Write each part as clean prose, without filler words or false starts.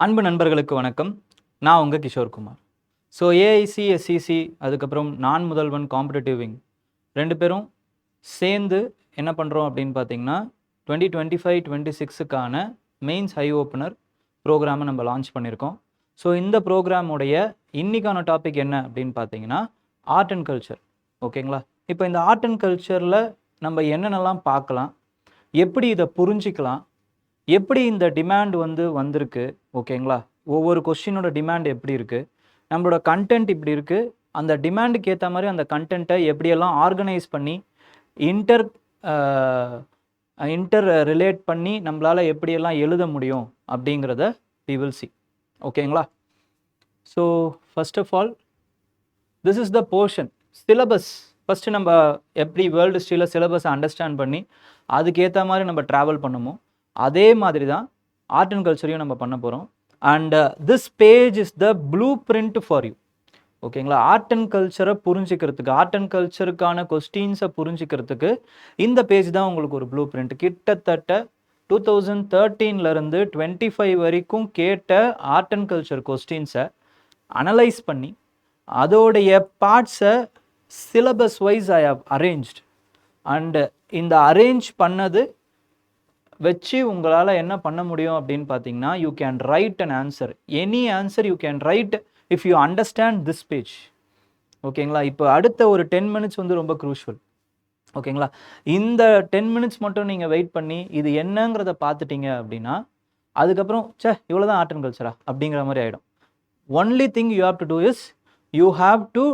அன்பு நண்பர்களுக்கு வணக்கம். நான் உங்கள் கிஷோர்குமார். ஸோ ஏஐசி, எஸ்இசி அதுக்கப்புறம் நான் முதல்வன் காம்படிட்டிவ் விங் 2 பேரும் சேர்ந்து என்ன பண்ணுறோம் அப்படின்னு பார்த்தீங்கன்னா 2025-26க்கான மெயின்ஸ் ஹை ஓப்பனர் ப்ரோக்ராமை நம்ம லான்ச் பண்ணியிருக்கோம். ஸோ இந்த ப்ரோக்ராமுடைய இன்னைக்கான டாபிக் என்ன அப்படின்னு பார்த்தீங்கன்னா ஆர்ட் அண்ட் கல்ச்சர். ஓகேங்களா? இப்போ இந்த ஆர்ட் அண்ட் கல்ச்சரில் நம்ம என்னென்னலாம் பார்க்கலாம், எப்படி இதை புரிஞ்சிக்கலாம், எப்படி இந்த டிமாண்ட் வந்திருக்கு, ஓகேங்களா? ஒவ்வொரு கொஸ்டினோட டிமாண்ட் எப்படி இருக்குது, நம்மளோட கண்டென்ட் இப்படி இருக்குது, அந்த டிமாண்டுக்கு ஏற்ற மாதிரி அந்த கண்டென்ட்டை எப்படியெல்லாம் ஆர்கனைஸ் பண்ணி இன்டர் ரிலேட் பண்ணி நம்மளால் எப்படியெல்லாம் எழுத முடியும் அப்படிங்கிறத we will see. ஓகேங்களா? So first of all this is the portion syllabus. First நம்ம எப்படி வேர்ல்டு ஹிஸ்ட்ரியில் சிலபஸை அண்டர்ஸ்டாண்ட் பண்ணி அதுக்கேற்ற மாதிரி நம்ம ட்ராவல் பண்ணுமோ அதே மாதிரி தான் ஆர்ட் அண்ட் கல்ச்சரையும் நம்ம பண்ண போகிறோம். And this page is the blueprint for you. ஓகேங்களா? ஆர்ட் அண்ட் கல்ச்சரை புரிஞ்சிக்கிறதுக்கு, ஆர்ட் அண்ட் கல்ச்சருக்கான கொஸ்டின்ஸை புரிஞ்சிக்கிறதுக்கு இந்த பேஜ் தான் உங்களுக்கு ஒரு ப்ளூ பிரிண்ட். கிட்டத்தட்ட 2013 25 வரைக்கும் கேட்ட ஆர்ட் அண்ட் கல்ச்சர் கொஸ்டின்ஸை அனலைஸ் பண்ணி அதோடைய பார்ட்ஸை syllabus wise I have arranged. And இந்த அரேஞ்ச் பண்ணது வச்சு உங்களால் என்ன பண்ண முடியும் அப்படின்னு பார்த்தீங்கன்னா you can write an answer. Any answer you can write if you understand this page. ஓகேங்களா? இப்போ அடுத்த ஒரு 10 மினிட்ஸ் ரொம்ப க்ரூஷுவல். ஓகேங்களா? இந்த 10 மினிட்ஸ் மட்டும் நீங்கள் வெயிட் பண்ணி இது என்னங்கிறத பார்த்துட்டீங்க அப்படின்னா அதுக்கப்புறம் இவ்வளோதான் ஆர்ட் அண்ட் கல்ச்சரா அப்படிங்கிற மாதிரி ஆகிடும். Only thing you have to do is you have to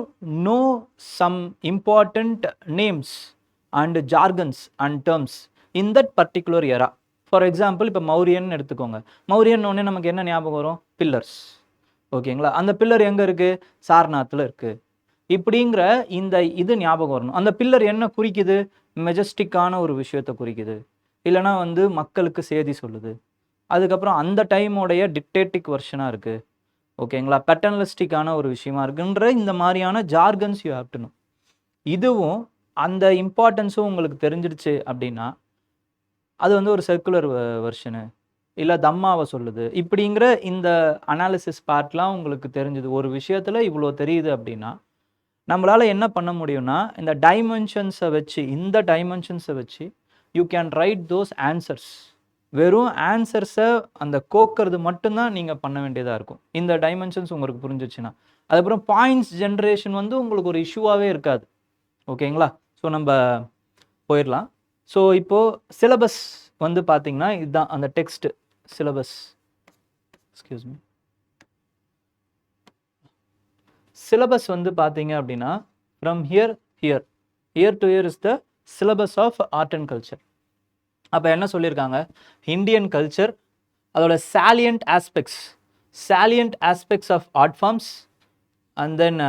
know some important names and jargons and terms in that particular era. For example இப்போ மௌரியன் எடுத்துக்கோங்க. மௌரியன் ஒன்று நமக்கு என்ன ஞாபகம் வரும்? பில்லர்ஸ். ஓகேங்களா? அந்த பில்லர் எங்கே இருக்குது? சார்நாத்தில் இருக்குது. இப்படிங்கிற இந்த இது ஞாபகம் வரணும். அந்த பில்லர் என்ன குறிக்குது? மெஜஸ்டிக்கான ஒரு விஷயத்தை குறிக்குது, இல்லைனா மக்களுக்கு செய்தி சொல்லுது. அதுக்கப்புறம் அந்த டைமோடைய டிக்டேட்டிக் வெர்ஷனாக இருக்குது. ஓகேங்களா? பேட்டர்னலிஸ்டிக்கான ஒரு விஷயமா இருக்குன்ற இந்த மாதிரியான jargons you have to know. இதுவும் அந்த இம்பார்ட்டன்ஸும் உங்களுக்கு தெரிஞ்சிடுச்சு அப்படின்னா அது ஒரு சர்க்குலர் வெர்ஷனு இல்லை தம்மாவை சொல்லுது இப்படிங்கிற இந்த அனாலிசிஸ் பார்ட்லாம் உங்களுக்கு தெரிஞ்சுது. ஒரு விஷயத்தில் இவ்வளோ தெரியுது அப்படின்னா நம்மளால் என்ன பண்ண முடியும்னா இந்த டைமென்ஷன்ஸை வச்சு, இந்த டைமென்ஷன்ஸை வச்சு you can right those answers. வெறும் ஆன்சர்ஸை அந்த கோக்கிறது மட்டும்தான் நீங்கள் பண்ண வேண்டியதாக இருக்கும். இந்த டைமென்ஷன்ஸ் உங்களுக்கு புரிஞ்சிச்சுன்னா அதுக்கப்புறம் பாயிண்ட்ஸ் ஜென்ரேஷன் உங்களுக்கு ஒரு இஷ்யூவாகவே இருக்காது. ஓகேங்களா? ஸோ நம்ம போயிடலாம். ஸோ இப்போது சிலபஸ் பார்த்தீங்கன்னா இதுதான் அந்த text syllabus. Excuse me. Syllabus பார்த்தீங்க அப்படின்னா from here to here is the syllabus of art and culture. அப்போ என்ன சொல்லியிருக்காங்க? இந்தியன் கல்ச்சர், அதோட salient aspects of art forms and then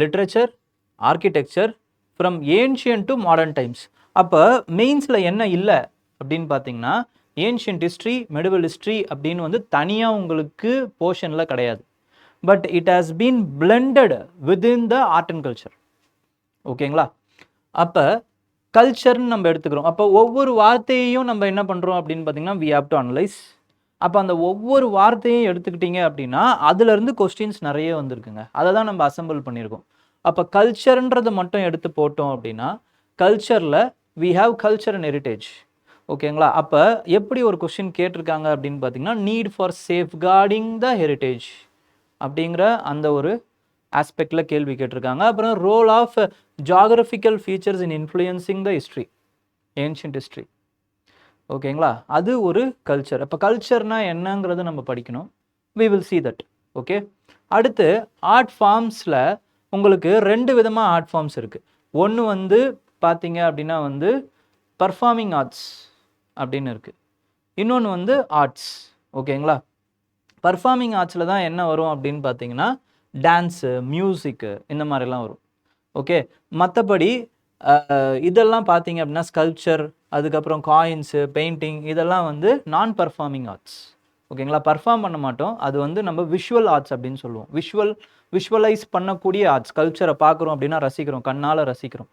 literature, architecture from ancient to modern times. அப்போ மெயின்ஸில் என்ன இல்லை அப்படின்னு பார்த்தீங்கன்னா ஏன்ஷியன்ட் ஹிஸ்ட்ரி, மெடிவல் ஹிஸ்ட்ரி அப்படின்னு தனியாக உங்களுக்கு போர்ஷனில் கிடையாது. But it has been blended within the art and culture. ஓகேங்களா? அப்போ கல்ச்சர்னு நம்ம எடுத்துக்கிறோம். அப்போ ஒவ்வொரு வார்த்தையையும் நம்ம என்ன பண்ணுறோம் அப்படின்னு பார்த்தீங்கன்னா வி ஹாவ் டு அனலைஸ். அப்போ அந்த ஒவ்வொரு வார்த்தையும் எடுத்துக்கிட்டீங்க அப்படின்னா அதுலேருந்து கொஸ்டின்ஸ் நிறைய வந்திருக்குங்க. அதை தான் நம்ம அசம்பிள் பண்ணியிருக்கோம். அப்போ கல்ச்சர்ன்றதை மட்டும் எடுத்து போட்டோம் அப்படின்னா கல்ச்சரில் we have culture and heritage. ஓகேங்களா? அப்போ எப்படி ஒரு கொஸ்டின் கேட்டிருக்காங்க அப்படின்னு பார்த்தீங்கன்னா need for safeguarding the heritage அப்படிங்கிற அந்த ஒரு ஆஸ்பெக்டில் கேள்வி கேட்டிருக்காங்க. அப்புறம் role of geographical features in influencing the history, ancient history. ஓகேங்களா? அது ஒரு கல்ச்சர். அப்போ கல்ச்சர்னா என்னங்கிறது நம்ம படிக்கணும். We will see that. Okay. அடுத்து ஆர்ட் ஃபார்ம்ஸில் உங்களுக்கு 2 விதமாக ஆர்ட் ஃபார்ம்ஸ் இருக்குது. ஒன்று பார்த்தீங்க அப்படின்னா பர்ஃபார்மிங் ஆர்ட்ஸ் அப்படின்னு இருக்குது. இன்னொன்று ஆர்ட்ஸ். ஓகேங்களா? பர்ஃபார்மிங் ஆர்ட்ஸில் தான் என்ன வரும் அப்படின்னு பார்த்தீங்கன்னா டான்ஸு, மியூசிக்கு இந்த மாதிரிலாம் வரும். ஓகே. மற்றபடி இதெல்லாம் பார்த்தீங்க அப்படின்னா ஸ்கல்ப்சர், அதுக்கப்புறம் காயின்ஸு, பெயிண்டிங் இதெல்லாம் நான் பர்ஃபார்மிங் ஆர்ட்ஸ். ஓகேங்களா? பர்ஃபார்ம் பண்ண மாட்டோம். அது நம்ம விஷுவல் ஆர்ட்ஸ் அப்படின்னு சொல்லுவோம். விஷுவலைஸ் பண்ணக்கூடிய ஆர்ட்ஸ். கல்ச்சரை பார்க்குறோம் அப்படின்னா ரசிக்கிறோம், கண்ணால் ரசிக்கிறோம்.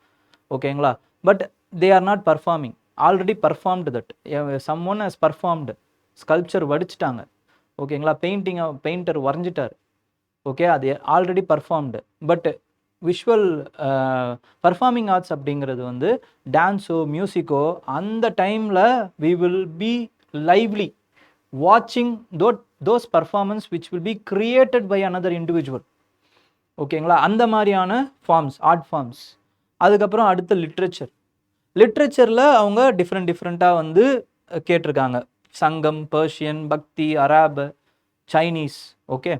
ஓகேங்களா? But they are not performing. Already performed that. Someone has performed. Sculpture வடிச்சிட்டாங்க. ஓகேங்களா. பெயிண்டர் வரைஞ்சிட்டார், ஓகே, அது already performed. But visual performing arts அப்படிங்கிறது வந்து டான்ஸோ மியூசிக்கோ அந்த டைமில் வி வில் பி லைவ்லி வாட்சிங் those performance which will be created by another individual. ஓகேங்களா. அந்த மாதிரியான ஃபார்ம்ஸ், ஆர்ட் ஃபார்ம்ஸ். அதுக்கப்புறம் அடுத்து லிட்ரேச்சரில் அவங்க டிஃப்ரெண்ட்டாக வந்து கேட்டிருக்காங்க. சங்கம், பர்ஷியன், பக்தி, அராப், சைனீஸ். ஓகே.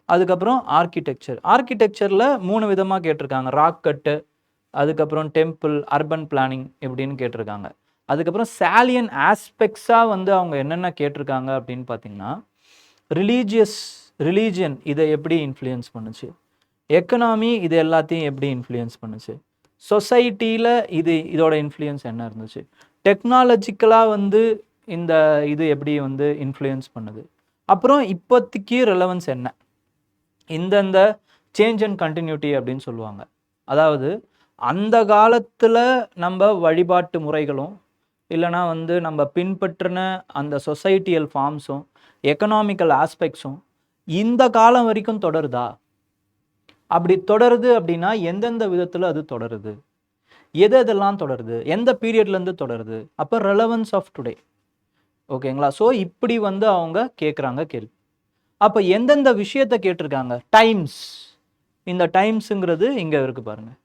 அதுக்கப்புறம் ஆர்கிடெக்சரில் 3 விதமாக கேட்டிருக்காங்க. ராக் கட்டு, அதுக்கப்புறம் டெம்பிள், அர்பன் பிளானிங் எப்படின்னு கேட்டிருக்காங்க. அதுக்கப்புறம் சாலியன் ஆஸ்பெக்ட்ஸாக வந்து அவங்க என்னென்ன கேட்டிருக்காங்க அப்படின்னு பார்த்தீங்கன்னா, ரிலீஜியன் இதை எப்படி இன்ஃப்ளூயன்ஸ் பண்ணுச்சு, எக்கனாமி இது எல்லாத்தையும் எப்படி இன்ஃப்ளூயன்ஸ் பண்ணுச்சு, சொசைட்டியில் இதோட இன்ஃப்ளூயன்ஸ் என்ன இருந்துச்சு, டெக்னாலஜிக்கலாக வந்து இந்த இது எப்படி வந்து இன்ஃப்ளூயன்ஸ் பண்ணுது, அப்புறம் இப்போதைக்கு ரெலவன்ஸ் என்ன, இந்த சேஞ்ச் அண்ட் கண்டினியூட்டி அப்படின்னு சொல்லுவாங்க. அதாவது அந்த காலத்தில் நம்ம வழிபாட்டு முறைகளும் இல்லைனா வந்து நம்ம பின்பற்றின அந்த சொசைட்டியல் ஃபார்ம்ஸும் எக்கனாமிக்கல் ஆஸ்பெக்ட்ஸும் இந்த காலம் வரைக்கும் தொடருதா, அப்படி தொடருது அப்படின்னா எந்தெந்த விதத்தில் அது தொடருது, எதெல்லாம் தொடருது, எந்த பீரியட்லேருந்து தொடருது, அப்போ ரெலவன்ஸ் ஆஃப் டுடே. ஓகேங்களா. ஸோ இப்படி வந்து அவங்க கேட்குறாங்க கேள்வி. அப்போ எந்தெந்த விஷயத்தை கேட்டிருக்காங்க, டைம்ஸ், இந்த டைம்ஸுங்கிறது இங்கே இருக்குது பாருங்கள்.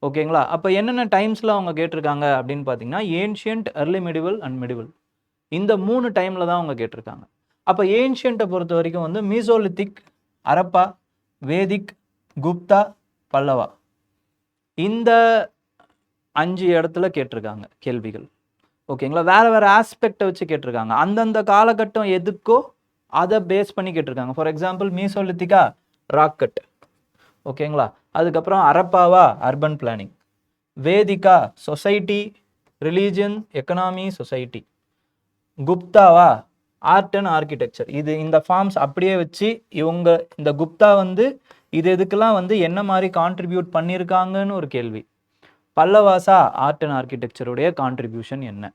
ஓகேங்களா. அப்போ என்னென்ன டைம்ஸில் அவங்க கேட்டிருக்காங்க அப்படின்னு பார்த்தீங்கன்னா, ancient, early medieval and medieval, இந்த 3 டைமில் தான் அவங்க கேட்டிருக்காங்க. அப்போ ஏன்ஷியண்ட்டை பொறுத்த வரைக்கும் வந்து மீசோலித்திக், அரப்பா, வேதிக், குப்தா, பல்லவா, இந்த 5 இடத்துல கேட்டிருக்காங்க கேள்விகள். ஓகேங்களா. வேறு ஆஸ்பெக்டை வச்சு கேட்டிருக்காங்க. அந்தந்த காலகட்டம் எதுக்கோ அதை பேஸ் பண்ணி கேட்டிருக்காங்க. ஃபார் எக்ஸாம்பிள் மீசோலித்திக்கா ராக் கட், ஓகேங்களா. அதுக்கப்புறம் அரப்பாவா அர்பன் பிளானிங், வேதிக்கா சொசைட்டி, ரிலீஜன், எக்கனாமி, சொசைட்டி, குப்தாவா ஆர்ட் அண்ட் ஆர்கிடெக்சர். இந்த ஃபார்ம்ஸ் அப்படியே வச்சு இவங்க இந்த குப்தா வந்து இது எதுக்கெல்லாம் வந்து என்ன மாதிரி கான்ட்ரிபியூட் பண்ணியிருக்காங்கன்னு ஒரு கேள்வி. பல்லவாசா ஆர்ட் அண்ட் ஆர்கிடெக்சருடைய கான்ட்ரிபியூஷன் என்ன.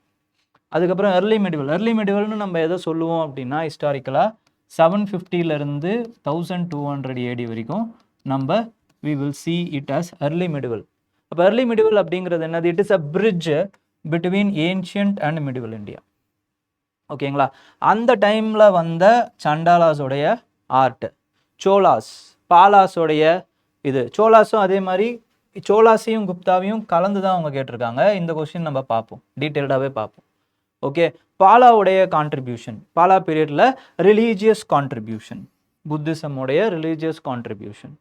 அதுக்கப்புறம் early medievalனு நம்ம எதை சொல்லுவோம் அப்படின்னா, ஹிஸ்டாரிக்கலாக 750 1200 AD வரைக்கும் நம்ம we will see it as early medieval. அப்போ early medieval அப்படிங்கிறது என்னது, it is a bridge between ancient and medieval India. ஓகேங்களா. அந்த டைமில் வந்த சண்டாலாஸோடைய ஆர்ட், சோலாஸ், பாலாஸோடைய சோலாஸும் அதே மாதிரி சோலாஸையும் குப்தாவையும் கலந்து தான் அவங்க கேட்டிருக்காங்க. இந்த கொஸ்டின் நம்ம பார்ப்போம், டீட்டெயில்டாகவே பார்ப்போம். ஓகே. பாலாவுடைய கான்ட்ரிபியூஷன், பாலா பீரியடில் ரிலீஜியஸ் கான்ட்ரிபியூஷன், புத்திசமுடைய ரிலீஜியஸ் கான்ட்ரிபியூஷன்.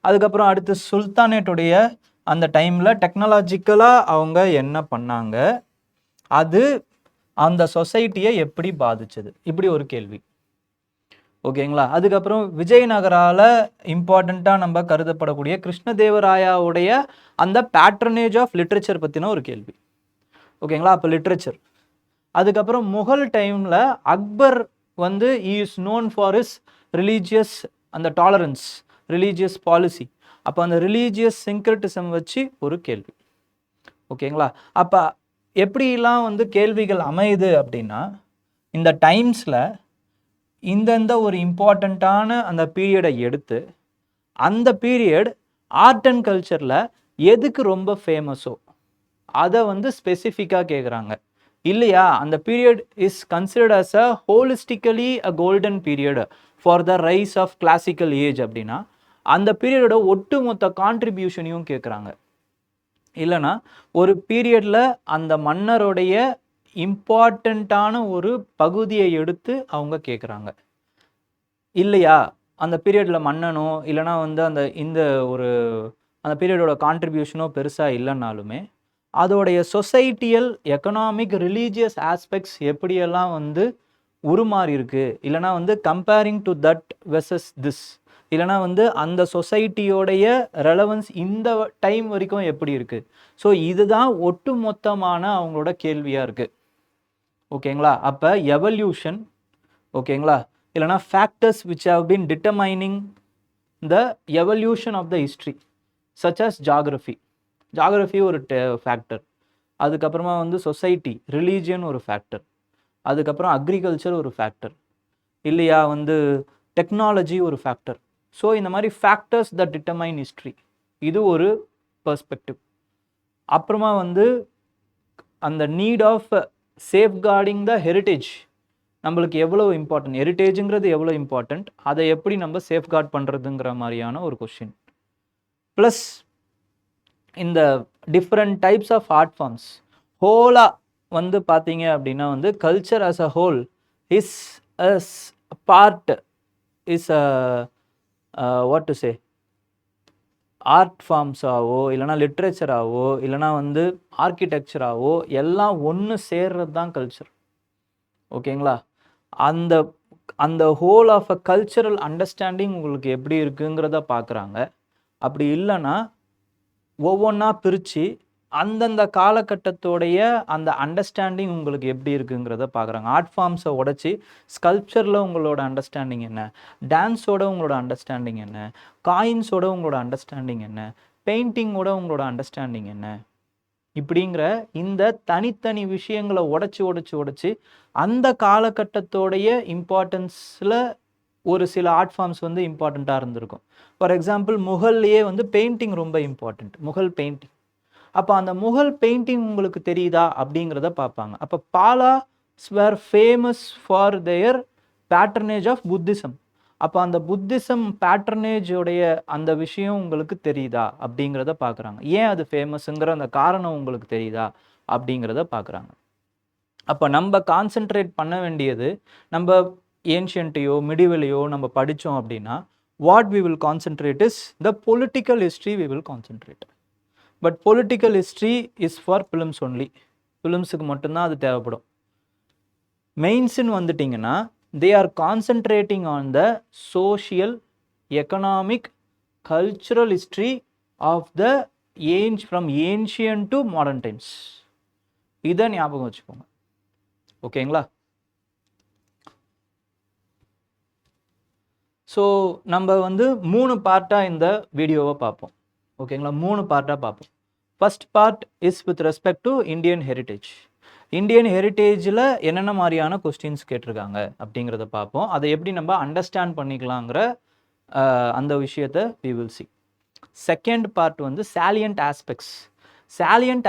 அதுக்கப்புறம் அடுத்து சுல்தானேட்டுடைய அந்த டைமில் டெக்னாலஜிக்கலாக அவங்க என்ன பண்ணாங்க, அது அந்த சொசைட்டியை எப்படி பாதிச்சது, இப்படி ஒரு கேள்வி. ஓகேங்களா. அதுக்கப்புறம் விஜயநகரால இம்பார்ட்டண்ட்டாக நம்ம கருதப்படக்கூடிய கிருஷ்ணதேவராயாவுடைய அந்த பேட்ரனேஜ் ஆஃப் லிட்ரேச்சர் பற்றின ஒரு கேள்வி. ஓகேங்களா. அப்போ லிட்ரேச்சர். அதுக்கப்புறம் முகல் டைமில் அக்பர் வந்து is known for is religious அந்த டாலரன்ஸ், ரிலீஜியஸ் பாலிசி. அப்போ அந்த ரிலீஜியஸ் சிங்க்ரட்டிசம் வச்சு ஒரு கேள்வி. ஓகேங்களா. அப்போ எப்படிலாம் வந்து கேள்விகள் அமையுது அப்படின்னா, இந்த டைம்ஸில் இந்தந்த ஒரு இம்பார்ட்டண்ட்டான அந்த பீரியடை எடுத்து அந்த பீரியட் ஆர்ட் அண்ட் கல்ச்சரில் எதுக்கு ரொம்ப ஃபேமஸோ அதை வந்து ஸ்பெசிஃபிக்காக கேட்குறாங்க. இல்லையா, அந்த period is considered as a holistically a golden period for the rise of classical age அப்படின்னா அந்த பீரியடோட ஒட்டுமொத்த கான்ட்ரிபியூஷனையும் கேட்குறாங்க. இல்லைனா ஒரு பீரியடில் அந்த மன்னருடைய இம்பார்ட்டண்ட்டான ஒரு பகுதியை எடுத்து அவங்க கேட்குறாங்க. இல்லையா, அந்த பீரியடில் மன்னனோ இல்லைனா வந்து அந்த பீரியடோட கான்ட்ரிபியூஷனோ பெருசாக இல்லைனாலுமே அதோடைய சொசைட்டியல், எக்கனாமிக், ரிலீஜியஸ் ஆஸ்பெக்ட்ஸ் எப்படியெல்லாம் வந்து உருமாறி இருக்கு, இல்லைனா வந்து comparing to that versus this, இல்லைனா வந்து அந்த சொசைட்டியோடைய ரெலவன்ஸ் இந்த டைம் வரைக்கும் எப்படி இருக்குது. ஸோ இதுதான் ஒட்டு மொத்தமான அவங்களோட கேள்வியாக இருக்குது. ஓகேங்களா. அப்போ எவல்யூஷன், ஓகேங்களா, இல்லைனா factors which have been determining the evolution of the history such as geography ஒரு ஃபேக்டர். அதுக்கப்புறமா வந்து சொசைட்டி, ரிலீஜியன் ஒரு ஃபேக்டர். அதுக்கப்புறம் அக்ரிகல்ச்சர் ஒரு ஃபேக்டர். இல்லையா வந்து டெக்னாலஜி ஒரு ஃபேக்டர். ஸோ இந்த மாதிரி ஃபேக்டர்ஸ் த டிட்டர்மைன் ஹிஸ்ட்ரி, இது ஒரு பெர்ஸ்பெக்டிவ். அப்புறமா வந்து அந்த need of safeguarding the heritage நம்மளுக்கு எவ்வளோ இம்பார்ட்டன்ட், ஹெரிட்டேஜுங்கிறது எவ்வளோ இம்பார்ட்டண்ட், அதை எப்படி நம்ம சேஃப்கார்ட் பண்ணுறதுங்கிற மாதிரியான ஒரு கொஷின். ப்ளஸ் இந்த different types of art forms ஹோலாக வந்து பார்த்தீங்க அப்படின்னா வந்து culture as a whole is as part is what to say art ஃபார்ம்ஸாவோ இல்லைனா லிட்ரேச்சராகவோ இல்லைனா வந்து ஆர்கிடெக்சராகவோ எல்லாம் ஒன்று சேர்றது தான் கல்ச்சர். ஓகேங்களா? அந்த அந்த whole of a cultural understanding உங்களுக்கு எப்படி இருக்குங்கிறத பார்க்குறாங்க. அப்படி இல்லைன்னா ஒவ்வொன்றா பிரித்து அந்தந்த காலகட்டத்தோடைய அந்த அண்டர்ஸ்டாண்டிங் உங்களுக்கு எப்படி இருக்குங்கிறத பார்க்குறாங்க. ஆர்ட் ஃபார்ம்ஸை உடச்சி ஸ்கல்ப்சரில் உங்களோட அண்டர்ஸ்டாண்டிங் என்ன, டான்ஸோட உங்களோட அண்டர்ஸ்டாண்டிங் என்ன, காயின்ஸோட உங்களோட அண்டர்ஸ்டாண்டிங் என்ன, பெயிண்டிங்கோட உங்களோட அண்டர்ஸ்டாண்டிங் என்ன, இப்படிங்கிற இந்த தனித்தனி விஷயங்களை உடச்சி அந்த காலகட்டத்தோடைய இம்பார்ட்டன்ஸில் ஒரு சில ஆர்ட் ஃபார்ம்ஸ் வந்து இம்பார்ட்டண்ட்டாக இருந்திருக்கும். ஃபார் எக்ஸாம்பிள் முகல்லையே வந்து பெயிண்டிங் ரொம்ப இம்பார்ட்டண்ட், முகல் பெயிண்டிங். அப்போ அந்த முகல் பெயிண்டிங் உங்களுக்கு தெரியுதா அப்படிங்கிறத பார்ப்பாங்க. அப்போ Palas were famous for their patronage of Buddhism. அப்போ அந்த புத்திசம் பேட்டர்னேஜோடைய அந்த விஷயம் உங்களுக்கு தெரியுதா அப்படிங்கிறத பார்க்குறாங்க. ஏன் அது ஃபேமஸுங்கிற அந்த காரணம் உங்களுக்கு தெரியுதா அப்படிங்கிறத பார்க்குறாங்க. அப்போ நம்ம கான்சென்ட்ரேட் பண்ண வேண்டியது, நம்ம ஏன்ஷியன்ட்டையோ மிடிவலையோ நம்ம படித்தோம் அப்படின்னா what we will concentrate is the political history we will concentrate. But political history is for films only. ஃபிலிம்ஸுக்கு மட்டும்தான் அது தேவைப்படும். மெயின்ஸ்ன்னு வந்துட்டிங்கன்னா they are concentrating on the social, economic, cultural history of the from ancient to modern times. இதை ஞாபகம் வச்சுக்கோங்க. ஓகேங்களா? So நம்ம வந்து 3 பார்ட்டாக இந்த வீடியோவை பார்ப்போம். ஓகேங்களா? 3 பார்ட்டாக பார்ப்போம். First part is with respect to Indian heritage. Indian ஹெரிட்டேஜில் என்னென்ன மாதிரியான கொஸ்டின்ஸ் கேட்டிருக்காங்க அப்படிங்கிறத பார்ப்போம். அதை எப்படி நம்ம அண்டர்ஸ்டாண்ட் பண்ணிக்கலாங்கிற அந்த விஷயத்தை we will see. Second part வந்து salient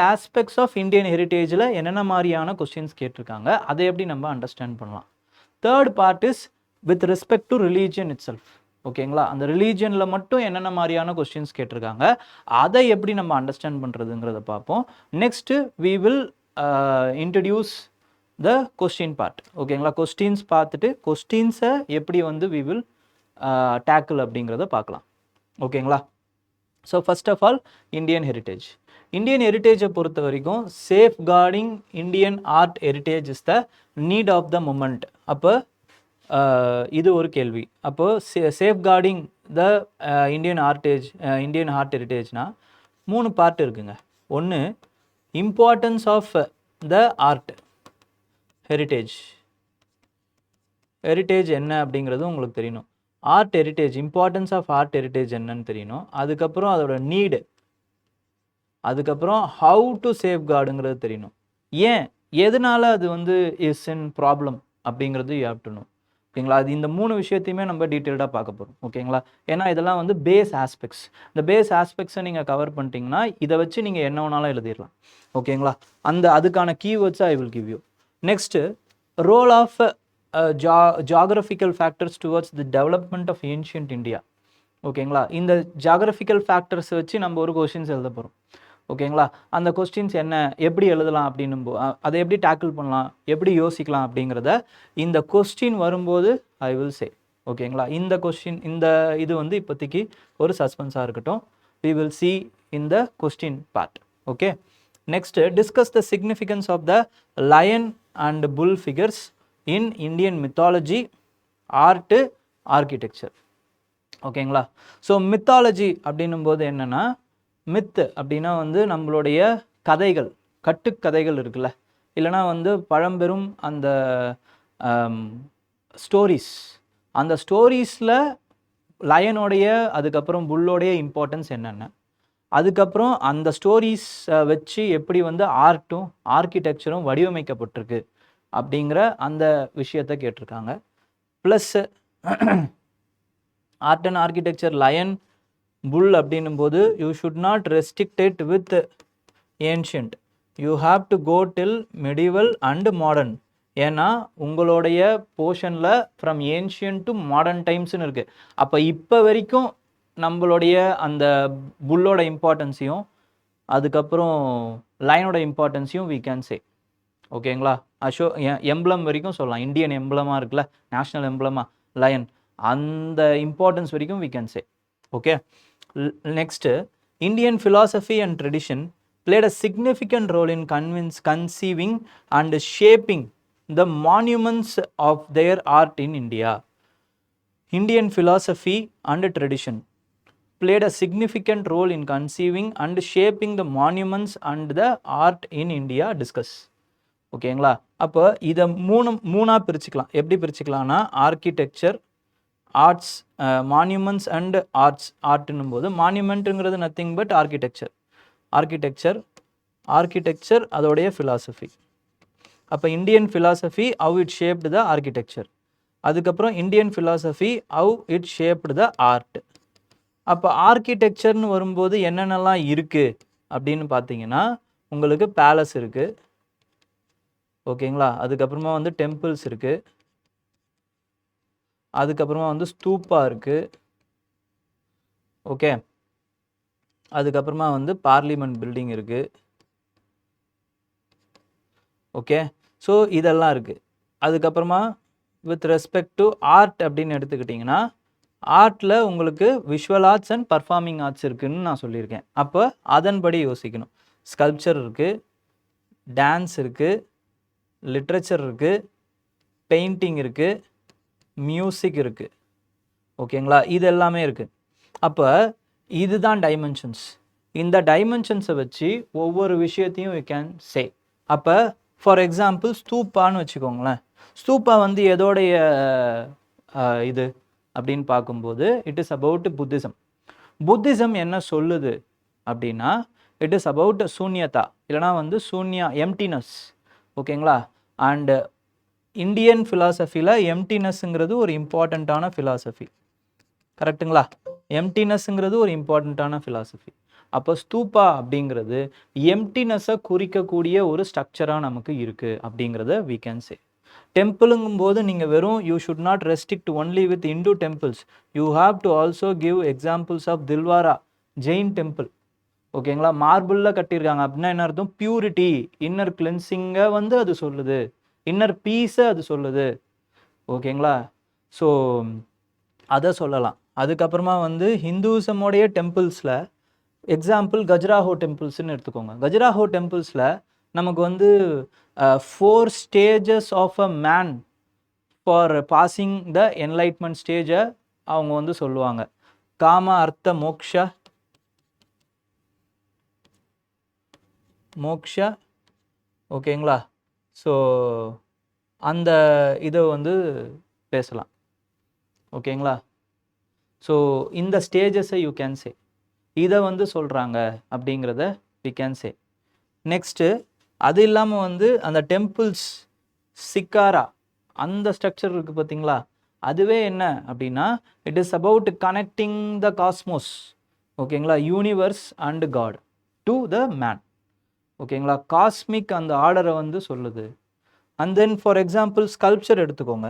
ஆஸ்பெக்ட்ஸ் ஆஃப் இந்தியன் ஹெரிட்டேஜில் என்னென்ன மாதிரியான கொஸ்டின்ஸ் கேட்டிருக்காங்க, அதை எப்படி நம்ம அண்டர்ஸ்டாண்ட் பண்ணலாம். Third part is with respect to religion it self. ஓகேங்களா? அந்த ரிலீஜியனில் மட்டும் என்னென்ன மாதிரியான கொஸ்டின்ஸ் கேட்டிருக்காங்க, அதை எப்படி நம்ம அண்டர்ஸ்டாண்ட் பண்ணுறதுங்கிறத பார்ப்போம். Next we will introduce the question part. ஓகேங்களா? கொஸ்டின்ஸ் பார்த்துட்டு கொஸ்டின்ஸை எப்படி வந்து we will tackle அப்படிங்கிறத பார்க்கலாம். ஓகேங்களா? So first of all Indian ஹெரிட்டேஜை பொறுத்த வரைக்கும் safeguarding Indian art heritage is the need of the moment. அப்போ இது ஒரு கேள்வி. அப்போது சேஃப்கார்டிங் த இந்தியன் ஆர்ட் ஹெரிட்டேஜ்னா 3 பார்ட் இருக்குங்க. ஒன்று importance of the art heritage என்ன அப்படிங்கிறது உங்களுக்கு தெரியணும். Art heritage, importance of art heritage என்னன்னு தெரியணும். அதுக்கப்புறம் அதோட நீடு, அதுக்கப்புறம் ஹவு டு சேஃப்கார்டுங்கிறது தெரியணும். ஏன், எதனால அது வந்து இஸ் இன் ப்ராப்ளம் அப்படிங்கிறது யூ ஹேவ் டு நோ. ஓகேங்களா? அது இந்த 3 விஷயத்தையுமே நம்ம டீட்டெயில்டாக பார்க்க போகிறோம். ஓகேங்களா? ஏன்னா இதெல்லாம் வந்து பேஸ் ஆஸ்பெக்ட்ஸ். இந்த பேஸ் ஆஸ்பெக்ட்ஸை நீங்கள் கவர் பண்ணிட்டீங்கன்னா இதை வச்சு நீங்கள் என்ன வேணாலும் எழுதிடலாம். ஓகேங்களா? அதுக்கான கீவேர்ட்ஸை I will give you. Next role of geographical factors towards the development of ancient India. ஓகேங்களா? இந்த ஜாகிரபிக்கல் ஃபேக்டர்ஸ் வச்சு நம்ம ஒரு கொஸ்டின்ஸ் எழுத போகிறோம். ஓகேங்களா? அந்த கொஸ்டின்ஸ் என்ன, எப்படி எழுதலாம் அப்படின்னு அதை எப்படி டேக்கிள் பண்ணலாம், எப்படி யோசிக்கலாம் அப்படிங்கிறத இந்த கொஸ்டின் வரும்போது ஐ வில் சே. ஓகேங்களா? இந்த கொஸ்டின் இது வந்து இப்போதைக்கு ஒரு சஸ்பென்ஸாக இருக்கட்டும். we will see in the question part. Okay. Next, discuss the significance of the lion and bull figures in Indian mythology, art, architecture. ஓகேங்களா? ஸோ மித்தாலஜி அப்படின்னும் போது என்னென்னா, மித்து அப்படின்னா வந்து நம்மளுடைய கதைகள், கட்டுக்கதைகள் இருக்குல்ல, இல்லைனா வந்து பழம்பெரும் அந்த ஸ்டோரிஸ், அந்த ஸ்டோரிஸில் லயனோடைய அதுக்கப்புறம் புல்லோடைய இம்பார்ட்டன்ஸ் என்னென்ன, அதுக்கப்புறம் அந்த ஸ்டோரிஸ் வச்சு எப்படி வந்து ஆர்ட்டும் ஆர்கிடெக்சரும் வடிவமைக்கப்பட்டிருக்கு அப்படிங்கிற அந்த விஷயத்தை கேட்டிருக்காங்க. Plus art and architecture lion bull அப்படின்னும் போது you should not restrict it with ancient, you have to go till medieval and modern. ஏன்னா உங்களுடைய போர்ஷனில் ஃப்ரம் ஏன்ஷியன்ட் டு மாடர்ன் டைம்ஸ்னு இருக்குது. அப்போ இப்போ வரைக்கும் நம்மளுடைய அந்த புல்லோட இம்பார்ட்டன்ஸையும் அதுக்கப்புறம் லைனோட இம்பார்ட்டன்ஸையும் வி கேன் சே. ஓகேங்களா? எம்ப்ளம் வரைக்கும் சொல்லலாம். இந்தியன் எம்ப்ளமாக இருக்குல்ல, நேஷ்னல் எம்ப்ளமா லயன், அந்த இம்பார்ட்டன்ஸ் வரைக்கும் we can say. Okay, next Indian philosophy and tradition played a significant role in conceiving and shaping the monuments of their art in India. Indian philosophy and tradition played a significant role in conceiving and shaping the monuments and the art in India. Discuss. ஓகேங்களா? அப்போ இதை மூணாக பிரிச்சுக்கலாம். எப்படி பிரிச்சுக்கலாம்னா architecture, arts, monuments and ஆர்ட்னும் போது மான்யூமெண்ட்டுங்கிறது நத்திங் பட் ஆர்கிடெக்சர் அதோடைய ஃபிலாசபி. அப்போ Indian philosophy how it shaped the architecture, அதுக்கப்புறம் Indian philosophy how it shaped the art. அப்போ ஆர்கிடெக்சர்னு வரும்போது என்னென்னலாம் இருக்குது அப்படின்னு பார்த்தீங்கன்னா உங்களுக்கு பேலஸ் இருக்குது. ஓகேங்களா? அதுக்கப்புறமா வந்து டெம்பிள்ஸ் இருக்குது, அதுக்கப்புறமா வந்து ஸ்தூப்பா இருக்குது. ஓகே, அதுக்கப்புறமா வந்து பார்லிமெண்ட் பில்டிங் இருக்குது. ஓகே, ஸோ இதெல்லாம் இருக்குது. அதுக்கப்புறமா வித் ரெஸ்பெக்ட் டு ஆர்ட் அப்படின்னு எடுத்துக்கிட்டிங்கன்னா ஆர்ட்டில் உங்களுக்கு visual arts and performing arts இருக்குதுன்னு நான் சொல்லியிருக்கேன். அப்போ அதன்படி யோசிக்கணும். ஸ்கல்ப்சர் இருக்குது, டான்ஸ் இருக்குது, லிட்ரேச்சர் இருக்குது, பெயிண்டிங் இருக்குது, மியூசிக் இருக்குது. ஓகேங்களா? இது எல்லாமே இருக்குது. அப்போ இதுதான் டைமென்ஷன்ஸ். இந்த டைமென்ஷன்ஸை வச்சு ஒவ்வொரு விஷயத்தையும் யூ கேன் சே. அப்போ ஃபார் எக்ஸாம்பிள் ஸ்தூப்பான்னு வச்சுக்கோங்களேன். ஸ்தூப்பா வந்து எதோடைய இது அப்படின்னு பார்க்கும்போது it is about Buddhism. Buddhism என்ன சொல்லுது அப்படின்னா இட் இஸ் அபவுட் சூன்யதா, இல்லைனா வந்து சூன்யா, எம்டினஸ். ஓகேங்களா? அண்டு இந்தியன் ஃபிலாசபியில் எம்டினஸ்ங்கிறது ஒரு இம்பார்ட்டண்ட்டான ஃபிலாசபி. கரெக்டுங்களா? எம்டினஸ்ங்கிறது ஒரு இம்பார்ட்டண்ட்டான ஃபிலாசபி. அப்போ ஸ்தூப்பா அப்படிங்கிறது எம்டினஸை குறிக்கக்கூடிய ஒரு ஸ்ட்ரக்சராக நமக்கு இருக்குது அப்படிங்கிறத வி கேன் சே. டெம்பிளுங்கும் போது நீங்கள் வெறும் you should not restrict only with Hindu temples, you have to also give examples of Dilwara Jain temple. ஓகேங்களா? மார்பிளில் கட்டியிருக்காங்க அப்படின்னா என்ன அர்த்தம்? பியூரிட்டி, இன்னர் கிளென்சிங்கை வந்து அது சொல்லுது, இன்னர் பீஸை அது சொல்லுது. ஓகேங்களா? ஸோ அதை சொல்லலாம். அதுக்கப்புறமா வந்து ஹிந்துசமோடைய டெம்பிள்ஸில் எக்ஸாம்பிள் கஜுராஹோ டெம்பிள்ஸ்ன்னு எடுத்துக்கோங்க. கஜுராஹோ டெம்பிள்ஸில் நமக்கு வந்து 4 stages of a man for passing the enlightenment ஸ்டேஜை அவங்க வந்து சொல்லுவாங்க. காம, அர்த்த, மோக்ஷ. ஓகேங்களா? ஸோ அந்த இதை வந்து பேசலாம். ஓகேங்களா? ஸோ இந்த ஸ்டேஜஸை யூ கேன் சே, இதை வந்து சொல்கிறாங்க அப்படிங்கிறத வி கேன் சே. நெக்ஸ்ட்டு அது இல்லாமல் வந்து அந்த டெம்பிள்ஸ் சிக்காரா அந்த ஸ்ட்ரக்சர் இருக்குது பார்த்தீங்களா, அதுவே என்ன அப்படின்னா it is about connecting the cosmos. ஓகேங்களா? Universe and God to the man. ஓகேங்களா? காஸ்மிக் அந்த ஆர்டரை வந்து சொல்லுது. And then for example sculpture எடுத்துக்கோங்க.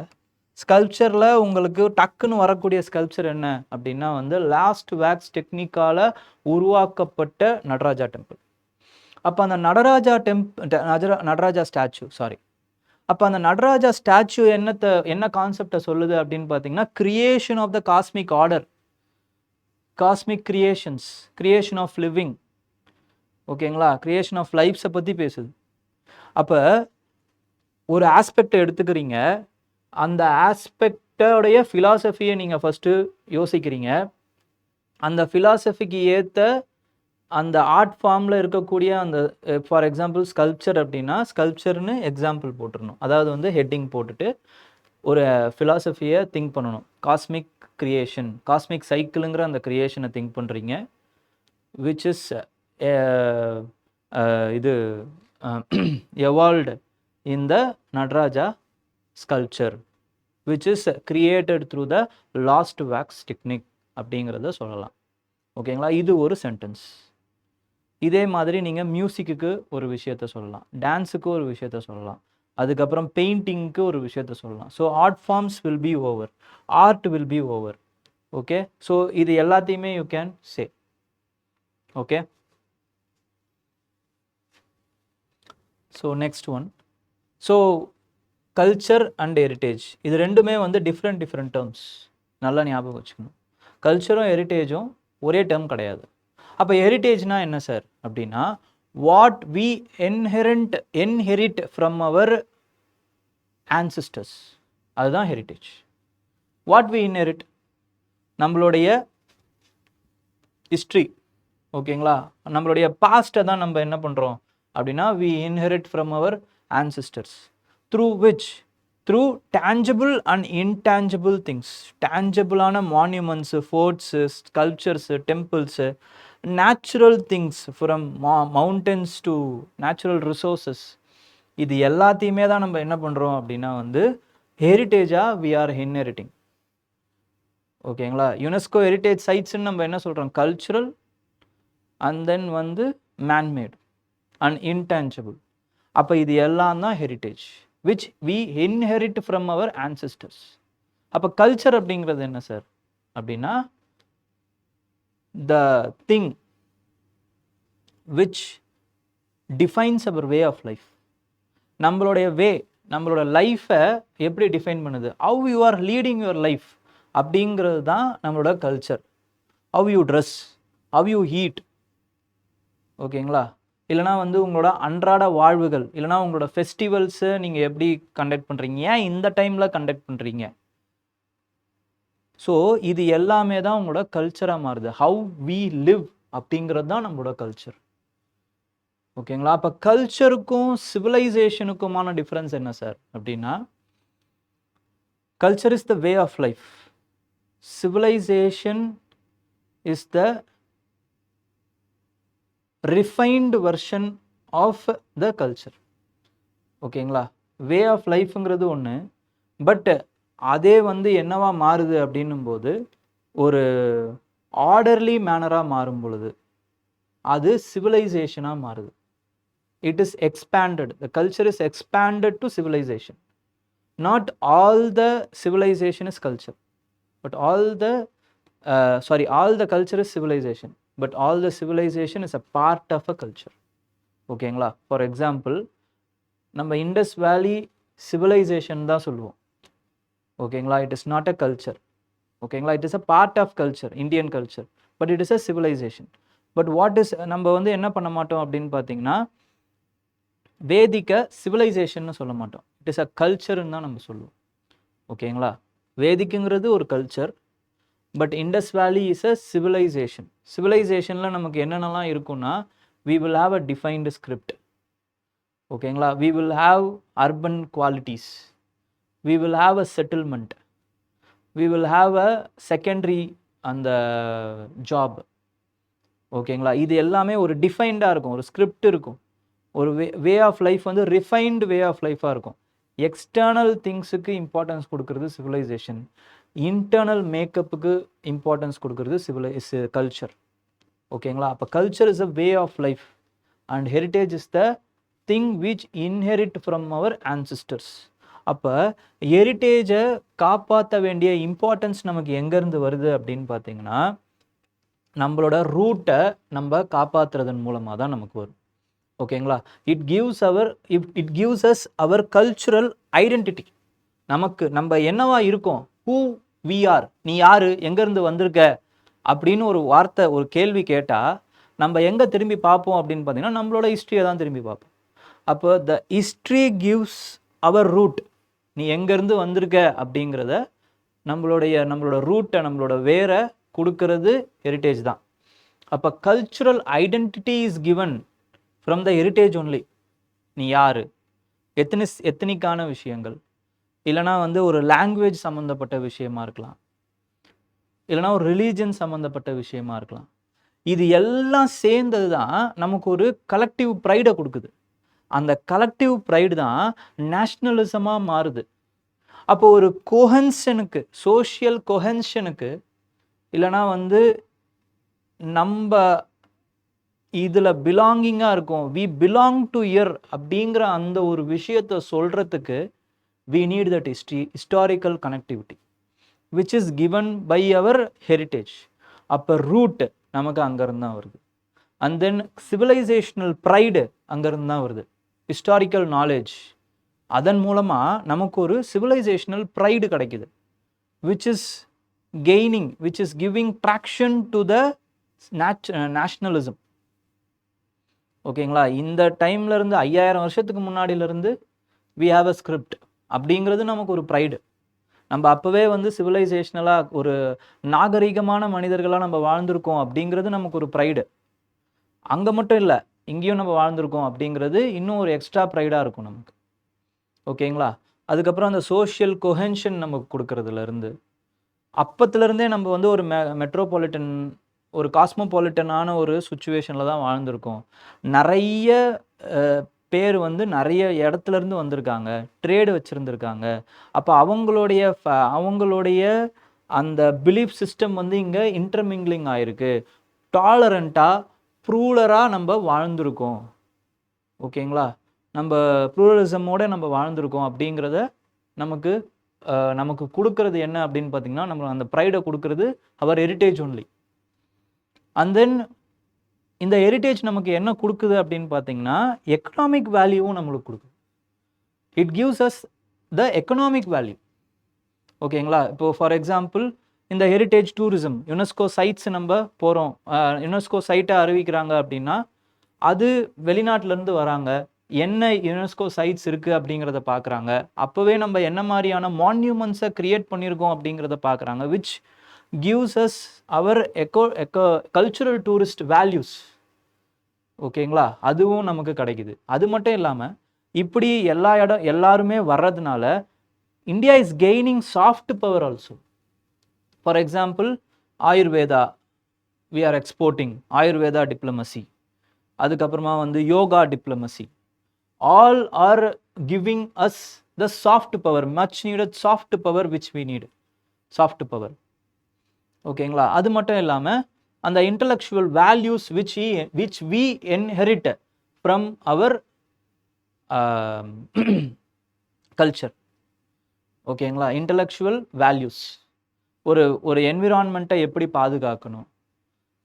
ஸ்கல்ப்சரில் உங்களுக்கு டக்குன்னு வரக்கூடிய ஸ்கல்ப்சர் என்ன அப்படின்னா வந்து லாஸ்ட் வேக்ஸ் டெக்னிக்கால் உருவாக்கப்பட்ட நடராஜா டெம்பிள். அப்போ அந்த நடராஜா ஸ்டாச்சு அப்போ அந்த நடராஜா ஸ்டாச்சு என்ன கான்செப்டை சொல்லுது அப்படின்னு பார்த்தீங்கன்னா creation of the cosmic order, cosmic creations, creation of living. ஓகேங்களா? கிரியேஷன் ஆஃப் லைஃப்ஸை பற்றி பேசுது. அப்போ ஒரு ஆஸ்பெக்டை எடுத்துக்கிறீங்க, அந்த ஆஸ்பெக்டோடைய ஃபிலாசபியை நீங்கள் ஃபஸ்ட்டு யோசிக்கிறீங்க. அந்த ஃபிலாசபிக்கு ஏற்ற அந்த ஆர்ட் ஃபார்மில் இருக்கக்கூடிய அந்த ஃபார் எக்ஸாம்பிள் ஸ்கல்ப்சர் அப்படின்னா ஸ்கல்ப்சர்னு எக்ஸாம்பிள் போட்டுடணும். அதாவது வந்து ஹெட்டிங் போட்டுட்டு ஒரு ஃபிலாசபியை திங்க் பண்ணணும். காஸ்மிக் கிரியேஷன், காஸ்மிக் சைக்கிளுங்கிற அந்த கிரியேஷனை திங்க் பண்ணுறீங்க, விச் இஸ் இது evolved in the Nataraja sculpture. which is created through the lost wax technique அப்படிங்கிறத சொல்லலாம். ஓகேங்களா, இது ஒரு சென்டென்ஸ். இதே மாதிரி நீங்கள் மியூசிக்கு ஒரு விஷயத்த சொல்லலாம், டான்ஸுக்கு ஒரு விஷயத்த சொல்லலாம், அதுக்கப்புறம் பெயிண்டிங்க்கு ஒரு விஷயத்த சொல்லலாம். So art forms will be over, art will be over. Okay, so இது எல்லாத்தையுமே you can say. Okay, so next one. So culture and heritage, இது ரெண்டுமே வந்து டிஃப்ரெண்ட் டேர்ம்ஸ், நல்லா ஞாபகம் வச்சுக்கணும். கல்ச்சரும் ஹெரிட்டேஜும் ஒரே டேர்ம் கிடையாது. அப்போ ஹெரிட்டேஜ்னா என்ன சார் அப்படின்னா, what we inherit from our ancestors, அதுதான் ஹெரிட்டேஜ். வாட் வி இன்ஹெரிட், நம்மளுடைய ஹிஸ்ட்ரி. ஓகேங்களா, நம்மளுடைய பாஸ்ட்டை தான் நம்ம என்ன பண்ணுறோம் அப்படின்னா, we inherit from our ancestors, through which, through tangible and intangible things, tangible-ஆன monuments, forts, sculptures, temples, natural things from mountains to natural resources, இது எல்லாத்தையுமே தான் நம்ம என்ன பண்ணுறோம் அப்படின்னா வந்து ஹெரிட்டேஜாக we are inheriting. ஓகேங்களா, யுனெஸ்கோ ஹெரிட்டேஜ் சைட்ஸ்ன்னு நம்ம என்ன சொல்கிறோம், கல்ச்சுரல் அண்ட் தென் வந்து மேன்மேட் அண்ட் இன்டான்ஜிபிள். அப்போ இது எல்லாம் தான் heritage which we inherit from our ancestors. அப்போ கல்ச்சர் அப்படிங்கிறது என்ன சார் அப்படின்னா, the thing which defines our way of life. நம்மளுடைய நம்மளோட லைஃப்பை எப்படி டிஃபைன் பண்ணுது, how you are leading your life அப்படிங்கிறது தான் நம்மளோட culture. how you dress, how you eat. ஓகேங்களா, இல்லைனா வந்து உங்களோட அன்றாட வாழ்வுகள், இல்லைனா உங்களோட ஃபெஸ்டிவல்ஸு நீங்கள் எப்படி கண்டக்ட் பண்ணுறீங்க, ஏன் இந்த டைமில் கண்டக்ட் பண்ணுறீங்க. ஸோ இது எல்லாமே தான் உங்களோட கல்ச்சராக மாறுது. ஹவு வி லிவ் அப்படிங்கிறது தான் நம்மளோட கல்ச்சர். ஓகேங்களா, அப்போ கல்ச்சருக்கும் சிவிலைசேஷனுக்குமான டிஃப்ரென்ஸ் என்ன சார் அப்படின்னா, culture is the way of life, civilization is the refined version of the culture. ஓகேங்களா, வே ஆஃப் லைஃப்ங்கிறது ஒன்று, பட் அதே வந்து என்னவா மாறுது அப்படின்னும் போது ஒரு ஆர்டர்லி மேனராக மாறும் பொழுது அது சிவிலைசேஷனாக மாறுது. It is expanded, the culture is expanded to civilization. Not all the civilization is culture, but all the culture is civilization, but all the civilization is a part of a culture. ஓகேங்களா, for example நம்ம Indus valley civilisation தான் சொல்லுவோம். ஓகேங்களா, it is not a culture. ஓகேங்களா, it is a part of culture, Indian culture, but it is a civilisation. But what is, நம்ம வந்து என்ன பண்ண மாட்டோம் அப்படின்னு பார்த்தீங்கன்னா, வேதிக்க சிவிலைசேஷன் சொல்ல மாட்டோம், இட் இஸ் அ கல்ச்சர்னு தான் நம்ம சொல்லுவோம். ஓகேங்களா, வேதிக்குங்கிறது ஒரு கல்ச்சர், பட் இண்டஸ் வேலி இஸ் அ சிவிலைசேஷன். சிவிலைசேஷனில் நமக்கு என்னென்னலாம் இருக்குன்னா, we will have a defined script. ஓகேங்களா, we will have urban qualities, we will have a settlement, we will have a secondary அந்த ஜாப். ஓகேங்களா, இது எல்லாமே ஒரு டிஃபைன்டாக இருக்கும், ஒரு ஸ்கிரிப்ட் இருக்கும், ஒரு வே ஆஃப் லைஃப் வந்து ரிஃபைன்டு வே ஆஃப் லைஃபாக இருக்கும். எக்ஸ்டர்னல் திங்ஸுக்கு இம்பார்ட்டன்ஸ் கொடுக்கறது சிவிலைசேஷன், இன்டர்னல் மேக்கப்புக்கு இம்பார்ட்டன்ஸ் கொடுக்கறது கல்ச்சர். ஓகேங்களா, அப்போ culture is a way of life and heritage is the thing which inherit from our ancestors. அப்போ ஹெரிட்டேஜை காப்பாற்ற வேண்டிய இம்பார்ட்டன்ஸ் நமக்கு எங்கேருந்து வருது அப்படின்னு பார்த்தீங்கன்னா, நம்மளோட ரூட்டை நம்ம காப்பாற்றுறதன் மூலமாக தான் நமக்கு வரும். ஓகேங்களா, it gives us our cultural identity. நமக்கு நம்ம என்னவா இருக்கோம், ஹூ வி ஆர், நீ யாரு, எங்கேருந்து வந்திருக்க அப்படின்னு ஒரு வார்த்தை, ஒரு கேள்வி கேட்டால் நம்ம எங்கே திரும்பி பார்ப்போம் அப்படின்னு பார்த்தீங்கன்னா, நம்மளோட ஹிஸ்ட்ரியை தான் திரும்பி பார்ப்போம். அப்போ the history gives our root, நீ எங்கேருந்து வந்திருக்க அப்படிங்கிறத நம்மளோட ரூட்டை, நம்மளோட வேரை கொடுக்கறது ஹெரிட்டேஜ் தான். அப்போ cultural identity is given from the heritage only. நீ யார், எத்தனிக்கான விஷயங்கள், இல்லைனா வந்து ஒரு லாங்குவேஜ் சம்மந்தப்பட்ட விஷயமா இருக்கலாம், இல்லைனா ஒரு ரிலீஜன் சம்மந்தப்பட்ட விஷயமா இருக்கலாம். இது எல்லாம் சேர்ந்தது தான் நமக்கு ஒரு கலெக்டிவ் ப்ரைடை கொடுக்குது. அந்த கலெக்டிவ் ப்ரைடு தான் நேஷ்னலிசமாக மாறுது. அப்போ ஒரு கோஹென்ஷனுக்கு, சோஷியல் கொஹென்ஷனுக்கு, இல்லைனா வந்து நம்ம இதில் பிலாங்கிங்காக இருக்கும், வி பிலாங் டு இயர் அப்படிங்கிற அந்த ஒரு விஷயத்தை சொல்கிறதுக்கு we need that historical connectivity which is given by our heritage. அப்போ ரூட் நமக்கு அங்கேருந்து தான் வருது. அண்ட் தென் சிவிலைசேஷனல் ப்ரைடு அங்கேருந்து தான் வருது. ஹிஸ்டாரிக்கல் நாலேஜ், அதன் மூலமாக நமக்கு ஒரு சிவிலைசேஷனல் ப்ரைடு கிடைக்குது, which is gaining, which is giving traction to the nationalism. ஓகேங்களா? இந்த டைம்லேருந்து 5000 வருஷத்துக்கு முன்னாடியிலேருந்து we have a script அப்படிங்கிறது நமக்கு ஒரு ப்ரைடு. நம்ம அப்போவே வந்து சிவிலைசேஷனலாக ஒரு நாகரிகமான மனிதர்களாக நம்ம வாழ்ந்திருக்கோம் அப்படிங்கிறது நமக்கு ஒரு ப்ரைடு. அங்கே மட்டும் இல்லை, இங்கேயும் நம்ம வாழ்ந்திருக்கோம் அப்படிங்கிறது இன்னும் ஒரு எக்ஸ்ட்ரா ப்ரைடாக இருக்கும் நமக்கு. ஓகேங்களா? அதுக்கப்புறம் அந்த சோஷியல் கொஹென்ஷன் நமக்கு கொடுக்கறதுலேருந்து, அப்பத்துலேருந்தே நம்ம வந்து ஒரு மெட்ரோபாலிட்டன், ஒரு காஸ்மோபாலிட்டனான ஒரு சுச்சுவேஷனில் தான் வாழ்ந்திருக்கோம். நிறைய பேர் வந்து நிறைய இடத்துலேருந்து வந்திருக்காங்க, ட்ரேடு வச்சுருந்துருக்காங்க. அப்போ அவங்களுடைய அந்த பிலீஃப் சிஸ்டம் வந்து இங்கே இன்டர்மிங்லிங் ஆகிருக்கு. டாலரண்ட்டாக, ப்ரூலராக நம்ம வாழ்ந்திருக்கோம். ஓகேங்களா? நம்ம ப்ளூரலிசமோடு நம்ம வாழ்ந்திருக்கோம் அப்படிங்கிறத நமக்கு கொடுக்கறது என்ன அப்படின்னு பார்த்தீங்கன்னா, நம்ம அந்த ப்ரைடை கொடுக்கறது our heritage only. And then இந்த ஹெரிட்டேஜ் நமக்கு என்ன கொடுக்குது அப்படின்னு பார்த்தீங்கன்னா, எக்கனாமிக் வேல்யூவும் நம்மளுக்கு கொடுக்குது. It gives as the economic value. ஓகேங்களா? இப்போது ஃபார் எக்ஸாம்பிள், இந்த ஹெரிட்டேஜ் டூரிசம், யுனெஸ்கோ சைட்ஸ் நம்ம போகிறோம், யுனெஸ்கோ சைட்டை அறிவிக்கிறாங்க அப்படின்னா, அது வெளிநாட்டிலேருந்து வராங்க, என்ன யுனெஸ்கோ சைட்ஸ் இருக்குது அப்படிங்கிறத பார்க்குறாங்க. அப்போவே நம்ம என்ன மாதிரியான மான்யூமெண்ட்ஸை க்ரியேட் பண்ணியிருக்கோம் அப்படிங்கிறத பார்க்குறாங்க, which gives us our cultural tourist values. ஓகேங்களா? அதுவும் நமக்கு கிடைக்குது. அது மட்டும் இல்லாமல் இப்படி எல்லாருமே வர்றதுனால India is gaining soft power also. For example, Ayurveda, we are exporting Ayurveda diplomacy. அதுக்கப்புறமா வந்து yoga diplomacy. All are giving us the soft power, much needed soft power which we need. Soft power. ஓகேங்களா? அது மட்டும் இல்லாமல் அந்த intellectual values which we inherit from our culture. ஓகேங்களா? Intellectual values, ஒரு என்விரான்மெண்ட்டை எப்படி பாதுகாக்கணும்,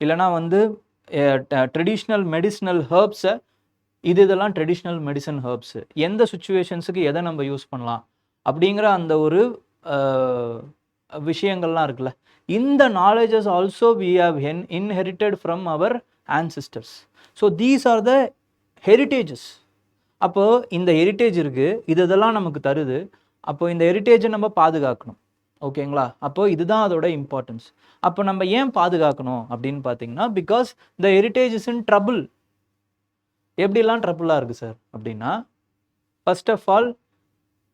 இல்லைனா வந்து ட்ரெடிஷ்னல் மெடிசினல் ஹர்ப்ஸை, இதெல்லாம் ட்ரெடிஷ்னல் மெடிசன் ஹர்ப்ஸு, எந்த சுச்சுவேஷன்ஸுக்கு எதை நம்ம யூஸ் பண்ணலாம் அப்படிங்கிற அந்த ஒரு விஷயங்கள்லாம் இருக்குல்ல, இந்த knowledges also we have inherited from our ancestors. So these are the heritages. அப்போது இந்த ஹெரிட்டேஜ் இருக்குது, இதெல்லாம் நமக்கு தருது. அப்போது இந்த ஹெரிட்டேஜை நம்ம பாதுகாக்கணும். ஓகேங்களா? அப்போது இதுதான் அதோட இம்பார்ட்டன்ஸ். அப்போ நம்ம ஏன் பாதுகாக்கணும் அப்படின்னு பார்த்தீங்கன்னா, because the heritage is in trouble. எப்படிலாம் ட்ரபிளாக இருக்குது சார் அப்படின்னா, ஃபர்ஸ்ட் ஆஃப் ஆல்,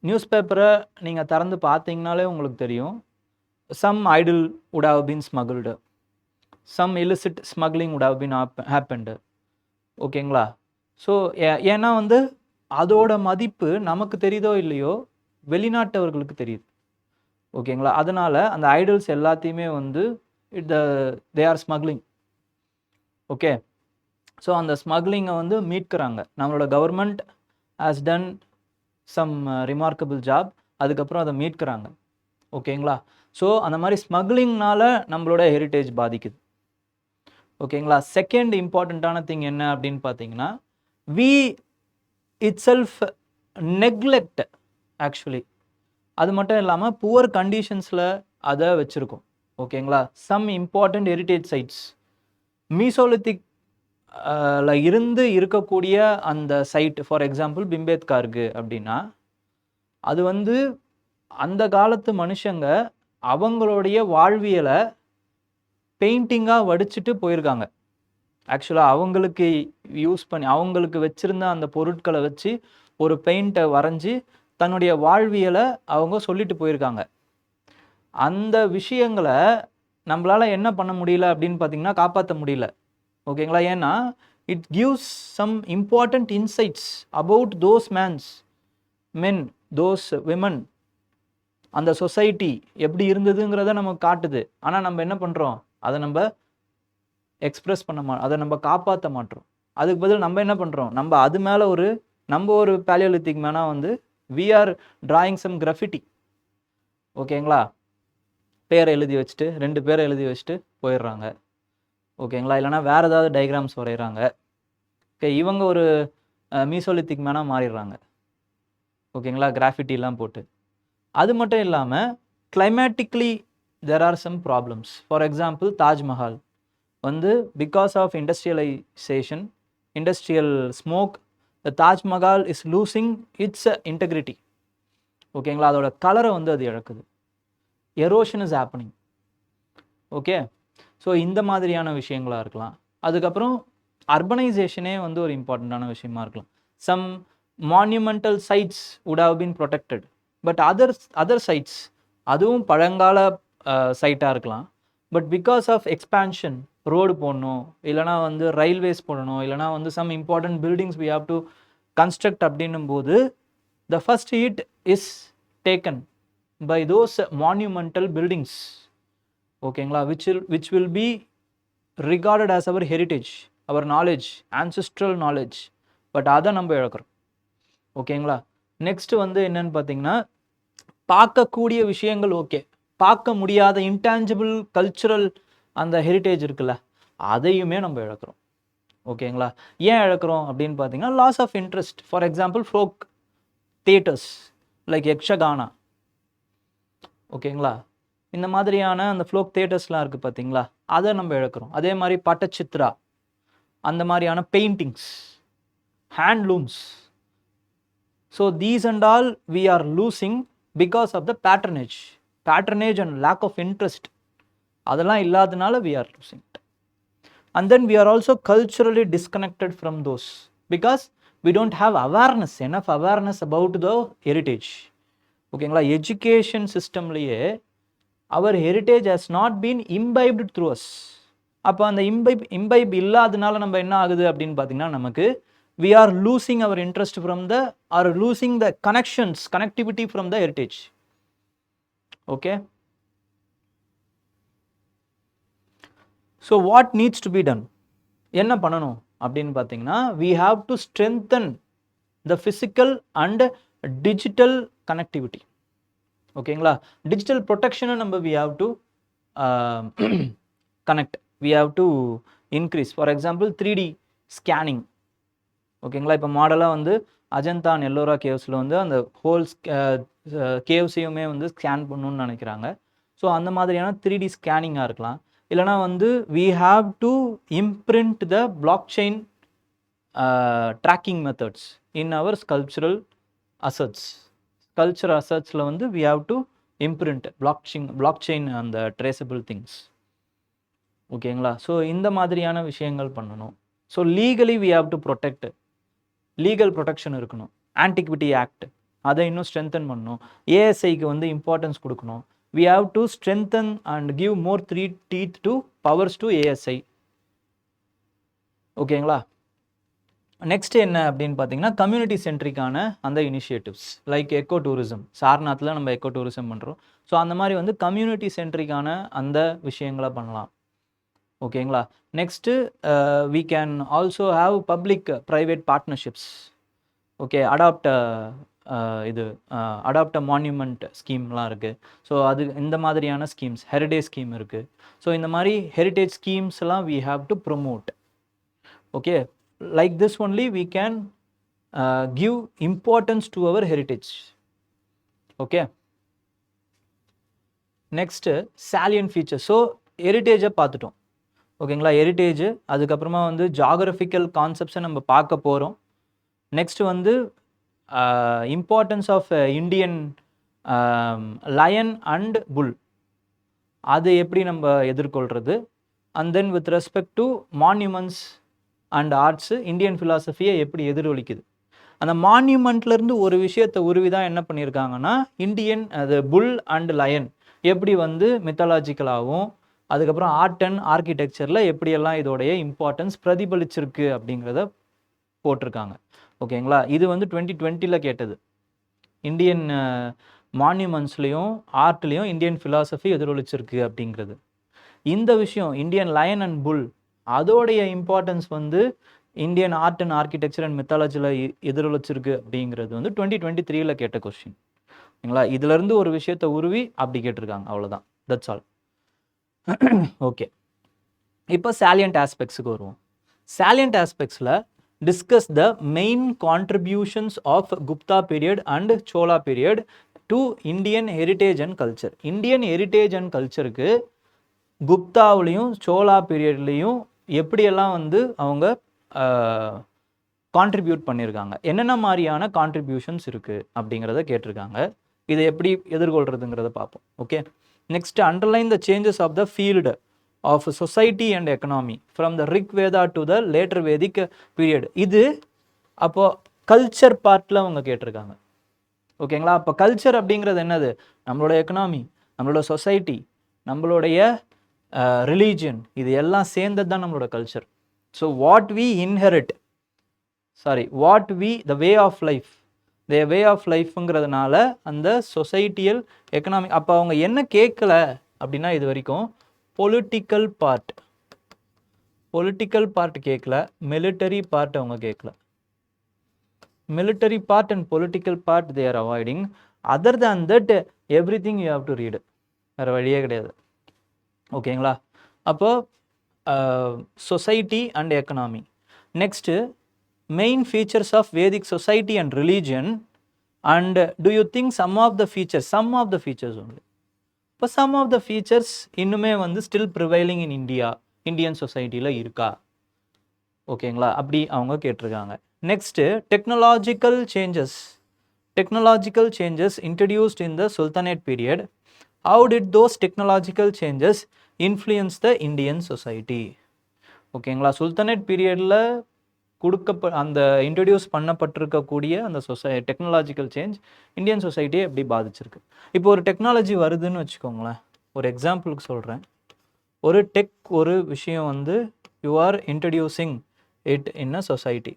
நியூஸ் பேப்பரை நீங்கள் திறந்து பார்த்தீங்கனாலே உங்களுக்கு தெரியும், some idol would have been smuggled, some illicit smuggling would have been happened. ஓகேங்களா? ஸோ ஏன்னா வந்து அதோட மதிப்பு நமக்கு தெரியுதோ இல்லையோ, வெளிநாட்டவர்களுக்கு தெரியுது. ஓகேங்களா? அதனால் அந்த ஐடல்ஸ் எல்லாத்தையுமே வந்து they are smuggling. Okay? So அந்த ஸ்மக்லிங்கை வந்து மீட்கிறாங்க. நம்மளோட government has done some remarkable job. அதுக்கப்புறம் அதை மீட்கிறாங்க. ஓகேங்களா? ஸோ அந்த மாதிரி ஸ்மக்லிங்னால நம்மளோட ஹெரிட்டேஜ் பாதிக்குது. ஓகேங்களா? செகண்ட் இம்பார்ட்டண்ட்டான திங் என்ன அப்படின்னு பார்த்தீங்கன்னா, we itself neglect actually. அது மட்டும் இல்லாமல் புவர் கண்டிஷன்ஸில் அதை வச்சுருக்கோம். ஓகேங்களா? Some important heritage sites, Mesolithic இருந்து இருக்கக்கூடிய அந்த சைட், ஃபார் எக்ஸாம்பிள் பிம்பேத்கார்க்கு அப்படின்னா, அது வந்து அந்த காலத்து மனுஷங்க அவங்களுடைய வாழ்வியலை பெயிண்டிங்காக வடிச்சிட்டு போயிருக்காங்க. ஆக்சுவலாக அவங்களுக்கு யூஸ் பண்ணி, அவங்களுக்கு வச்சுருந்த அந்த பொருட்களை வச்சு ஒரு பெயிண்ட்டை வரைஞ்சி தன்னுடைய வாழ்வியலை அவங்க சொல்லிட்டு போயிருக்காங்க. அந்த விஷயங்களை நம்மளால் என்ன பண்ண முடியல அப்படின்னு பார்த்தீங்கன்னா, காப்பாற்ற முடியல. ஓகேங்களா? ஏன்னா it gives some important insights about those men, those women அந்த சொசைட்டி எப்படி இருந்ததுங்கிறத நமக்கு காட்டுது. ஆனால் நம்ம என்ன பண்ணுறோம், அதை நம்ம எக்ஸ்பிரஸ் பண்ண அதை நம்ம காப்பாற்ற மாட்டோம். அதுக்கு பதில் நம்ம என்ன பண்ணுறோம், நம்ம அது மேலே நம்ம ஒரு பேலியோலித்திக் மேனாக வந்து we are drawing some graffiti. ஓகேங்களா, பேரை எழுதி வச்சுட்டு 2 பேரை எழுதி வச்சுட்டு போயிடுறாங்க. ஓகேங்களா, இல்லைனா வேறு ஏதாவது டயக்ராம்ஸ் வரைகிறாங்க. ஓகே, இவங்க ஒரு மீசோலித்திக் மேனாக மாறிடுறாங்க. ஓகேங்களா, கிராஃபிட்டிலாம் போட்டு. அது மட்டும் இல்லாமல் climatically there are some problems. For example Taj Mahal வந்து because of industrialisation, industrial smoke, the Taj Mahal is losing its integrity. ஓகேங்களா, அதோட கலரை வந்து அது இழக்குது. Erosion is happening. Okay, so இந்த மாதிரியான விஷயங்களாக இருக்கலாம். அதுக்கப்புறம் அர்பனைசேஷனே வந்து ஒரு இம்பார்ட்டண்ட்டான விஷயமா இருக்கலாம். Some monumental sites would have been protected, but other sites அதுவும் பழங்கால சைட்டாக இருக்கலாம். But because of expansion, road போடணும், இல்லைனா வந்து ரயில்வேஸ் போடணும், இல்லைனா வந்து some important buildings we have to construct அப்படின்னும் போது the first hit is taken by those monumental buildings. ஓகேங்களா, which will be regarded as our heritage, our knowledge, ancestral knowledge. But அதை நம்ம இழக்கிறோம். ஓகேங்களா, நெக்ஸ்ட் வந்து என்னன்னு பார்த்தீங்கன்னா, பார்க்கக்கூடிய விஷயங்கள் ஓகே, பார்க்க முடியாத இன்டான்ஜிபிள் கல்ச்சுரல் அந்த ஹெரிட்டேஜ் இருக்குல்ல, அதையுமே நம்ம இழக்கிறோம். ஓகேங்களா, ஏன் இழக்கிறோம் அப்படின்னு பார்த்தீங்கன்னா, loss of interest. For example folk theatres like Yakshagana. ஓகேங்களா, இந்த மாதிரியான அந்த ஃப்ளோக் தியேட்டர்ஸ்லாம் இருக்குது பார்த்தீங்களா, அதை நம்ம இழக்கிறோம். அதே மாதிரி பட்டச்சித்ரா, அந்த மாதிரியான paintings, handlooms. So these and all we are losing because of the patronage and lack of interest. அதெல்லாம் இல்லாதனால we are losing it. And then we are also culturally disconnected from those because we don't have enough awareness about the heritage. ஓகேங்களா, education சிஸ்டம்லேயே our heritage has not been imbibed through us. அப்போ அந்த imbibe இல்லாதனால நம்ம என்ன ஆகுது அப்படின்னு பார்த்தீங்கன்னா, நமக்கு we are losing our interest from or losing the connectivity from the heritage. Okay, so what needs to be done? என்ன பண்ணணும் அப்படின்னு பார்த்தீங்கன்னா, we have to strengthen the physical and digital connectivity. ஓகேங்களா, டிஜிட்டல் ப்ரொடெக்ஷனை நம்ம we have to connect, we have to increase. For example 3D scanning. ஓகேங்களா, இப்போ மாடலாக வந்து அஜந்தா அண்ட் எல்லோரா கேவ்ஸில் வந்து அந்த ஹோல் கேவ்ஸையுமே வந்து ஸ்கேன் பண்ணணும்னு நினைக்கிறாங்க. ஸோ அந்த மாதிரியான 3D ஸ்கேனிங்காக இருக்கலாம். இல்லைனா வந்து we have to imprint the blockchain tracking methods in our sculptural assets. Cultural assetsல வந்து we have to imprint blockchain and the traceable things. ஓகேங்களா, ஸோ இந்த மாதிரியான விஷயங்கள் பண்ணணும். So legally we have to protect, legal protection இருக்கணும். Antiquity act அதை இன்னும் strengthen பண்ணணும். ஏஎஸ்ஐக்கு வந்து இம்பார்ட்டன்ஸ் கொடுக்கணும். we have to strengthen and give more 3 teeth to powers to ASI. ஓகேங்களா, நெக்ஸ்ட் என்ன அப்படின்னு பார்த்தீங்கன்னா, கம்யூனிட்டி சென்ட்ரிக்கான அந்த இனிஷியேட்டிவ்ஸ் லைக் எக்கோ டூரிசம். சார்நாத்தில் நம்ம எக்கோ டூரிசம் பண்ணுறோம். ஸோ அந்த மாதிரி வந்து கம்யூனிட்டி சென்ட்ரிக்கான அந்த விஷயங்களை பண்ணலாம். ஓகேங்களா, next we can also have public private partnerships. Okay, adopt monument ஸ்கீம்லாம் இருக்குது. ஸோ அது இந்த மாதிரியான ஸ்கீம்ஸ், ஹெரிடேஜ் ஸ்கீம் இருக்குது. ஸோ இந்த மாதிரி ஹெரிடேஜ் ஸ்கீம்ஸ்லாம் we have to promote. Okay, like this only we can give importance to our heritage. Okay, next salient features. So heritage பார்த்துட்டோம். ஓகேங்களா, ஹெரிட்டேஜ், அதுக்கப்புறமா வந்து ஜாகிரபிக்கல் கான்செப்ட்ஸை நம்ம பார்க்க போகிறோம். நெக்ஸ்ட் வந்து importance of Indian lion and bull, அது எப்படி நம்ம எதிர்கொள்கிறது. And then with respect to monuments and arts, Indian ஃபிலாசபியை எப்படி எதிரொலிக்குது. அந்த மான்யூமெண்ட்லேருந்து ஒரு விஷயத்தை உருவிதான் என்ன பண்ணியிருக்காங்கன்னா, இந்தியன் அது புல் அண்ட் லயன் எப்படி வந்து மித்தாலஜிக்கலாகவும், அதுக்கப்புறம் ஆர்ட் அண்ட் ஆர்கிடெக்சரில் எப்படியெல்லாம் இதோடைய இம்பார்ட்டன்ஸ் பிரதிபலிச்சிருக்கு அப்படிங்கிறத போட்டிருக்காங்க. ஓகேங்களா, இது வந்து 2020 கேட்டது. இந்தியன் மான்யூமெண்ட்ஸ்லேயும் ஆர்ட்லேயும் இந்தியன் ஃபிலாசபி எதிரொலிச்சிருக்கு அப்படிங்கிறது. இந்த விஷயம் இந்தியன் லயன் அண்ட் புல் அதோடைய இம்பார்ட்டன்ஸ் வந்து Indian art and architecture and மெத்தாலஜியில் எதிரொலிச்சிருக்கு அப்படிங்கிறது வந்து 2023 கேட்ட கொஸ்டின். ஓகேங்களா, இதுலேருந்து ஒரு விஷயத்தை உருவி அப்படி கேட்டிருக்காங்க, அவ்வளோதான். That's all. ஓகே, இப்போ சாலியன்ட் ஆஸ்பெக்ட்ஸுக்கு வருவோம். சாலியன்ட் ஆஸ்பெக்ட்ஸில் discuss the main contributions of Gupta period and Chola period to Indian heritage and culture. Indian heritage and கல்ச்சருக்கு குப்தாவிலையும் சோலா பீரியட்லேயும் எப்படியெல்லாம் வந்து அவங்க கான்ட்ரிபியூட் பண்ணியிருக்காங்க, என்னென்ன மாதிரியான கான்ட்ரிபியூஷன்ஸ் இருக்குது அப்படிங்கிறத கேட்டிருக்காங்க. இதை எப்படி எதிர்கொள்கிறதுங்கிறத பார்ப்போம். Okay, next underline the changes of the field of society and economy from the Rig Veda to the later Vedic period. இது அப்போது கல்ச்சர் பார்ட்டில் அவங்க கேட்டிருக்காங்க. ஓகேங்களா, அப்போ கல்ச்சர் அப்படிங்கிறது என்னது? நம்மளோட எக்கனாமி, நம்மளோட சொசைட்டி, நம்மளுடைய ரிலீஜியன், இது எல்லாம் சேர்ந்தது தான் நம்மளோட culture. So what we inherit, the way of life, the way of லைஃப்ங்கிறதுனால அந்த சொசைட்டியல் எக்கனாமி. அப்போ அவங்க என்ன கேட்கல அப்படின்னா இது வரைக்கும் பொலிட்டிக்கல் பார்ட் கேட்கல, மிலிட்டரி பார்ட் அவங்க கேட்கல. military part and political part they are avoiding. Other than that everything you have to read. வேறு வழியே கிடையாது. ஓகேங்களா, அப்போ society and economy. Next main features of Vedic society and religion and do you think some of the features only. இப்போ some of the features இன்னுமே வந்து still prevailing in Indian சொசைட்டியில் இருக்கா? ஓகேங்களா, அப்படி அவங்க கேட்டிருக்காங்க. Next technological changes introduced in the Sultanate period. How did those technological changes influence the Indian society? ஓகேங்களா, சுல்தானேட் பீரியடில் அந்த இன்ட்ரடியூஸ் பண்ணப்பட்டிருக்கக்கூடிய அந்த டெக்னாலஜிக்கல் சேஞ்ச் இந்தியன் சொசைட்டியை எப்படி பாதிச்சிருக்கு? இப்போ ஒரு டெக்னாலஜி வருதுன்னு வச்சுக்கோங்களேன், ஒரு எக்ஸாம்பிளுக்கு சொல்கிறேன். ஒரு விஷயம் வந்து you are introducing it in a society.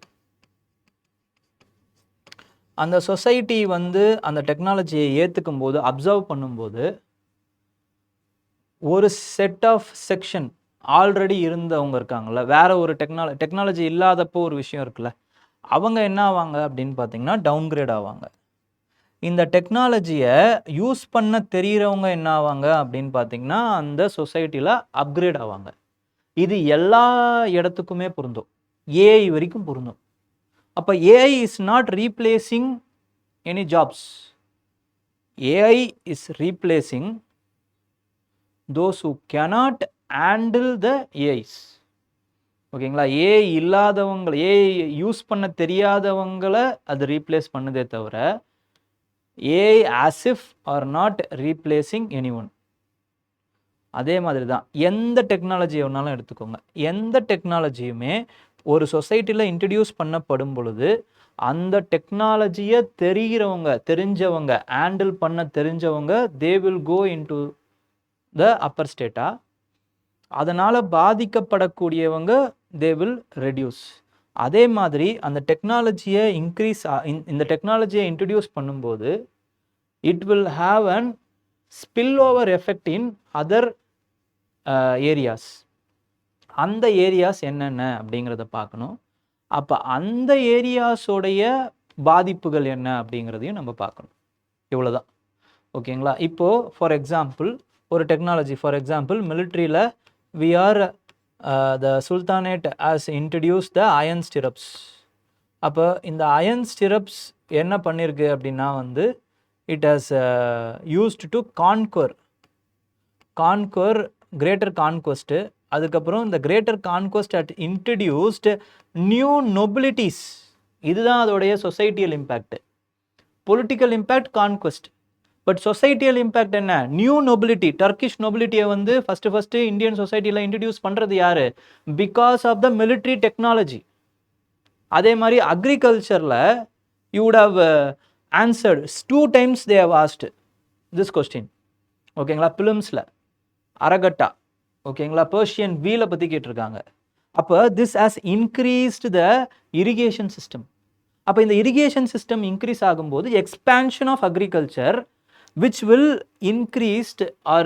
அந்த சொசைட்டி வந்து அந்த டெக்னாலஜியை ஏற்றுக்கும் போது, அப்சர்வ் பண்ணும்போது, ஒரு செட் ஆஃப் செக்ஷன் ஆல்ரெடி இருந்தவங்க இருக்காங்கல்ல, வேற ஒரு டெக்னாலஜி இல்லாதப்போ ஒரு விஷயம் இருக்குல்ல, அவங்க என்ன ஆவாங்க அப்படின்னு பார்த்தீங்கன்னா டவுன்கிரேட் ஆவாங்க. இந்த டெக்னாலஜியை யூஸ் பண்ண தெரிகிறவங்க என்ன ஆவாங்க அப்படின்னு பார்த்தீங்கன்னா அந்த சொசைட்டியில் அப்கிரேட் ஆவாங்க. இது எல்லா இடத்துக்குமே பொருந்தும், ஏஐ வரைக்கும் பொருந்தும். அப்போ AI is not replacing any jobs. AI is replacing those who cannot handle the AIs. ஓகேங்களா, ஏஐ இல்லாதவங்களை, ஏஐ யூஸ் பண்ண தெரியாதவங்களை அது ரீப்ளேஸ் பண்ணுதே தவிர AI as if are not replacing anyone. அதே மாதிரி தான் எந்த டெக்னாலஜி வேணாலும் எடுத்துக்கோங்க, எந்த டெக்னாலஜியுமே ஒரு சொசைட்டியில் இன்ட்ரடியூஸ் பண்ணப்படும் பொழுது அந்த டெக்னாலஜியை தெரிஞ்சவங்க ஹேண்டில் பண்ண தெரிஞ்சவங்க they will go into the upper strata. அதனால் பாதிக்கப்படக்கூடியவங்க தே வில் ரெடியூஸ். அதே மாதிரி அந்த டெக்னாலஜியை இந்த டெக்னாலஜியை இன்ட்ரடியூஸ் பண்ணும்போது it will have an spill over effect in other areas. அந்த ஏரியாஸ் என்னென்ன அப்படிங்கிறத பார்க்கணும். அப்போ அந்த ஏரியாஸோடைய பாதிப்புகள் என்ன அப்படிங்கிறதையும் நம்ம பார்க்கணும். இவ்வளோதான். ஓகேங்களா, இப்போது ஃபார் எக்ஸாம்பிள் ஒரு டெக்னாலஜி, ஃபார் எக்ஸாம்பிள் மிலிட்ரியில் we are the sultanate has introduce the iron stirrups. அப்போ இந்த அயன் ஸ்டிரப்ஸ் என்ன பண்ணியிருக்கு அப்படின்னா வந்து it has used to conquer greater conquest. அதுக்கப்புறம் இந்த greater conquest at introduced new nobilities. இதுதான் அதோடைய societal impact. Political impact conquest, but societal impact என்ன? New nobility. டர்க்கிஷ் நொபிலிட்டியை வந்து ஃபஸ்ட்டு இந்தியன் சொசைட்டியில் இன்ட்ரடியூஸ் பண்ணுறது யார்? Because of the military technology. அதே மாதிரி அக்ரிகல்ச்சரில் you would have answered 2 times they have asked this question. ஓகேங்களா, பிலிம்ஸில் அரகட்டா, ஓகேங்களா, பர்ஷியன் வீலை பற்றி கேட்டிருக்காங்க. அப்போ this has increased the irrigation system. அப்போ இந்த இரிகேஷன் சிஸ்டம் இன்க்ரீஸ் ஆகும்போது expansion of agriculture which will increased or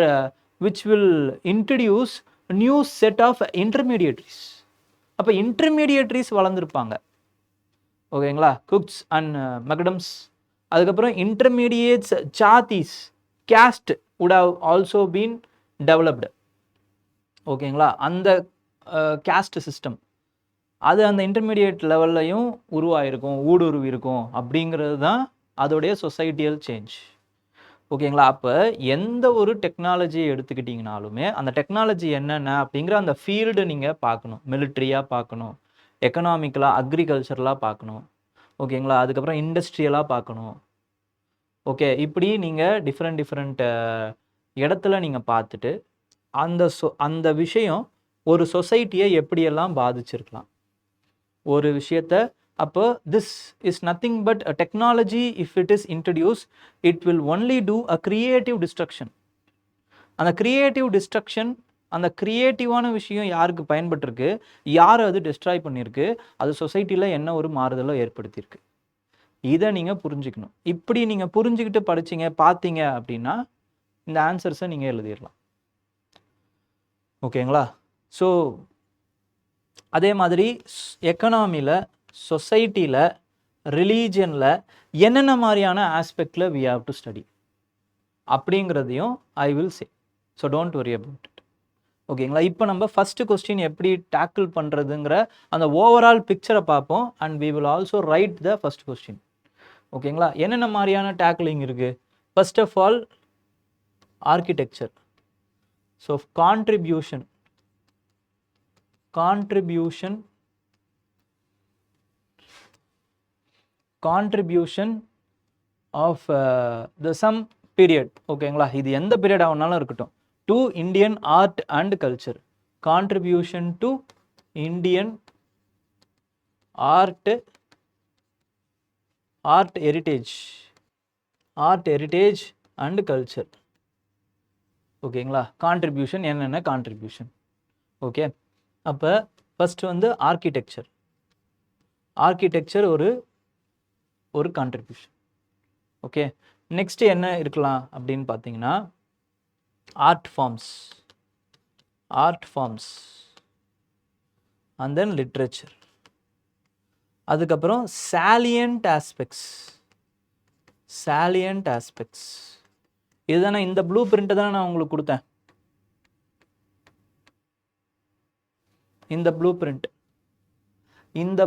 which will introduce a new set of intermediaries. அப்போ இன்டர்மீடியட்ரிஸ் வளர்ந்துருப்பாங்க, ஓகேங்களா, குக்ஸ் அண்ட் மெக்டம்ஸ். அதுக்கப்புறம் இன்டர்மீடியேட்ஸ் சாத்தீஸ் caste would have also been developed, ஓகேங்களா. அந்த கேஸ்ட் சிஸ்டம் அது அந்த இன்டர்மீடியேட் லெவல்லையும் உருவாயிருக்கும், ஊடுருவி இருக்கும் அப்படிங்கிறது தான் அதோடைய சொசைட்டியல் சேஞ்ச், ஓகேங்களா. அப்போ எந்த ஒரு டெக்னாலஜியை எடுத்துக்கிட்டிங்கனாலுமே அந்த டெக்னாலஜி என்னென்ன அப்படிங்கிற அந்த ஃபீல்டு நீங்கள் பார்க்கணும். மிலிட்ரியாக பார்க்கணும், எக்கனாமிக்கலாக அக்ரிகல்ச்சரலாக பார்க்கணும், ஓகேங்களா. அதுக்கப்புறம் இண்டஸ்ட்ரியலாக பார்க்கணும். ஓகே, இப்படி நீங்கள் டிஃப்ரெண்ட் இடத்துல நீங்கள் பார்த்துட்டு அந்த விஷயம் ஒரு சொசைட்டியை எப்படியெல்லாம் பாதிச்சிருக்கலாம் ஒரு விஷயத்த. அப்போ this is nothing but a technology. If it is introduce, it will only do a creative destruction. அந்த கிரியேட்டிவ் டிஸ்ட்ரக்ஷன், அந்த கிரியேட்டிவான விஷயம் யாருக்கு பயன்பட்டிருக்கு, யார் அது டிஸ்ட்ராய் பண்ணியிருக்கு, அது சொசைட்டியில் என்ன ஒரு மாறுதலோ ஏற்படுத்தியிருக்கு, இதை நீங்கள் புரிஞ்சுக்கணும். இப்படி நீங்கள் புரிஞ்சுக்கிட்டு படிச்சிங்க பார்த்தீங்க அப்படின்னா இந்த ஆன்சர்ஸை நீங்கள் எழுதிடலாம், ஓகேங்களா. ஸோ அதே மாதிரி எக்கனாமியில், சொசைட்டியில், ரிலீஜனில் என்னென்ன மாதிரியான ஆஸ்பெக்டில் வி ஹாவ் டு ஸ்டடி அப்படிங்கிறதையும் I will say. So don't worry about it, ஓகேங்களா. இப்போ நம்ம ஃபஸ்ட்டு கொஸ்டின் எப்படி டேக்கிள் பண்ணுறதுங்கிற அந்த ஓவரால் பிக்சரை பார்ப்போம். And we will also write the first question, ஓகேங்களா. என்னென்ன மாதிரியான டேக்கிளிங் இருக்குது? First of all architecture. So contribution of the some period, ஓகேங்களா. இது எந்த பீரியட் ஆகுனாலும் இருக்கட்டும், to Indian art and culture. Contribution to Indian art heritage and culture, ஓகேங்களா. கான்ட்ரிபியூஷன் என்னென்ன கான்ட்ரிபியூஷன், ஓகே. அப்போ ஃபஸ்ட்டு வந்து ஆர்கிடெக்சர் ஒரு கான்ட்ரிபியூஷன், ஓகே. நெக்ஸ்ட் என்ன இருக்கலாம் அப்படின்னு பார்த்தீங்கன்னா art forms and then literature. அதுக்கப்புறம் salient aspects. இதுதானே இந்த ப்ளூ பிரிண்ட்டை தானே நான் உங்களுக்கு கொடுத்தேன். இந்த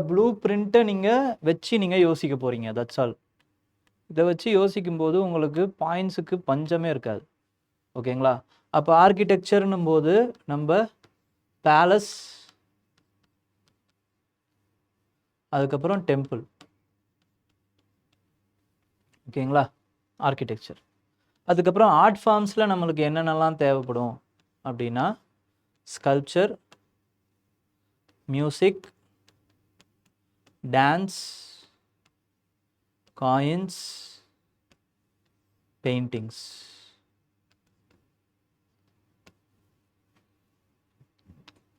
ப்ளூ பிரிண்ட்டை நீங்கள் வச்சு நீங்கள் யோசிக்க போகிறீங்க, தட்ஸ் ஆல். இதை வச்சு யோசிக்கும்போது உங்களுக்கு பாயிண்ட்ஸுக்கு பஞ்சமே இருக்காது, ஓகேங்களா. அப்போ ஆர்கிடெக்சர்னும் போது நம்ம பேலஸ், அதுக்கப்புறம் டெம்பிள், ஓகேங்களா, ஆர்கிடெக்சர். அதுக்கப்புறம் ஆர்ட் ஃபார்ம்ஸில் நம்மளுக்கு என்னென்னலாம் தேவைப்படும் அப்படின்னா sculpture, music, dance, coins, paintings,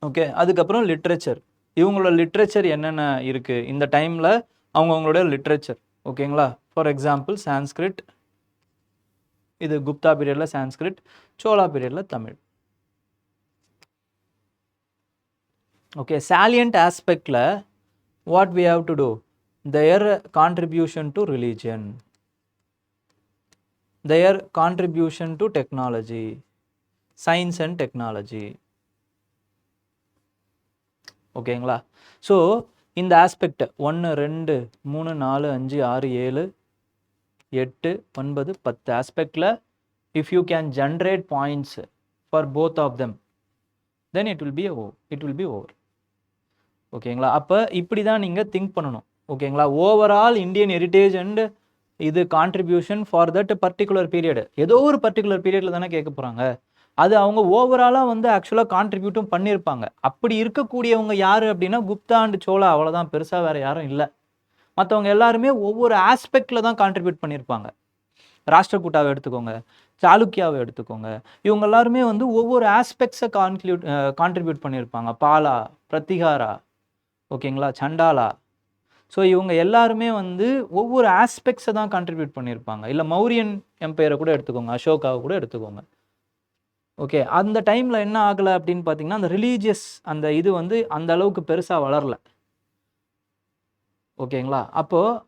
okay. அதுக்கப்புறம் லிட்ரேச்சர். இவங்களோட லிட்ரேச்சர் என்னென்ன இருக்குது இந்த டைமில், அவங்களோட லிட்ரேச்சர், ஓகேங்களா. ஃபார் எக்ஸாம்பிள் சான்ஸ்கிரிட், இது குப்தா பீரியடில் சான்ஸ்கிரிட், சோழா பீரியடில் Tamil, okay. salient ஆஸ்பெக்டில் what we have to do, their contribution to religion, their contribution to technology, science and technology, ஓகேங்களா. ஸோ இந்த aspect 1 2 3 4 5 6 7 8 9 10 ஆஸ்பெக்டில் if you can generate points for both of them, then it will be over, ஓகேங்களா. அப்போ இப்படி தான் நீங்கள் think பண்ணணும், ஓகேங்களா. Overall Indian heritage and இது contribution for that particular period, ஏதோ ஒரு பர்டிகுலர் பீரியடில் தானே கேட்க போகிறாங்க. அது அவங்க ஓவராலாக வந்து ஆக்சுவலாக கான்ட்ரிபியூட்டும் பண்ணியிருப்பாங்க. அப்படி இருக்கக்கூடியவங்க யார் அப்படின்னா குப்தா அண்ட் சோழா, அவ்வளோதான், பெருசாக வேறு யாரும் இல்லை. மற்றவங்க எல்லாருமே ஒவ்வொரு ஆஸ்பெக்டில் தான் கான்ட்ரிபியூட் பண்ணியிருப்பாங்க. ராஷ்டிரகூட்டாவை எடுத்துக்கோங்க, சாளுக்கியாவை எடுத்துக்கோங்க, இவங்க எல்லாருமே வந்து ஒவ்வொரு ஆஸ்பெக்ட்ஸை கான்ட்ரிபியூட் பண்ணியிருப்பாங்க. பாலா, பிரத்திகாரா, ஓகேங்களா, சண்டாலா. ஸோ இவங்க எல்லாருமே வந்து ஒவ்வொரு ஆஸ்பெக்ட்ஸை தான் கான்ட்ரிபியூட் பண்ணியிருப்பாங்க. இல்லை மௌரியன் எம்பையரை கூட எடுத்துக்கோங்க, அசோகாவை கூட எடுத்துக்கோங்க. ஓகே, அந்த டைமில் என்ன ஆகலை அப்படின்னு பார்த்தீங்கன்னா, அந்த ரிலீஜியஸ் அந்த இது வந்து அந்த அளவுக்கு பெருசாக வளரல. ஓகேங்களா? அப்போது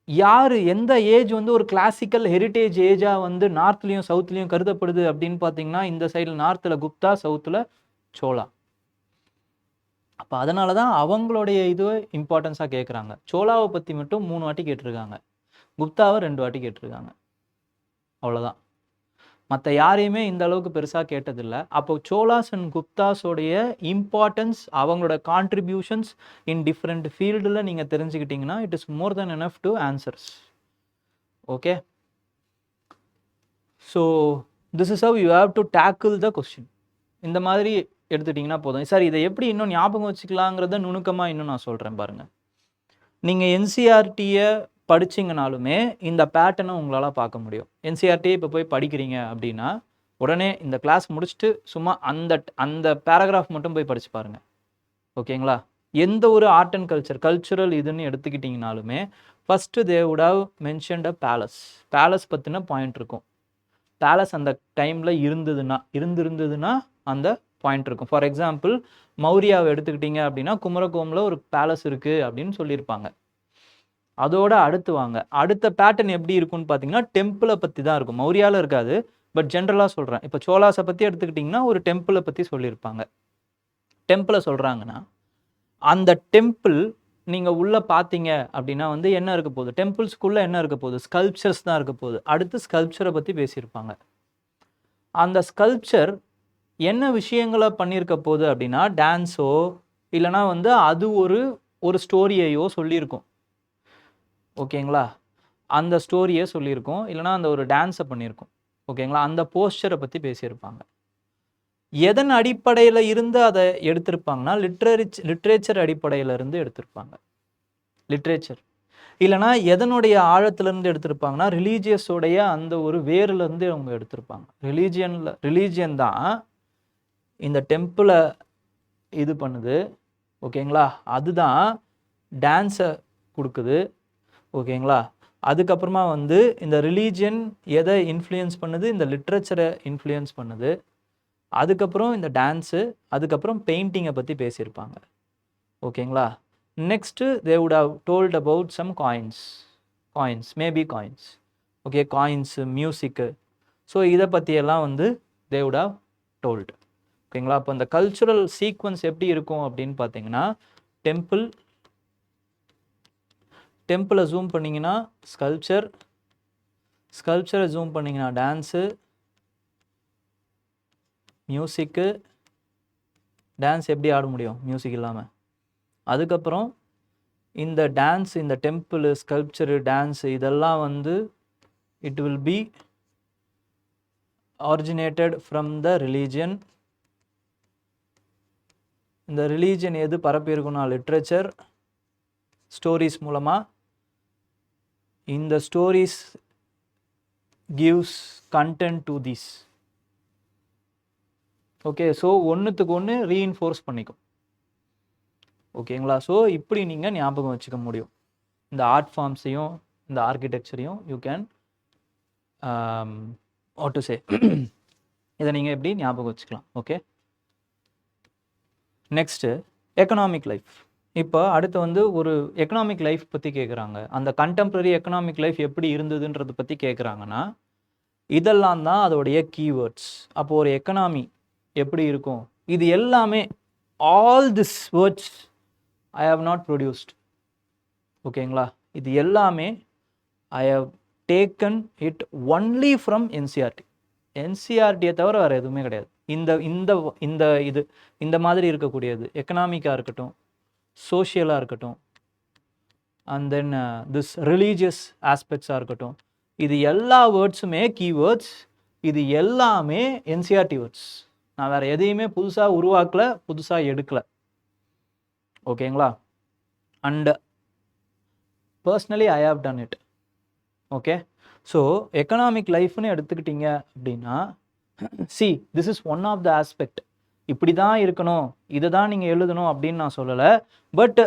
யார் எந்த ஏஜ் வந்து ஒரு கிளாசிக்கல் ஹெரிட்டேஜ் ஏஜாக வந்து நார்த்லேயும் சவுத்லேயும் கருதப்படுது அப்படின்னு பார்த்தீங்கன்னா, இந்த சைடில் நார்த்தில் குப்தா, சவுத்தில் சோழா. அப்போ அதனால தான் அவங்களுடைய இதுவை இம்பார்ட்டன்ஸாக கேட்குறாங்க. சோழாவை பற்றி மட்டும் 3 வாட்டி கேட்டிருக்காங்க, குப்தாவை 2 வாட்டி கேட்டிருக்காங்க, அவ்வளோதான். மற்ற யாரையுமே இந்த அளவுக்கு பெருசாக கேட்டதில்லை. அப்போ சோலாஸ் அண்ட் குப்தாஸோடைய இம்பார்ட்டன்ஸ், அவங்களோட கான்ட்ரிபியூஷன்ஸ் இன் டிஃப்ரெண்ட் ஃபீல்டில் நீங்கள் தெரிஞ்சுக்கிட்டிங்கன்னா it is more than enough to answers. Okay, so this is how you have to tackle the question. இந்த மாதிரி எடுத்துட்டிங்கன்னா போதும். சார் இதை எப்படி இன்னும் ஞாபகம் வச்சுக்கலாங்கிறத நுணுக்கமாக இன்னும் நான் சொல்கிறேன் பாருங்கள். நீங்கள் என்சிஆர்டியை படிச்சிங்கனாலுமே இந்த பேட்டர்னை உங்களால் பார்க்க முடியும். என்சிஆர்டியை இப்போ போய் படிக்கிறீங்க அப்படின்னா உடனே இந்த கிளாஸ் முடிச்சுட்டு சும்மா அந்த பேராகிராஃப் மட்டும் போய் படித்து பாருங்கள். ஓகேங்களா? எந்த ஒரு ஆர்ட் அண்ட் கல்ச்சுரல் இதுன்னு எடுத்துக்கிட்டிங்கனாலுமே first they would have mentioned a palace பற்றின பாயிண்ட் இருக்கும். பேலஸ் அந்த டைமில் இருந்திருந்ததுன்னா அந்த பாயிண்ட் இருக்கும். ஃபார் எக்ஸாம்பிள் மௌரியாவை எடுத்துக்கிட்டிங்க அப்படின்னா குமரகோமில் ஒரு பேலஸ் இருக்குது அப்படின்னு சொல்லியிருப்பாங்க. அதோட அடுத்து வாங்க, அடுத்த பேட்டர்ன் எப்படி இருக்குன்னு பார்த்தீங்கன்னா டெம்பிளை பற்றி தான் இருக்கும். மௌரியாவில் இருக்காது, பட் ஜென்ரலாக சொல்கிறேன். இப்போ சோலாஸை பற்றி எடுத்துக்கிட்டிங்கன்னா ஒரு டெம்பிளை பற்றி சொல்லியிருப்பாங்க. டெம்பிளை சொல்கிறாங்கன்னா அந்த டெம்பிள் நீங்கள் உள்ளே பார்த்தீங்க அப்படின்னா வந்து என்ன இருக்க போகுது, டெம்பிள்ஸ்குள்ளே என்ன இருக்க போகுது, ஸ்கல்ப்சர்ஸ் தான் இருக்க போகுது. அடுத்து ஸ்கல்ப்சரை பற்றி பேசியிருப்பாங்க. அந்த ஸ்கல்ப்சர் என்ன விஷயங்களை பண்ணியிருக்க போகுது அப்படின்னா டான்ஸோ இல்லைனா வந்து அது ஒரு ஸ்டோரியையோ சொல்லியிருக்கும். ஓகேங்களா? அந்த ஸ்டோரியை சொல்லியிருக்கோம், இல்லைனா அந்த ஒரு டான்ஸை பண்ணியிருக்கோம். ஓகேங்களா? அந்த போஸ்டரை பற்றி பேசியிருப்பாங்க. எதன் அடிப்படையில் இருந்து அதை எடுத்திருப்பாங்கன்னா லிட்ரேச்சர் அடிப்படையில் இருந்து எடுத்திருப்பாங்க. லிட்ரேச்சர் இல்லைனா எதனுடைய ஆழத்திலேருந்து எடுத்திருப்பாங்கன்னா ரிலீஜியஸோடைய அந்த ஒரு வேர்லேருந்து அவங்க எடுத்திருப்பாங்க. ரிலீஜியன் தான் இந்த டெம்பிளை இது பண்ணுது. ஓகேங்களா? அதுதான் டான்ஸை கொடுக்குது. ஓகேங்களா? அதுக்கப்புறமா வந்து இந்த ரிலீஜியன் எதை இன்ஃப்ளூயன்ஸ் பண்ணுது, இந்த லிட்ரேச்சரை இன்ஃப்ளூயன்ஸ் பண்ணுது. அதுக்கப்புறம் இந்த டான்ஸு, அதுக்கப்புறம் பெயிண்டிங்கை பற்றி பேசியிருப்பாங்க. ஓகேங்களா? Next they would have told about some coins maybe coins. Okay, coins, music. So இதை பற்றியெல்லாம் வந்து தே வுட் ஹவ் டோல்டு. ஓகேங்களா? அப்போ இந்த கல்ச்சுரல் சீக்வன்ஸ் எப்படி இருக்கும் அப்படின்னு பார்த்தீங்கன்னா டெம்பிளை ஜூம் பண்ணிங்கன்னா ஸ்கல்ப்சரை ஜூம் பண்ணிங்கன்னா டான்ஸு, மியூசிக்கு. டான்ஸ் எப்படி ஆட முடியும் மியூசிக் இல்லாமல்? அதுக்கப்புறம் இந்த டான்ஸ், இந்த டெம்பிள், ஸ்கல்ப்சரு, டான்ஸு இதெல்லாம் வந்து it will be originated from the religion. இந்த ரிலீஜியன் எது பரப்பியிருக்குன்னா லிட்ரேச்சர், ஸ்டோரிஸ் மூலமாக. இந்த stories gives content to this. Okay, so ஒன்றுத்துக்கு ஒன்று ரீஇன்ஃபோர்ஸ் பண்ணிக்கும். ஓகேங்களா? ஸோ இப்படி நீங்கள் ஞாபகம் வச்சுக்க முடியும். இந்த ஆர்ட் ஃபார்ம்ஸையும் இந்த ஆர்கிடெக்சரையும் you can what to say இதை நீங்கள் எப்படி ஞாபகம் வச்சுக்கலாம். Okay, next economic life. இப்போ அடுத்து வந்து ஒரு எக்கனாமிக் லைஃப் பற்றி கேட்குறாங்க. அந்த கண்டெம்ப்ரரி எக்கனாமிக் லைஃப் எப்படி இருந்ததுன்றதை பற்றி கேட்குறாங்கன்னா இதெல்லாம் தான் அதோடைய கீவேர்ட்ஸ். அப்போது ஒரு எக்கனாமி எப்படி இருக்கும், இது எல்லாமே all this words I have not produced. ஓகேங்களா? இது எல்லாமே I have taken it only from NCERT. என்சிஆர்டியை தவிர வேறு எதுவுமே கிடையாது. இந்த இந்த இந்த இது இந்த மாதிரி இருக்கக்கூடியது எக்கனாமிக்காக இருக்கட்டும், சோஷியலாக இருக்கட்டும், அண்ட் தென் திஸ் ரிலீஜியஸ் ஆஸ்பெக்ட்ஸாக இருக்கட்டும், இது எல்லா வேர்ட்ஸுமே கீவேர்ட்ஸ். இது எல்லாமே என்சிஆர்டி வேர்ட்ஸ். நான் வேறு எதையுமே புதுசாக உருவாக்கலை, புதுசாக எடுக்கலை. ஓகேங்களா? And personally I have done it. Okay, so economic லைஃப்னு எடுத்துக்கிட்டிங்க அப்படின்னா this is one of the aspect. இப்படி தான் இருக்கணும், இதை தான் நீங்கள் எழுதணும் அப்படின்னு நான் சொல்லலை. But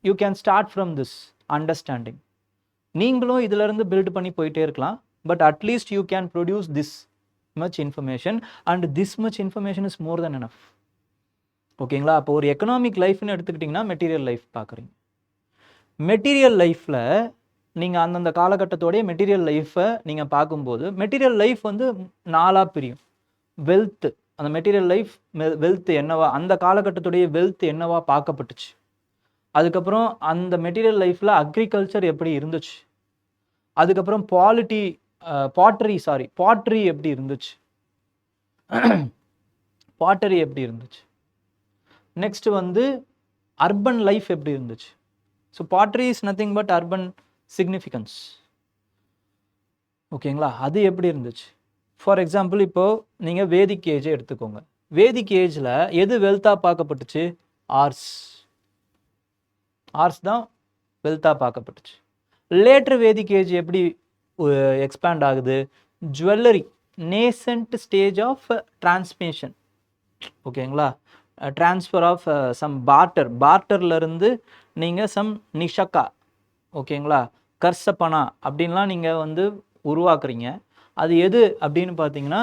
you can start from this understanding. நீங்களும் இதிலிருந்து பில்ட் பண்ணி போயிட்டே இருக்கலாம். But at least you can produce this much information and this much information is more than enough. ஓகேங்களா? அப்போ ஒரு எக்கனாமிக் லைஃப்னு எடுத்துக்கிட்டிங்கன்னா மெட்டீரியல் லைஃப் பார்க்குறீங்க. மெட்டீரியல் லைஃப்பில் நீங்கள் அந்தந்த காலகட்டத்தோடைய மெட்டீரியல் லைஃப்பை நீங்கள் பார்க்கும்போது மெட்டீரியல் லைஃப் வந்து 4ஆக பிரியும். வெல்த்து, அந்த மெட்டீரியல் லைஃப் வெல்த் என்னவா, அந்த காலகட்டத்துடைய வெல்த் என்னவா பார்க்கப்பட்டுச்சு. அதுக்கப்புறம் அந்த மெட்டீரியல் லைஃப்பில் அக்ரிகல்ச்சர் எப்படி இருந்துச்சு. அதுக்கப்புறம் பாட்ரி எப்படி இருந்துச்சு. பாட்டரி எப்படி இருந்துச்சு. நெக்ஸ்ட் வந்து அர்பன் லைஃப் எப்படி இருந்துச்சு. So பாட்ரி is nothing but urban significance. ஓகேங்களா? அது எப்படி இருந்துச்சு. ஃபார் எக்ஸாம்பிள் இப்போது நீங்கள் வேதிக் ஏஜை எடுத்துக்கோங்க. வேதிக் ஏஜில் எது வெல்த்தாக பார்க்கப்பட்டுச்சு? ஆர்ஸ் தான் வெல்த்தாக பார்க்கப்பட்டுச்சு. லேட்டர் வேதிக் ஏஜ் எப்படி எக்ஸ்பேண்ட் ஆகுது? Jewellery, nascent stage of transmission. ஓகேங்களா? ட்ரான்ஸ்ஃபர் ஆஃப் சம் பார்ட்டர்லேருந்து நீங்கள் சம் நிஷக்கா, ஓகேங்களா, கர்சப்பனா அப்படின்லாம் நீங்கள் வந்து உருவாக்குறீங்க. அது எது அப்படின்னு பார்த்தீங்கன்னா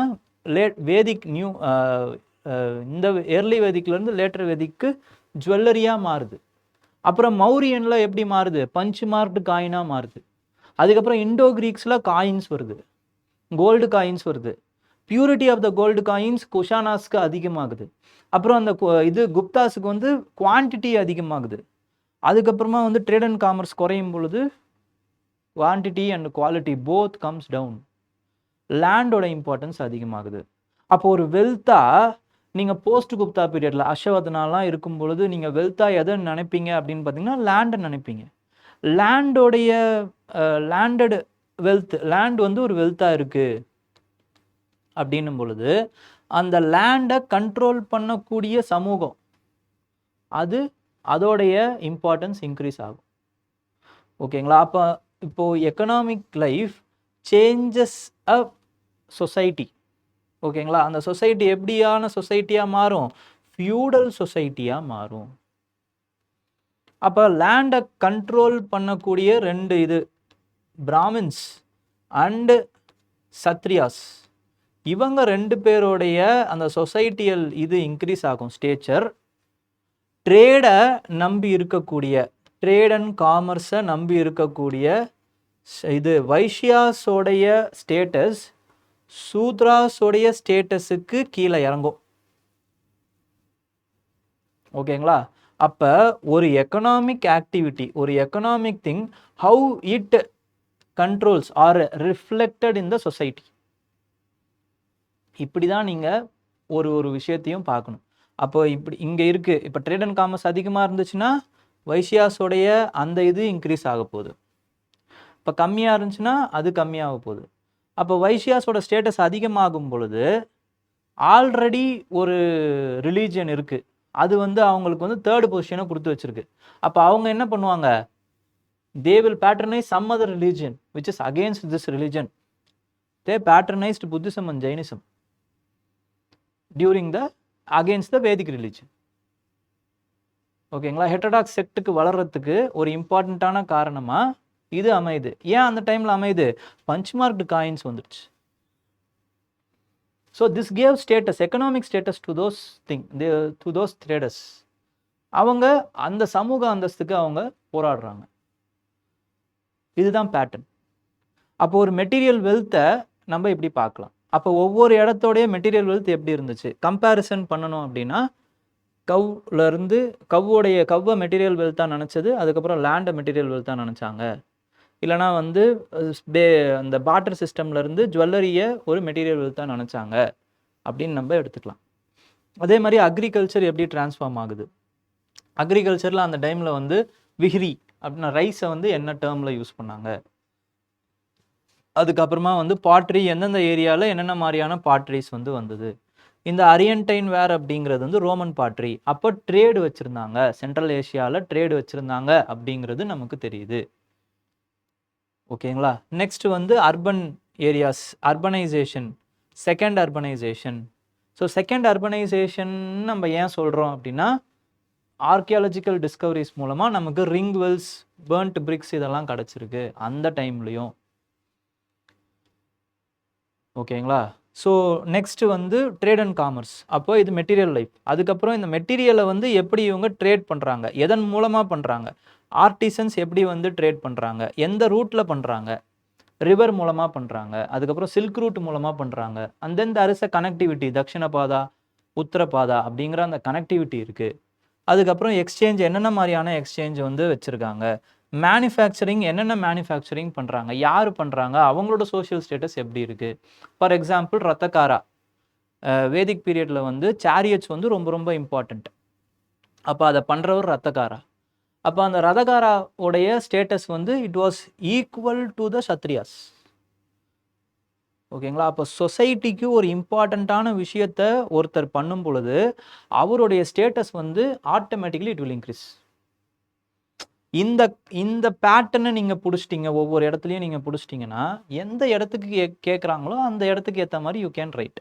வேதிக் இந்த ஏர்லி வேதிக்லேருந்து லேட்டர் வேதிக்கு ஜுவல்லரியாக மாறுது. அப்புறம் மௌரியனில் எப்படி மாறுது? பஞ்ச் மார்க்டு காயினாக மாறுது. அதுக்கப்புறம் இண்டோ கிரீக்ஸில் காயின்ஸ் வருது, கோல்டு காயின்ஸ் வருது. Purity of the gold coins குஷானாஸ்க்கு அதிகமாகுது. அப்புறம் அந்த இது குப்தாஸுக்கு வந்து குவான்டிட்டி அதிகமாகுது. அதுக்கப்புறமா வந்து ட்ரேட் அண்ட் காமர்ஸ் குறையும் பொழுது quantity and quality both comes down. லேண்டோட இம்பார்ட்டன்ஸ் அதிகமாகுது. அப்போ ஒரு வெல்த்தாக நீங்கள் போஸ்ட் குப்தா பீரியடில் அஷவதனாலாம் இருக்கும் பொழுது நீங்கள் வெல்த்தாக எதை நினைப்பீங்க அப்படின்னு பார்த்தீங்கன்னா லேண்டை நினைப்பீங்க. லேண்டோடைய லேண்டட் வெல்த், லேண்ட் வந்து ஒரு வெல்த்தாக இருக்குது அப்படின்னும் பொழுது அந்த லேண்டை கண்ட்ரோல் பண்ணக்கூடிய சமூகம், அதோடைய இம்பார்ட்டன்ஸ் இன்க்ரீஸ் ஆகும். ஓகேங்களா? அப்போ இப்போது economic life changes a society. ஓகேங்களா? அந்த சொசைட்டி எப்படியான சொசைட்டியாக மாறும்? ஃபியூடல் சொசைட்டியாக மாறும். அப்போ லேண்டை கண்ட்ரோல் பண்ணக்கூடிய 2 பிராமின்ஸ் அண்டு சத்ரியாஸ், இவங்க 2 பேருடைய அந்த சொசைட்டியல் இன்க்ரீஸ் ஆகும் ஸ்டேச்சர். ட்ரேடை நம்பி இருக்கக்கூடிய, ட்ரேட் அண்ட் காமர்ஸை நம்பி இருக்கக்கூடிய வைஷ்யாஸோடைய ஸ்டேட்டஸ் சூத்ராஸோடைய ஸ்டேட்டஸுக்கு கீழே இறங்கும். ஓகேங்களா? அப்போ ஒரு எக்கனாமிக் ஆக்டிவிட்டி, ஒரு economic thing, how it controls are reflected in the society. இப்படி தான் நீங்கள் ஒரு விஷயத்தையும் பார்க்கணும். அப்போ இப்படி இங்கே இருக்குது. இப்போ ட்ரேட் அண்ட் காமர்ஸ் அதிகமாக இருந்துச்சுன்னா வைஷ்யாஸோடைய அந்த இன்க்ரீஸ் ஆக போகுது. இப்போ கம்மியாக இருந்துச்சுன்னா அது கம்மியாக போகுது. அப்போ வைஷ்யாஸோட ஸ்டேட்டஸ் அதிகமாகும் பொழுது ஆல்ரெடி ஒரு ரிலீஜியன் இருக்குது, அது வந்து அவங்களுக்கு வந்து 3rd பொசிஷனை கொடுத்து வச்சிருக்கு. அப்போ அவங்க என்ன பண்ணுவாங்க? they will patronize some other religion which is against this religion. They patronized Buddhism and Jainism during against the Vedic religion. ஓகேங்களா? ஹெட்டடாக்ஸ் செக்ட்டுக்கு வளர்கிறதுக்கு ஒரு இம்பார்ட்டண்ட்டான காரணமாக இது அமையுது. ஏன் அந்த டைமில் அமையுது? பஞ்ச் மார்க்டு காயின்ஸ் வந்துடுச்சு. So this gave status, economic status to those traders. அவங்க அந்த சமூக அந்தஸ்துக்கு அவங்க போராடுறாங்க. இதுதான் பேட்டர்ன். அப்போ ஒரு மெட்டீரியல் வெல்த்தை நம்ம இப்படி பார்க்கலாம். அப்போ ஒவ்வொரு இடத்தோடைய மெட்டீரியல் வெல்த் எப்படி இருந்துச்சு கம்பேரிசன் பண்ணணும் அப்படின்னா, கவ்வை மெட்டீரியல் வெல்த்தாக நினச்சது, அதுக்கப்புறம் லேண்டை மெட்டீரியல் வெல்த்தாக நினச்சாங்க. இல்லைனா வந்து அந்த பார்ட்டர் சிஸ்டம்லேருந்து ஜுவல்லரியை ஒரு மெட்டீரியல் வெல்த்தாக நினச்சாங்க அப்படின்னு நம்ம எடுத்துக்கலாம். அதே மாதிரி அக்ரிகல்ச்சர் எப்படி டிரான்ஸ்ஃபார்ம் ஆகுது? அக்ரிகல்ச்சரில் அந்த டைமில் வந்து விஹ்ரி அப்படின்னா ரைஸை வந்து என்ன டேர்மில் யூஸ் பண்ணாங்க. அதுக்கப்புறமா வந்து பாட்ரி, எந்தெந்த ஏரியாவில் என்னென்ன மாதிரியான பாட்ரிஸ் வந்து வந்தது. இந்த அரியன்டைன் வேர் அப்படிங்கிறது வந்து ரோமன் பாட்ரி. அப்போ ட்ரேடு வச்சுருந்தாங்க, சென்ட்ரல் ஏஷியாவில் ட்ரேடு வச்சுருந்தாங்க அப்படிங்கிறது நமக்கு தெரியுது. ஓகேங்களா? நெக்ஸ்ட் வந்து urban areas, urbanisation, second urbanisation. So second urbanisation நம்ம ஏன் சொல்கிறோம் அப்படின்னா, ஆர்கியாலஜிக்கல் டிஸ்கவரிஸ் மூலமாக நமக்கு ரிங் வெல்ஸ், பேர்ன்ட் பிரிக்ஸ் இதெல்லாம் கிடச்சிருக்கு அந்த டைம்லையும். ஓகேங்களா? ஸோ நெக்ஸ்ட் வந்து ட்ரேட் அண்ட் காமர்ஸ். அப்போ இது மெட்டீரியல் லைஃப். அதுக்கப்புறம் இந்த மெட்டீரியலை வந்து எப்படி இவங்க ட்ரேட் பண்ணுறாங்க, எதன் மூலமாக பண்ணுறாங்க, ஆர்டிசன்ஸ் எப்படி வந்து ட்ரேட் பண்ணுறாங்க, எந்த ரூட்டில் பண்ணுறாங்க, ரிவர் மூலமாக பண்ணுறாங்க, அதுக்கப்புறம் சில்க் ரூட் மூலமாக பண்ணுறாங்க. அண்ட் தென் த அரச கனெக்டிவிட்டி, தக்ஷிண பாதா, உத்தர பாதா அப்படிங்கிற அந்த கனெக்டிவிட்டி இருக்குது. அதுக்கப்புறம் எக்ஸ்சேஞ்ச், என்னென்ன மாதிரியான எக்ஸ்சேஞ்ச் வந்து வச்சுருக்காங்க, மேனுஃபேக்சரிங், என்னென்ன மேனுஃபேக்சரிங் பண்ணுறாங்க, யார் பண்ணுறாங்க, அவங்களோட சோஷியல் ஸ்டேட்டஸ் எப்படி இருக்குது. ஃபார் எக்ஸாம்பிள் ரத்தக்காரா, வேதிக் பீரியடில் வந்து சேரியட்ஸ் வந்து ரொம்ப ரொம்ப இம்பார்ட்டண்ட். அப்போ அதை பண்ணுறவர் ரத்தக்காரா. அப்போ அந்த ரதகாரா உடைய ஸ்டேட்டஸ் வந்து it was equal to the Kshatriyas. ஓகேங்களா? அப்போ சொசைட்டிக்கு ஒரு இம்பார்ட்டண்ட்டான விஷயத்த ஒருத்தர் பண்ணும் பொழுது அவருடைய ஸ்டேட்டஸ் வந்து ஆட்டோமேட்டிக்கலி இட் வில் இன்க்ரீஸ். இந்த இந்த பேட்டர்னை நீங்கள் பிடிச்சிட்டிங்க, ஒவ்வொரு இடத்துலையும் நீங்கள் பிடிச்சிட்டிங்கன்னா எந்த இடத்துக்கு கேட்குறாங்களோ அந்த இடத்துக்கு ஏற்ற மாதிரி you can right.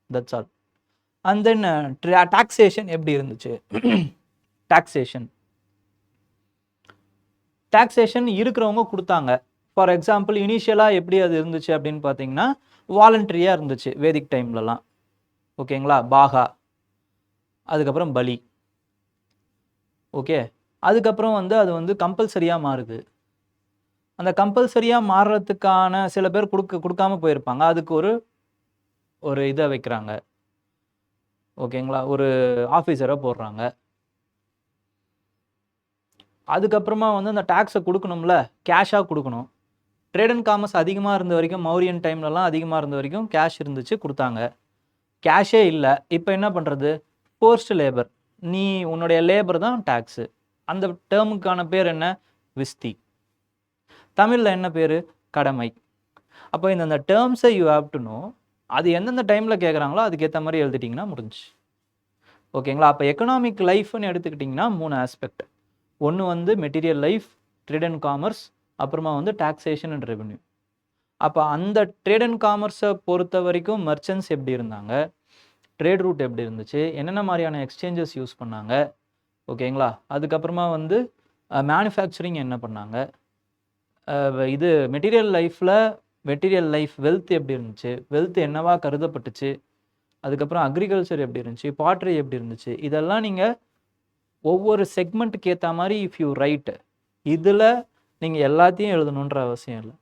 That's all. And then taxation எப்படி இருந்துச்சு. டாக்ஸேஷன் இருக்கிறவங்க கொடுத்தாங்க. ஃபார் எக்ஸாம்பிள் இனிஷியலாக எப்படி அது இருந்துச்சு அப்படின்னு பார்த்தீங்கன்னா வாலண்டரியாக இருந்துச்சு வேதிக் டைம்லலாம். ஓகேங்களா? பாகா, அதுக்கப்புறம் பலி. ஓகே, அதுக்கப்புறம் வந்து அது வந்து கம்பல்சரியாக மாறுது. அந்த கம்பல்சரியாக மாறுறதுக்கான சில பேர் கொடுக்காம போயிருப்பாங்க. அதுக்கு ஒரு இதை வைக்கிறாங்க. ஓகேங்களா? ஒரு ஆஃபீஸரை போடுறாங்க. அதுக்கப்புறமா வந்து அந்த டேக்ஸை கொடுக்கணும்ல, கேஷாக கொடுக்கணும். ட்ரேட் அண்ட் காமர்ஸ் அதிகமாக இருந்த வரைக்கும், மௌரியன் டைம்லலாம் அதிகமாக இருந்த வரைக்கும் கேஷ் இருந்துச்சு, கொடுத்தாங்க. கேஷே இல்லை, இப்போ என்ன பண்ணுறது, ஃபோர்ஸ்டு லேபர். நீ உன்னுடைய லேபர் தான் டேக்ஸு. அந்த டேர்முக்கான பேர் என்ன, விஸ்தி. தமிழில் என்ன பேர், கடமை. அப்போ இந்த டேர்ம்ஸை யூ ஹேவ் டு நோ. அது எந்தெந்த டைமில் கேட்குறாங்களோ அதுக்கேற்ற மாதிரி எழுதிட்டிங்கன்னா முடிஞ்சு. ஓகேங்களா? அப்போ எக்கனாமிக் லைஃப்னு எடுத்துக்கிட்டிங்கன்னா 3 ஆஸ்பெக்ட். ஒன்று வந்து material life, trade and commerce, அப்புறமா வந்து டாக்ஸேஷன் அண்ட் ரெவென்யூ. அப்போ அந்த ட்ரேட் அண்ட் காமர்ஸை பொறுத்த வரைக்கும் மர்ச்சன்ட்ஸ் எப்படி இருந்தாங்க, ட்ரேட் ரூட் எப்படி இருந்துச்சு, என்னென்ன மாதிரியான எக்ஸ்சேஞ்சஸ் யூஸ் பண்ணாங்க. ஓகேங்களா? அதுக்கப்புறமா வந்து மேனுஃபேக்சரிங் என்ன பண்ணாங்க. இது மெட்டீரியல் லைஃப் வெல்த் எப்படி இருந்துச்சு, வெல்த் என்னவா கருதப்பட்டுச்சு. அதுக்கப்புறம் அக்ரிகல்ச்சர் எப்படி இருந்துச்சு, பாட்ரி எப்படி இருந்துச்சு. இதெல்லாம் நீங்கள் ஒவ்வொரு செக்மெண்ட்டுக்கு ஏற்ற மாதிரி இஃப் யூ ரைட், இதில் நீங்கள் எல்லாத்தையும் எழுதணுன்ற அவசியம் இல்லை.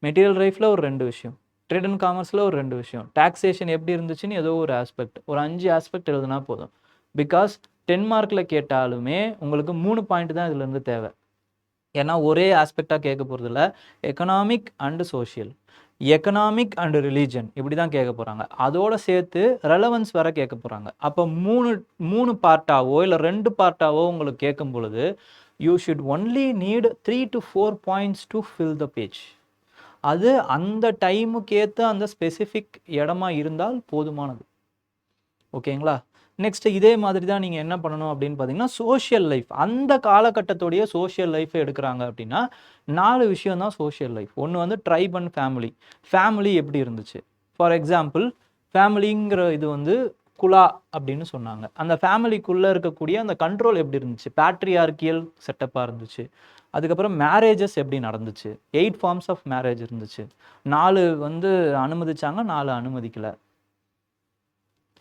மெட்டீரியல் லைஃப்பில் ஒரு 2 விஷயம், ட்ரேட் அண்ட் காமர்ஸில் ஒரு 2 விஷயம், டாக்ஸேஷன் எப்படி இருந்துச்சுன்னு ஏதோ ஒரு ஆஸ்பெக்ட், ஒரு 5 ஆஸ்பெக்ட் எழுதுனா போதும். பிகாஸ் 10 மார்க்கில் கேட்டாலுமே உங்களுக்கு 3 பாயிண்ட் தான் இதுலேருந்து தேவை. ஏன்னா ஒரே ஆஸ்பெக்டாக கேட்க போகிறது இல்லை. Economic and social, economic and religion இப்படி தான் கேட்க போகிறாங்க. அதோடு சேர்த்து ரெலவன்ஸ் வேற கேட்க போகிறாங்க. அப்போ 3 பார்ட்டாவோ இல்லை 2 பார்ட்டாவோ உங்களுக்கு கேட்கும் பொழுது you should only need 3 to 4 points to fill the page. அது அந்த டைமுக்கு ஏற்ற அந்த ஸ்பெசிஃபிக் இடமா இருந்தால் போதுமானது. ஓகேங்களா? நெக்ஸ்ட் இதே மாதிரி தான் நீங்கள் என்ன பண்ணணும் அப்படின்னு பார்த்தீங்கன்னா சோஷியல் லைஃப், அந்த காலகட்டத்துடைய சோஷியல் லைஃப்பை எடுக்கிறாங்க அப்படின்னா 4 விஷயம் தான் சோஷியல் லைஃப். ஒன்று வந்து ட்ரைப் அண்ட் ஃபேமிலி. ஃபேமிலி எப்படி இருந்துச்சு. ஃபார் எக்ஸாம்பிள் ஃபேமிலிங்கிற இது வந்து குலா அப்படின்னு சொன்னாங்க. அந்த ஃபேமிலிக்குள்ளே இருக்கக்கூடிய அந்த கண்ட்ரோல் எப்படி இருந்துச்சு, பேட்ரியார்கியல் செட்டப்பாக இருந்துச்சு. அதுக்கப்புறம் மேரேஜஸ் எப்படி நடந்துச்சு, 8 ஃபார்ம்ஸ் ஆஃப் மேரேஜ் இருந்துச்சு. 4 வந்து அனுமதிச்சாங்க, 4 அனுமதிக்கலை.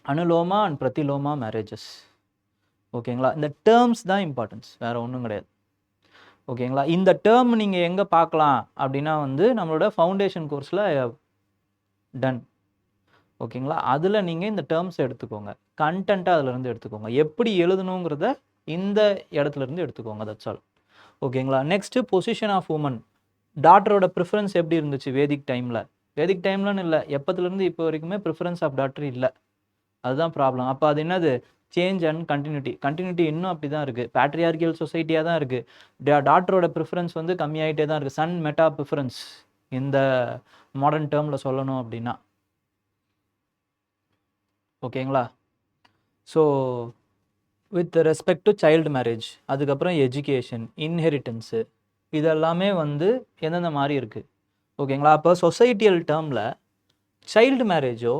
அனுலோமா அண்ட் பிரதிலோமா மேரேஜஸ். ஓகேங்களா? இந்த டேர்ம்ஸ் தான் இம்பார்ட்டன்ஸ், வேறு ஒன்றும் கிடையாது. ஓகேங்களா? இந்த டேர்ம் நீங்கள் எங்கே பார்க்கலாம் அப்படின்னா வந்து நம்மளோட ஃபவுண்டேஷன் கோர்ஸில் டன். ஓகேங்களா? அதில் நீங்கள் இந்த டேர்ம்ஸ் எடுத்துக்கோங்க, கண்டென்ட்டாக அதிலேருந்து எடுத்துக்கோங்க, எப்படி எழுதணுங்கிறத இந்த இடத்துலேருந்து எடுத்துக்கோங்க. That's all. ஓகேங்களா? Next position of woman. டாக்டரோட ப்ரிஃபரன்ஸ் எப்படி இருந்துச்சு வேதிக் டைமில். வேதிக் டைம்லன்னு இல்லை, எப்போத்துலேருந்து இப்போ வரைக்குமே ப்ரிஃபரன்ஸ் ஆஃப் டாக்டர் இல்லை. அதுதான் ப்ராப்ளம். அப்போ அது என்னது, சேஞ்ச் அண்ட் கண்டினியூட்டி இன்னும் அப்படி தான் இருக்குது. பேட்ரியார்கியல் சொசைட்டியாக தான் இருக்குது. டாக்டரோட ப்ரிஃபரன்ஸ் வந்து கம்மியாகிட்டே தான் இருக்குது. சன் மெட்டா ப்ரிஃபரன்ஸ் இந்த மாடர்ன் டேர்மில் சொல்லணும் அப்படின்னா. ஓகேங்களா? So with respect to child marriage, அதுக்கப்புறம் எஜுகேஷன், இன்ஹெரிட்டன்ஸு, இதெல்லாமே வந்து எந்தெந்த மாதிரி இருக்குது. ஓகேங்களா? அப்போ சொசைட்டியல் டேர்மில் சைல்டு மேரேஜோ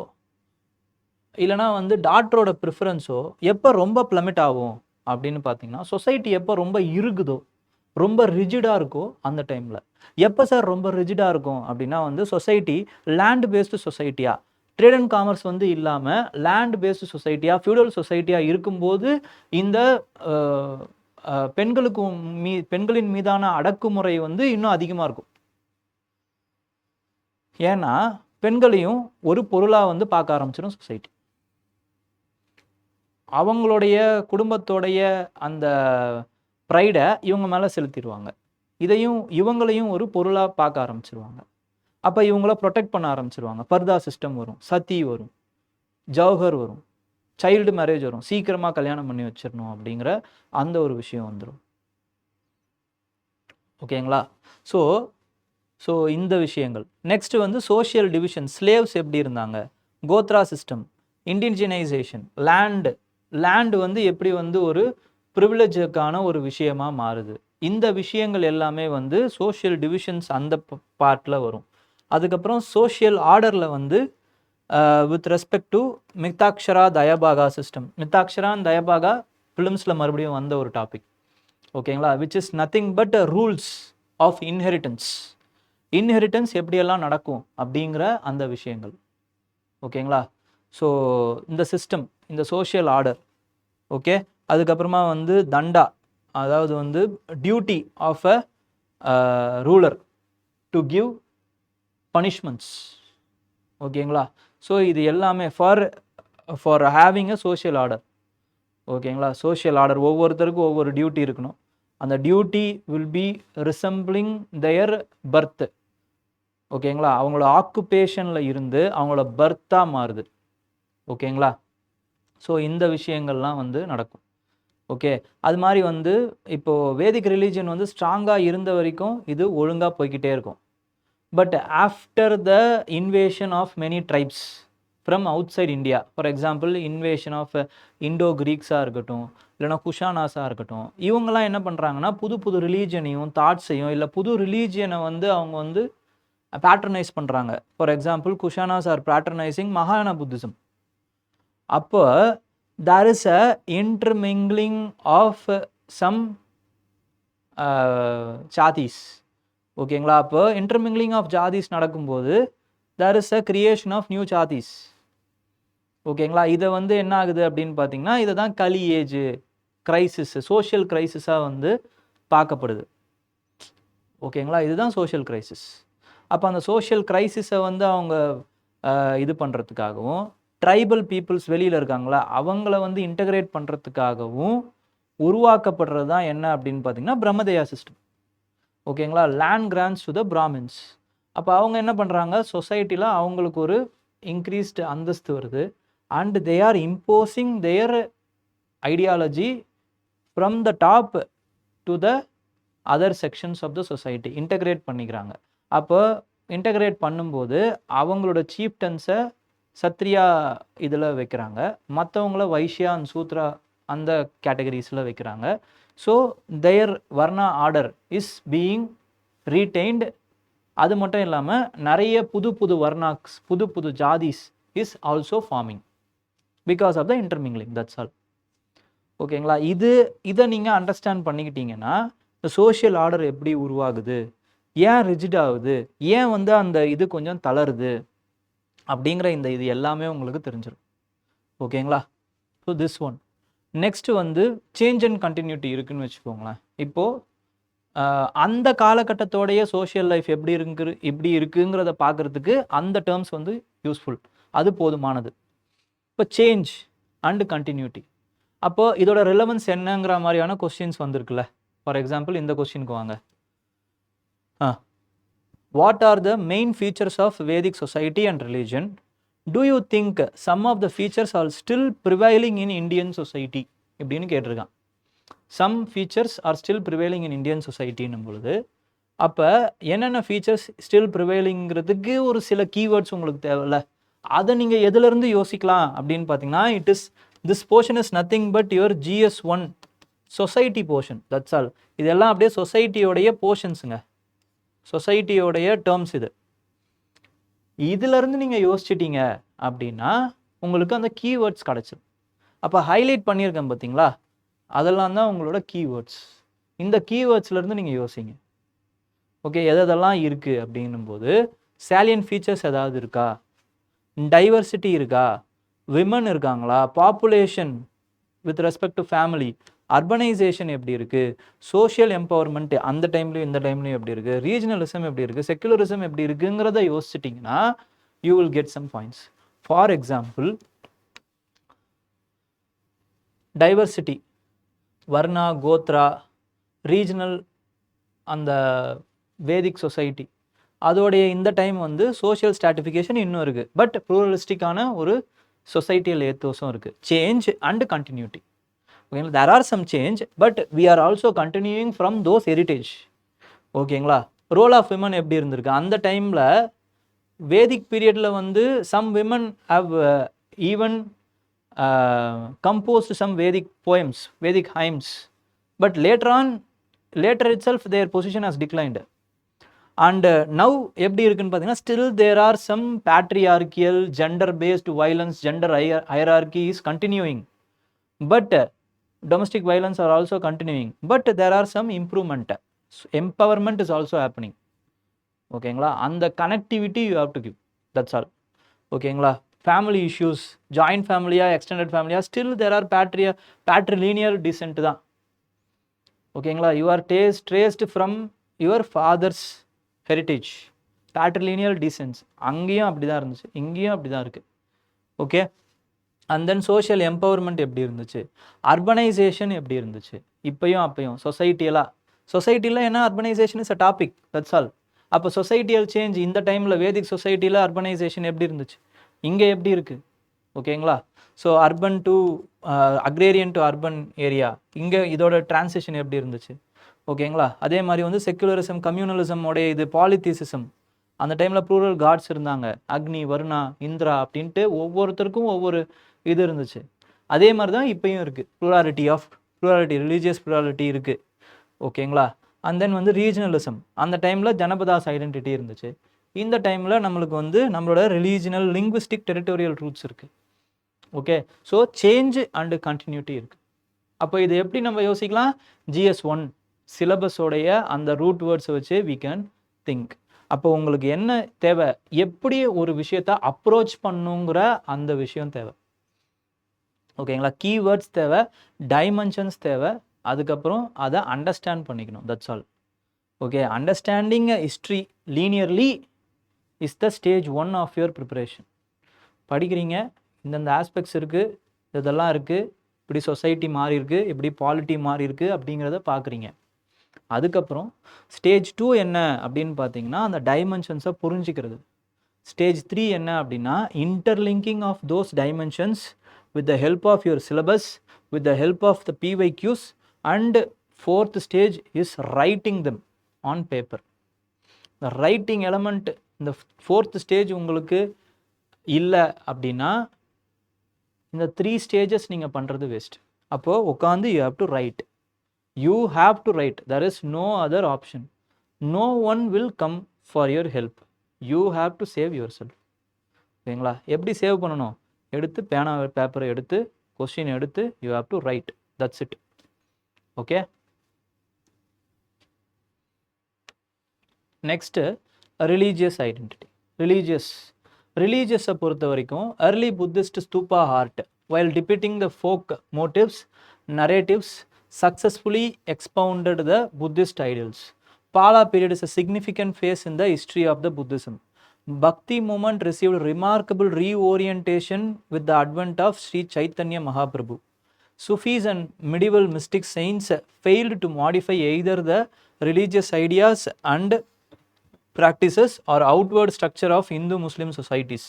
இல்லைனா வந்து டாக்டரோட ப்ரிஃபரன்ஸோ எப்போ ரொம்ப ப்ளமிட் ஆகும் அப்படின்னு பார்த்தீங்கன்னா, சொசைட்டி எப்போ ரொம்ப இருக்குதோ, ரொம்ப ரிஜிடாக இருக்கோ அந்த டைமில். எப்போ சார் ரொம்ப ரிஜிடாக இருக்கும் அப்படின்னா வந்து சொசைட்டி லேண்ட் பேஸ்டு சொசைட்டியாக, ட்ரேட் அண்ட் காமர்ஸ் வந்து இல்லாமல் லேண்ட் பேஸ்டு சொசைட்டியாக, ஃபியூடல் சொசைட்டியாக இருக்கும்போது இந்த பெண்களுக்கு பெண்களின் மீதான அடக்குமுறை வந்து இன்னும் அதிகமாக இருக்கும். ஏன்னா பெண்களையும் ஒரு பொருளாக வந்து பார்க்க ஆரம்பிச்சிடும் சொசைட்டி. அவங்களுடைய குடும்பத்தோடைய அந்த ப்ரைடை இவங்க மேலே செலுத்திடுவாங்க. இவங்களையும் ஒரு பொருளாக பார்க்க ஆரம்பிச்சிருவாங்க. அப்போ இவங்கள ப்ரொடெக்ட் பண்ண ஆரம்பிச்சிருவாங்க. பர்தா சிஸ்டம் வரும், சதி வரும், ஜவஹர் வரும், சைல்டு மேரேஜ் வரும், சீக்கிரமாக கல்யாணம் பண்ணி வச்சிடணும் அப்படிங்கிற அந்த ஒரு விஷயம் வந்துடும். ஓகேங்களா? ஸோ இந்த விஷயங்கள். நெக்ஸ்ட் வந்து சோஷியல் டிவிஷன், ஸ்லேவ்ஸ் எப்படி இருந்தாங்க, கோத்ரா சிஸ்டம், இண்டிஜினைசேஷன், லேண்டு வந்து எப்படி வந்து ஒரு ப்ரிவிலேஜுக்கான ஒரு விஷயமா மாறுது. இந்த விஷயங்கள் எல்லாமே வந்து சோஷியல் டிவிஷன்ஸ் அந்த பார்ட்டில் வரும். அதுக்கப்புறம் சோஷியல் ஆர்டரில் வந்து with respect to Mitakshara Dayabhaga system. Mitakshara and Dayabhaga ஃபிலிம்ஸில் மறுபடியும் வந்த ஒரு டாபிக். ஓகேங்களா? Which is nothing but rules of inheritance எப்படியெல்லாம் நடக்கும் அப்படிங்கிற அந்த விஷயங்கள். ஓகேங்களா? ஸோ இந்த சிஸ்டம், இந்த சோஷியல் ஆர்டர். ஓகே, அதுக்கப்புறமா வந்து தண்டா, அதாவது வந்து duty of a ruler to give punishments. ஓகேங்களா? ஸோ இது எல்லாமே for having a social order. ஓகேங்களா? சோஷியல் ஆர்டர், ஒவ்வொருத்தருக்கும் ஒவ்வொரு டியூட்டி இருக்கணும். அந்த duty will be resembling their birth. ஓகேங்களா? அவங்களோட ஆக்குபேஷனில் இருந்து அவங்களோட பர்த்தாக மாறுது. ஓகேங்களா? ஸோ இந்த விஷயங்கள்லாம் வந்து நடக்கும். ஓகே, அது மாதிரி வந்து இப்போது வேதிக் ரிலீஜன் வந்து ஸ்ட்ராங்காக இருந்த வரைக்கும் இது ஒழுங்காக போய்கிட்டே இருக்கும். But after the invasion of many tribes from outside India, for example invasion of Indo கிரீக்ஸாக இருக்கட்டும், இல்லைனா குஷானாஸாக இருக்கட்டும், இவங்கெல்லாம் என்ன பண்ணுறாங்கன்னா புது புது ரிலீஜனையும் தாட்ஸையும் இல்லை புது ரிலீஜியனை வந்து அவங்க வந்து பேட்ரனைஸ் பண்ணுறாங்க. For example Kushanas are patronising மகாயானா புத்திசம். அப்போ there is a intermingling of some jatis. ஓகேங்களா? அப்போ இன்டர்மிங்லிங் ஆஃப் ஜாதிஸ் நடக்கும்போது there is a creation of new ஜாதிஸ். ஓகேங்களா? இதை வந்து என்ன ஆகுது அப்படின்னு பார்த்தீங்கன்னா, இதை தான் கலி ஏஜ் கிரைசிஸ், சோஷியல் கிரைசிஸாக வந்து பார்க்கப்படுது. ஓகேங்களா? இதுதான் சோஷியல் கிரைசிஸ். அப்போ அந்த சோஷியல் கிரைசிஸை வந்து அவங்க இது பண்ணுறதுக்காகவும், ட்ரைபல் பீப்புள்ஸ் வெளியில் இருக்காங்களா அவங்கள வந்து இன்டகிரேட் பண்ணுறதுக்காகவும் உருவாக்கப்படுறது தான் என்ன அப்படின்னு பார்த்தீங்கன்னா பிரம்மதேயா சிஸ்டம். ஓகேங்களா? Land grants to the Brahmins. அப்போ அவங்க என்ன பண்ணுறாங்க, சொசைட்டியில் அவங்களுக்கு ஒரு இன்க்ரீஸ்டு அந்தஸ்து வருது. And they are imposing their ideology from the top to the other sections of the society integrate பண்ணிக்கிறாங்க. அப்போ இன்டகிரேட் பண்ணும்போது அவங்களோட சீஃப்டன்ஸை சத்ரியா இதில் வைக்கிறாங்க, மற்றவங்கள வைஷ்யா அண்ட் சூத்ரா அந்த கேட்டகரிஸில் வைக்கிறாங்க. So their varna order is being retained. அது மட்டும் இல்லாமல் நிறைய புது புது வர்ணாக்ஸ், புது புது jatis is also forming because of the intermingling. That's all. ஓகேங்களா? இதை நீங்கள் அண்டர்ஸ்டாண்ட் பண்ணிக்கிட்டீங்கன்னா இந்த சோஷியல் ஆர்டர் எப்படி உருவாகுது, ஏன் ரிஜிட் ஆகுது, ஏன் வந்து அந்த இது கொஞ்சம் தளருது அப்படிங்கிற இது எல்லாமே உங்களுக்கு தெரிஞ்சிடும். ஓகேங்களா? So this one. நெக்ஸ்ட்டு வந்து சேஞ்ச் அண்ட் கண்டினியூட்டி இருக்குதுன்னு வச்சுக்கோங்களேன். இப்போது அந்த காலகட்டத்தோடைய சோஷியல் லைஃப் எப்படி இருக்குங்கிறத பார்க்குறதுக்கு அந்த டேர்ம்ஸ் வந்து யூஸ்ஃபுல், அது போதுமானது. இப்போ சேஞ்ச் அண்ட் கண்டினியூட்டி, அப்போது இதோட ரிலவன்ஸ் என்னங்கிற மாதிரியான கொஸ்டின்ஸ் வந்திருக்குல்ல. ஃபார் எக்ஸாம்பிள் இந்த கொஸ்டினுக்கு வாங்க. What are the main features of Vedic society and religion? Do you think some of the features are still prevailing in Indian society? இப்படின்னு கேட்டிருக்கான். Some features are still prevailing in Indian society ன்னும் பொழுது அப்போ என்னென்ன features still ப்ரிவைலிங்கிறதுக்கு ஒரு சில keywords உங்களுக்கு தேவையில்ல. அதை நீங்கள் எதுலேருந்து யோசிக்கலாம் அப்படின்னு பார்த்தீங்கன்னா, this portion is nothing but your GS1 society portion. That's all. இதெல்லாம் அப்படியே சொசைட்டியோடைய போர்ஷன்ஸுங்க, சொசைட்டியோடைய டேர்ம்ஸ். இதிலிருந்து நீங்கள் யோசிச்சிட்டீங்க அப்படின்னா உங்களுக்கு அந்த கீவேர்ட்ஸ் கிடச்சிடும். அப்போ ஹைலைட் பண்ணியிருக்கேன் பார்த்தீங்களா, அதெல்லாம் தான் உங்களோட கீவேர்ட்ஸ். இந்த கீவேர்ட்ஸ்லேருந்து நீங்கள் யோசிங்க. ஓகே, எதெல்லாம் இருக்குது அப்படின்னும்போது சேலியன் ஃபீச்சர்ஸ் ஏதாவது இருக்கா, டைவர்சிட்டி இருக்கா, விமன் இருக்காங்களா, population with respect to family, urbanisation எப்படி இருக்குது, சோஷியல் எம்பவர்மெண்ட் அந்த டைம்லையும் இந்த டைம்லையும் எப்படி இருக்குது, ரீஜனலிசம் எப்படி இருக்குது, செக்குலரிசம் எப்படி இருக்குங்கிறத யோசிச்சிட்டிங்கன்னா you will get some points. For example, diversity, varna, gotra, regional, அந்த வேதிக் சொசைட்டி, அதோடைய இந்த டைம் வந்து சோஷியல் ஸ்ட்ராட்டிஃபிகேஷன் இன்னும் இருக்குது. பட் ப்ளூரலிஸ்டிக்கான ஒரு சொசைட்டியல் ஏத்தோஸும் இருக்குது. Change and continuity. ஓகேங்களா, there are some change but we are also continuing from those heritage. ஓகேங்களா, ரோல் ஆஃப் விமன் எப்படி இருந்திருக்கு அந்த டைமில், வேதிக் பீரியடில் வந்து some women have even composed some Vedic poems, Vedic hymns, but later itself their position has declined. And now எப்படி இருக்குன்னு பார்த்தீங்கன்னா, still there are some patriarchal, gender based violence, gender hierarchy is continuing, but domestic violence are also continuing, but there are some improvement, empowerment is also happening. ஓகேங்களா, அந்த connectivity you have to give, that's all. ஓகேங்களா, family issues, joint ஃபேமிலியா, extended ஃபேமிலியா, still there are patrilineal descent தான். ஓகேங்களா, you are traced from your father's heritage, patrilineal descents. அங்கேயும் அப்படி தான் இருந்துச்சு, இங்கேயும் அப்படி தான் இருக்குது. Okay, and then social empowerment எப்படி இருந்துச்சு, அர்பனைசேஷன் எப்படி இருந்துச்சு இப்போயும் அப்பையும், சொசைட்டியில் என்ன urbanisation is a topic, that's all. அப்போ சொசைட்டியல் சேஞ்ச் இந்த டைமில் வேதிக் சொசைட்டியில் அர்பனைசேஷன் எப்படி இருந்துச்சு, இங்கே எப்படி இருக்குது. ஓகேங்களா, so urban to agrarian to urban area, இங்கே இதோட டிரான்சிஷன் எப்படி இருந்துச்சு. ஓகேங்களா, அதே மாதிரி வந்து செக்குலரிசம், கம்யூனலிசமோடைய இது பாலித்திசிசம், அந்த டைமில் ப்ளூரல் காட்ஸ் இருந்தாங்க, அக்னி, வருணா, இந்திரா அப்படின்ட்டு ஒவ்வொருத்தருக்கும் ஒவ்வொரு இது இருந்துச்சு. அதே மாதிரி தான் இப்போயும் இருக்குது, ப்ளூராலிட்டி, ரிலீஜியஸ் ப்ளூராலிட்டி இருக்குது. ஓகேங்களா, அண்ட் தென் வந்து ரீஜனலிசம், அந்த டைமில் ஜனபதாஸ் ஐடென்டிட்டி இருந்துச்சு. இந்த டைமில் நம்மளுக்கு வந்து நம்மளோட ரிலீஜனல், லிங்குவிஸ்டிக், டெரிட்டோரியல் ரூட்ஸ் இருக்குது. Okay, so change and continuity இருக்குது. அப்போ இது எப்படி நம்ம யோசிக்கலாம், GS1 சிலபஸோடைய அந்த ரூட் வேர்ட்ஸை வச்சு வி கேன் திங்க். அப்போ உங்களுக்கு என்ன தேவை, எப்படி ஒரு விஷயத்தை அப்ரோச் பண்ணுங்கிற அந்த விஷயம் தேவை. ஓகேங்களா, கீவேர்ட்ஸ் தேவை, டைமென்ஷன்ஸ் தேவை, அதுக்கப்புறம் அதை அண்டர்ஸ்டாண்ட் பண்ணிக்கணும், that's all. Okay, understanding history linearly is the stage 1 of your preparation. படிக்கிறீங்க, இந்தந்த ஆஸ்பெக்ட்ஸ் இருக்குது, இதெல்லாம் இருக்குது, இப்படி சொசைட்டி மாறி இருக்குது, இப்படி பாலிட்டி மாறி இருக்குது அப்படிங்கிறத பார்க்குறீங்க. அதுக்கப்புறம் ஸ்டேஜ் 2 என்ன அப்படின்னு பார்த்தீங்கன்னா, அந்த டைமென்ஷன்ஸை புரிஞ்சிக்கிறது. ஸ்டேஜ் 3 என்ன அப்படின்னா, interlinking of those dimensions with the help of your syllabus, with the help of the PYQs, and 4th stage is writing them on paper. இந்த ரைட்டிங் எலமெண்ட் இந்த 4th ஸ்டேஜ் உங்களுக்கு இல்லை அப்படின்னா இந்த 3 ஸ்டேஜஸ் நீங்கள் பண்ணுறது வேஸ்ட். அப்போது உட்காந்து you have to write, there is no other option. No one will come for your help, you have to save yourself. ஓகேங்களா, எப்படி சேவ் பண்ணணும், எடுத்து பேனா பேப்பரை எடுத்து கொஸ்டின் எடுத்து you have to write, that's it. Okay, next religious identity. ரிலீஜியஸை பொறுத்த வரைக்கும் early Buddhist stupa art, while depicting the folk motives, narratives, successfully expounded the Buddhist ideals. Pala period is a significant phase in the history of the Buddhism. Bhakti movement received remarkable reorientation with the advent of Sri Chaitanya Mahaprabhu. Sufis and medieval mystic saints failed to modify either the religious ideas and practices or outward structure of Hindu-Muslim societies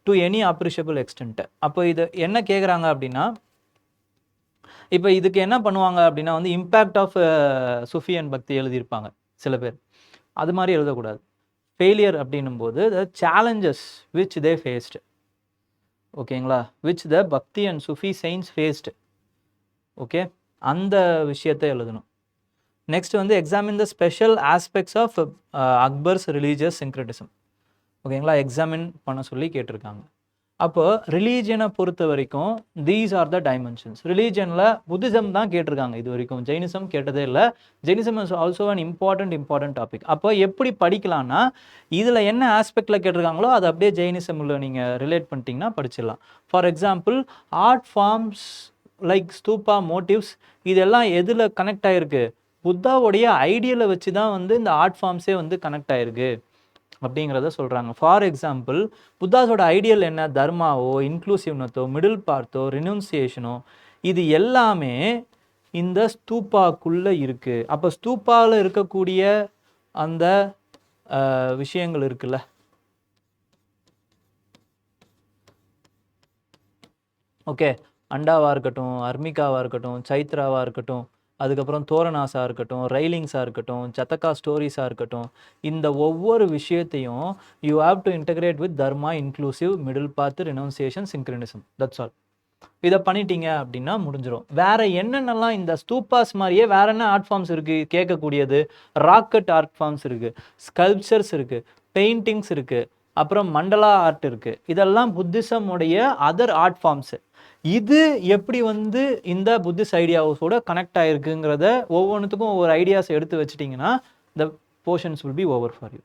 to any appreciable extent. அப்போ இது என்ன கேட்குறாங்க அப்படின்னா, இப்போ இதுக்கு என்ன பண்ணுவாங்க அப்படின்னா வந்து இம்பேக்ட் ஆஃப் சுஃபி அண்ட் பக்தி எழுதியிருப்பாங்க சில பேர், அது மாதிரி எழுதக்கூடாது. ஃபெயிலியர் அப்படின்னும் போது the challenges which they faced, ஓகேங்களா, which the Bhakti and Sufi saints faced. Okay, அந்த விஷயத்தை எழுதணும். நெக்ஸ்ட் வந்து examine the special aspects of Akbar's religious syncretism. ஓகேங்களா, எக்ஸாமின் பண்ண சொல்லி கேட்டிருக்காங்க. அப்போ ரிலீஜியனை பொறுத்த வரைக்கும் தீஸ் ஆர் த டைமென்ஷன்ஸ். ரிலீஜியனில் புத்திசம் தான் கேட்டிருக்காங்க இது வரைக்கும், ஜெயினிசம் கேட்டதே இல்லை. Jainism is also an important topic. அப்போ எப்படி படிக்கலாம்னா, இதில் என்ன ஆஸ்பெக்டில் கேட்டிருக்காங்களோ அதை அப்படியே ஜெயினிசமில் நீங்கள் ரிலேட் பண்ணிட்டீங்கன்னா படிச்சிடலாம். For example, art forms like stupa, motifs, இதெல்லாம் எதில் கனெக்ட் ஆகிருக்கு? புத்தாவுடைய ஐடியலை வச்சு தான் வந்து இந்த ஆர்ட் ஃபார்ம்ஸே வந்து கனெக்ட் ஆகிருக்கு அப்படிங்கிறத சொல்கிறாங்க. ஃபார் எக்ஸாம்பிள், புத்தாஸோட ஐடியல் என்ன? தர்மாவோ, இன்க்ளூசிவ்னஸோ, மிடில் பார்த்தோ, ரினவுன்சியேஷனோ, இது எல்லாமே இந்த ஸ்தூப்பாக்குள்ளே இருக்குது. அப்போ ஸ்தூப்பாவில் இருக்கக்கூடிய அந்த விஷயங்கள் இருக்குல்ல, ஓகே, அண்டாவாக இருக்கட்டும், அர்மிகாவாக இருக்கட்டும், சைத்ராவாக இருக்கட்டும், அதுக்கப்புறம் தோரணாஸாக இருக்கட்டும், ரைலிங்ஸாக இருக்கட்டும், சத்தக்கா ஸ்டோரிஸாக இருக்கட்டும், இந்த ஒவ்வொரு விஷயத்தையும் you have to integrate with dharma, inclusive, middle path, renunciation, syncretism. That's all. இதை பண்ணிட்டீங்க அப்படின்னா முடிஞ்சிடும். வேற என்னென்னலாம் இந்த ஸ்தூப்பாஸ் மாதிரியே வேற என்ன ஆர்ட் ஃபார்ம்ஸ் இருக்குது கேட்கக்கூடியது? ராக்கெட் ஆர்ட் ஃபார்ம்ஸ் இருக்குது, ஸ்கல்ப்சர்ஸ் இருக்குது, பெயிண்டிங்ஸ் இருக்குது, அப்புறம் மண்டலா ஆர்ட் இருக்குது. இதெல்லாம் புத்திசமுடைய அதர் ஆர்ட் ஃபார்ம்ஸு. இது எப்படி வந்து இந்த புத்திஸ்ட் ஐடியாஸோட கனெக்ட் ஆகிருக்குங்கிறத ஒவ்வொன்றுத்துக்கும் ஒவ்வொரு ஐடியாஸ் எடுத்து வச்சிட்டிங்கன்னா த portions will be over for you.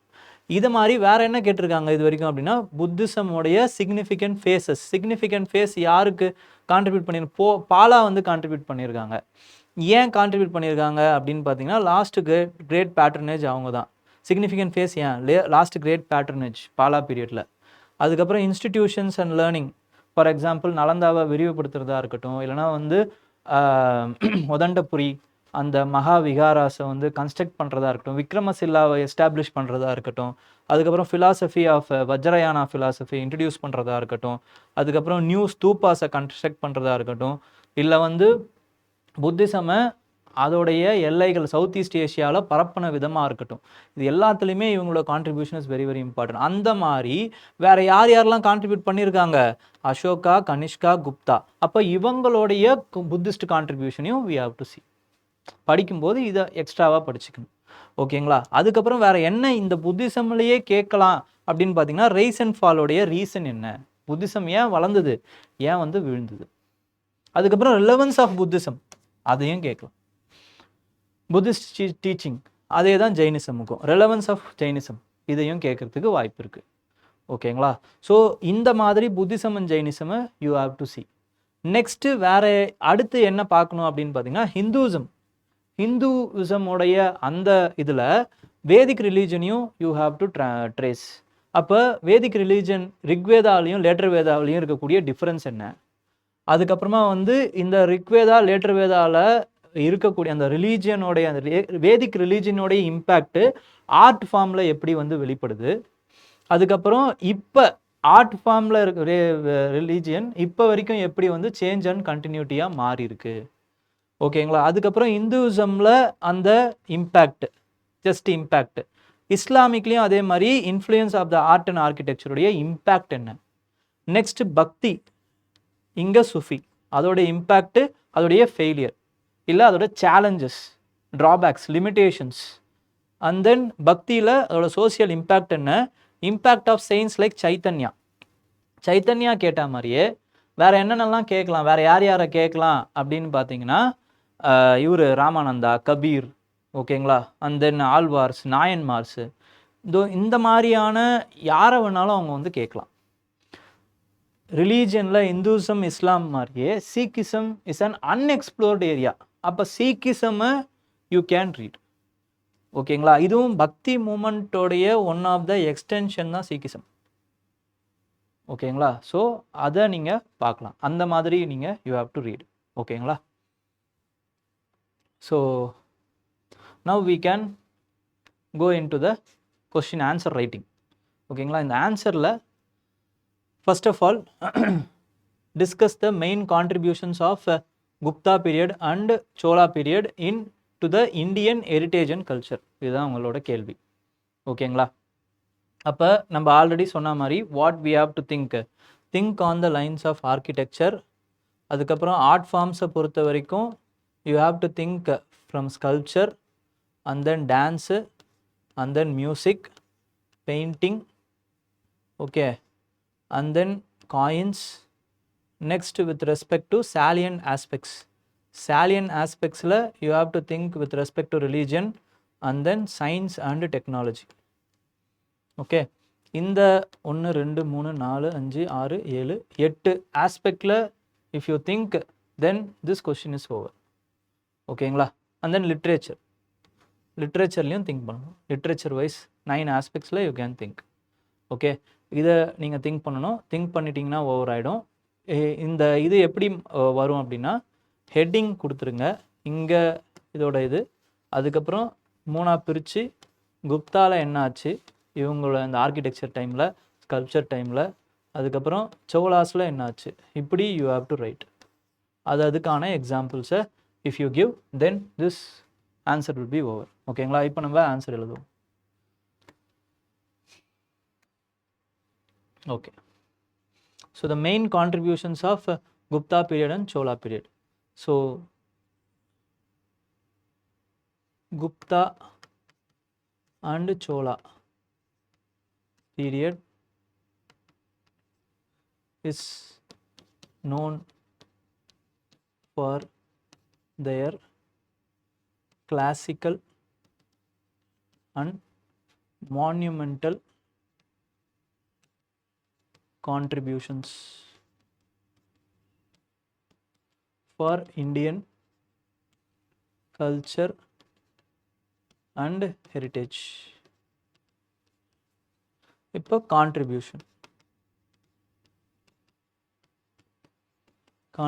இது மாதிரி வேறு என்ன கேட்டிருக்காங்க இது வரைக்கும் அப்படின்னா, புத்திசமுடைய சிக்னிஃபிகண்ட் ஃபேஸஸ். சிக்னிஃபிகண்ட் ஃபேஸ் யாருக்கு கான்ட்ரிபியூட் பண்ணியிருக்கு? பாலா வந்து கான்ட்ரிபியூட் பண்ணியிருக்காங்க. ஏன் கான்ட்ரிபியூட் பண்ணியிருக்காங்க அப்படின்னு பார்த்தீங்கன்னா, லாஸ்ட் கிரேட் பேட்டர்னேஜ் அவங்க தான். சிக்னிஃபிகண்ட் ஃபேஸ் ஏன்? லாஸ்ட் கிரேட் பேட்டர்னேஜ் பாலா பீரியடில். அதுக்கப்புறம் institutions and learning. For example, நலந்தாவை விரிவுபடுத்துறதா இருக்கட்டும், இல்லைனா வந்து ஒதண்டபுரி அந்த மகா விகாராஸை வந்து கன்ஸ்ட்ரக்ட் பண்ணுறதா இருக்கட்டும், விக்ரமசில்லாவை எஸ்டாப்ளிஷ் பண்ணுறதா இருக்கட்டும், அதுக்கப்புறம் ஃபிலாசபி ஆஃப் வஜ்ரயானா ஃபிலாசபி இன்ட்ரடியூஸ் பண்ணுறதா இருக்கட்டும், அதுக்கப்புறம் நியூ ஸ்தூப்பாஸை கன்ஸ்ட்ரக்ட் பண்ணுறதா இருக்கட்டும், இல்லை வந்து புத்திசமை அதோடைய எல்லைகள் சவுத் ஈஸ்ட் ஏஷியாவில் பரப்பின விதமாக இருக்கட்டும், இது எல்லாத்துலேயுமே இவங்களோட contribution is very very important. அந்த மாதிரி வேறு யார் யாரெல்லாம் கான்ட்ரிபியூட் பண்ணியிருக்காங்க? அசோகா, கனிஷ்கா, குப்தா. அப்போ இவங்களுடைய புத்திஸ்ட் கான்ட்ரிபியூஷனையும் வி ஹாவ் டு சி. படிக்கும்போது இதை எக்ஸ்ட்ராவாக படிச்சுக்கணும். ஓகேங்களா? அதுக்கப்புறம் வேறு என்ன இந்த புத்திசம்லேயே கேட்கலாம் அப்படின்னு பார்த்தீங்கன்னா, ரைஸ் அண்ட் ஃபாலோடைய ரீசன் என்ன? புத்திசம் ஏன் வளர்ந்தது, ஏன் வந்து விழுந்தது? அதுக்கப்புறம் ரிலவன்ஸ் ஆஃப் புத்திசம், அதையும் கேட்கலாம். புத்திஸ்ட் டீச்சிங், அதே தான் ஜெயினிசமுக்கும். ரெலவன்ஸ் ஆஃப் ஜெயினிசம், இதையும் கேட்கறதுக்கு வாய்ப்பு இருக்குது. ஓகேங்களா? ஸோ இந்த மாதிரி புத்திசம் அண்ட் ஜெயினிசமை you have to see. Next வேறு அடுத்து என்ன பார்க்கணும் அப்படின்னு பார்த்தீங்கன்னா, ஹிந்துவிசம். ஹிந்துவிசமுடைய அந்த இதில் வேதிக் ரிலீஜனையும் யூ ஹாவ் டு ட்ரேஸ். அப்போ வேதிக் ரிலீஜன் ரிக்வேதாலையும் லேட்டர் வேதாவிலையும் இருக்கக்கூடிய டிஃப்ரென்ஸ் என்ன? அதுக்கப்புறமா வந்து இந்த ரிக்வேதா லேட்டர் வேதாவில் இருக்கக்கூடிய அந்த ரிலீஜியனுடைய அந்த வேதிக் ரிலீஜியனுடைய இம்பேக்ட் ஆர்ட் ஃபார்மில் எப்படி வந்து வெளிப்படுது? அதுக்கப்புறம் இப்போ ஆர்ட் ஃபார்மில் இருக்கிற ரிலீஜியன் இப்போ வரைக்கும் எப்படி வந்து சேஞ்ச் அண்ட் கண்டினியூட்டியாக மாறி இருக்கு? ஓகேங்களா? அதுக்கப்புறம் இந்துவிசமில் அந்த இம்பேக்ட், ஜஸ்ட் இம்பேக்ட். இஸ்லாமிக்லேயும் அதே மாதிரி influence of the art and ஆர்கிடெக்சருடைய இம்பேக்ட் என்ன? நெக்ஸ்ட் பக்தி, இங்கே சுஃபி, அதோட இம்பேக்ட், அதோடைய ஃபெயிலியர், இல்லை அதோட challenges, drawbacks, limitations. And then பக்தியில் அதோட சோசியல் இம்பேக்ட் என்ன? Impact of saints like Chaitanya. Chaitanya கேட்ட மாதிரியே வேறு என்னென்னலாம் கேட்கலாம், வேறு யார் யாரை கேட்கலாம் அப்படின்னு பார்த்தீங்கன்னா, இவர் ராமானந்தா, கபீர், ஓகேங்களா? அண்ட் தென் ஆழ்வார்ஸ், நாயன்மார்ஸு, இந்த மாதிரியான யாரை வேணாலும் அவங்க வந்து கேட்கலாம். ரிலீஜனில் இந்துசம், இஸ்லாம் மாதிரியே Sikhism is an unexplored area. அப்போ சீக்கிசமை யூ கேன் ரீட். ஓகேங்களா? இதுவும் பக்தி மூமெண்ட்டோடைய ஒன் ஆஃப் த எக்ஸ்டென்ஷன் தான் சீக்கிசம். ஓகேங்களா? ஸோ அதை நீங்கள் பார்க்கலாம். அந்த மாதிரி நீங்கள் யூ ஹாவ் டு ரீட். ஓகேங்களா? So now we can go into the question answer writing. ஓகேங்களா? இந்த ஆன்சரில் first of all discuss the main contributions of Gupta period and Chola period in to the Indian heritage and culture. இதுதான் உங்களோட கேள்வி. ஓகேங்களா? அப்போ நம்ம already சொன்ன மாதிரி what we have to think on the lines of architecture. அதுக்கப்புறம் art ஃபார்ம்ஸை பொறுத்த வரைக்கும் you have to think from sculpture and then dance and then music, painting, okay, and then coins. Next, with respect to salient aspects. Salient aspects la you have to think with respect to religion and then science and technology. Okay, இந்த 1 2 3 4 5 6 7 8 aspectல if you think, then this question is over. ஓகேங்களா? and then literature. லிட்ரேச்சர்லையும் think பண்ணணும். Literature wise 9 ஆஸ்பெக்ட்ஸில் you can think. Okay, இதை நீங்கள் think பண்ணணும். Think பண்ணிட்டீங்கன்னா over ஆகிடும். இந்த இது எப்படி வரும் அப்படின்னா, ஹெட்டிங் கொடுத்துருங்க இங்கே இதோட இது, அதுக்கப்புறம் 3ஆக பிரித்து குப்தாவில் என்ன ஆச்சு, இவங்களோட இந்த ஆர்கிடெக்சர் டைமில், ஸ்கல்ப்சர் டைமில், அதுக்கப்புறம் சோலாஸில் என்ன ஆச்சு, இப்படி யூ ஹாவ் டு ரைட். அதுக்கான எக்ஸாம்பிள்ஸை if you give, then this answer will be over. ஓகேங்களா? இப்போ நம்ம ஆன்சர் எழுதுவோம். Okay, so the main contributions of Gupta period and Chola period. So Gupta and Chola period is known for their classical and monumental contributions for Indian culture and heritage. இப்போ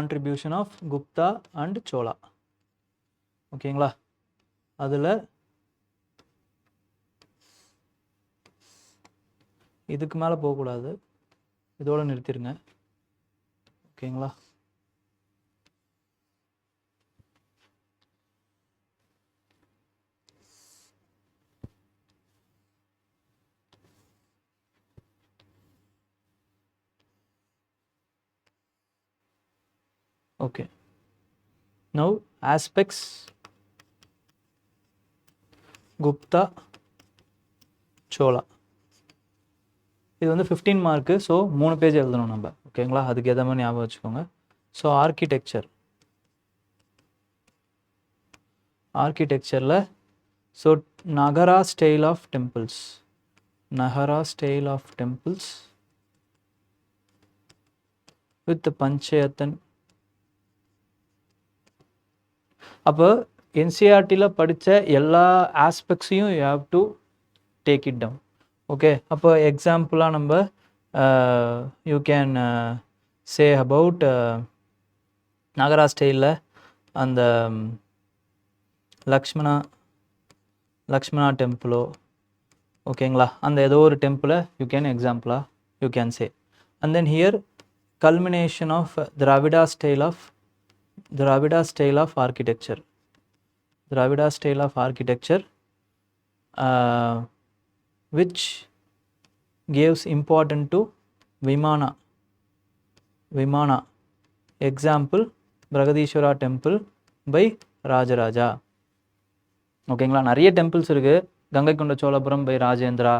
contribution of Gupta and Chola. ஓகேங்களா? அதில் இதுக்கு மேலே போகக்கூடாது, இதோடு நிறுத்திடுங்க. ஓகேங்களா? Okay, now aspects Gupta சோலா. இது வந்து 15 மார்க்கு. ஸோ 3 பேஜ் எழுதணும் நம்ம. ஓகேங்களா? அதுக்கு எதை மாதிரி ஞாபகம் வச்சுக்கோங்க. ஸோ ஆர்கிடெக்சரில் so Nagara style of temples with Panchayatan. அப்போ என்சிஆர்டியில் படித்த எல்லா ஆஸ்பெக்ட்ஸையும் you have to take it down. Okay, அப்போ எக்ஸாம்பிளாக நம்ம you can say about Nagara ஸ்டைலில் அந்த லக்ஷ்மணா டெம்பிளோ, ஓகேங்களா, அந்த ஏதோ ஒரு டெம்பிளை யூ கேன் எக்ஸாம்பிளாக you can say. And then here culmination of Dravida style of architecture. Dravida style of architecture which gives importance to Vimana. Example, Bragadishwara temple by Rajaraja. ஓகேங்களா? நிறைய டெம்பிள்ஸ் இருக்குது. கங்கை கொண்ட சோழபுரம் பை ராஜேந்திரா,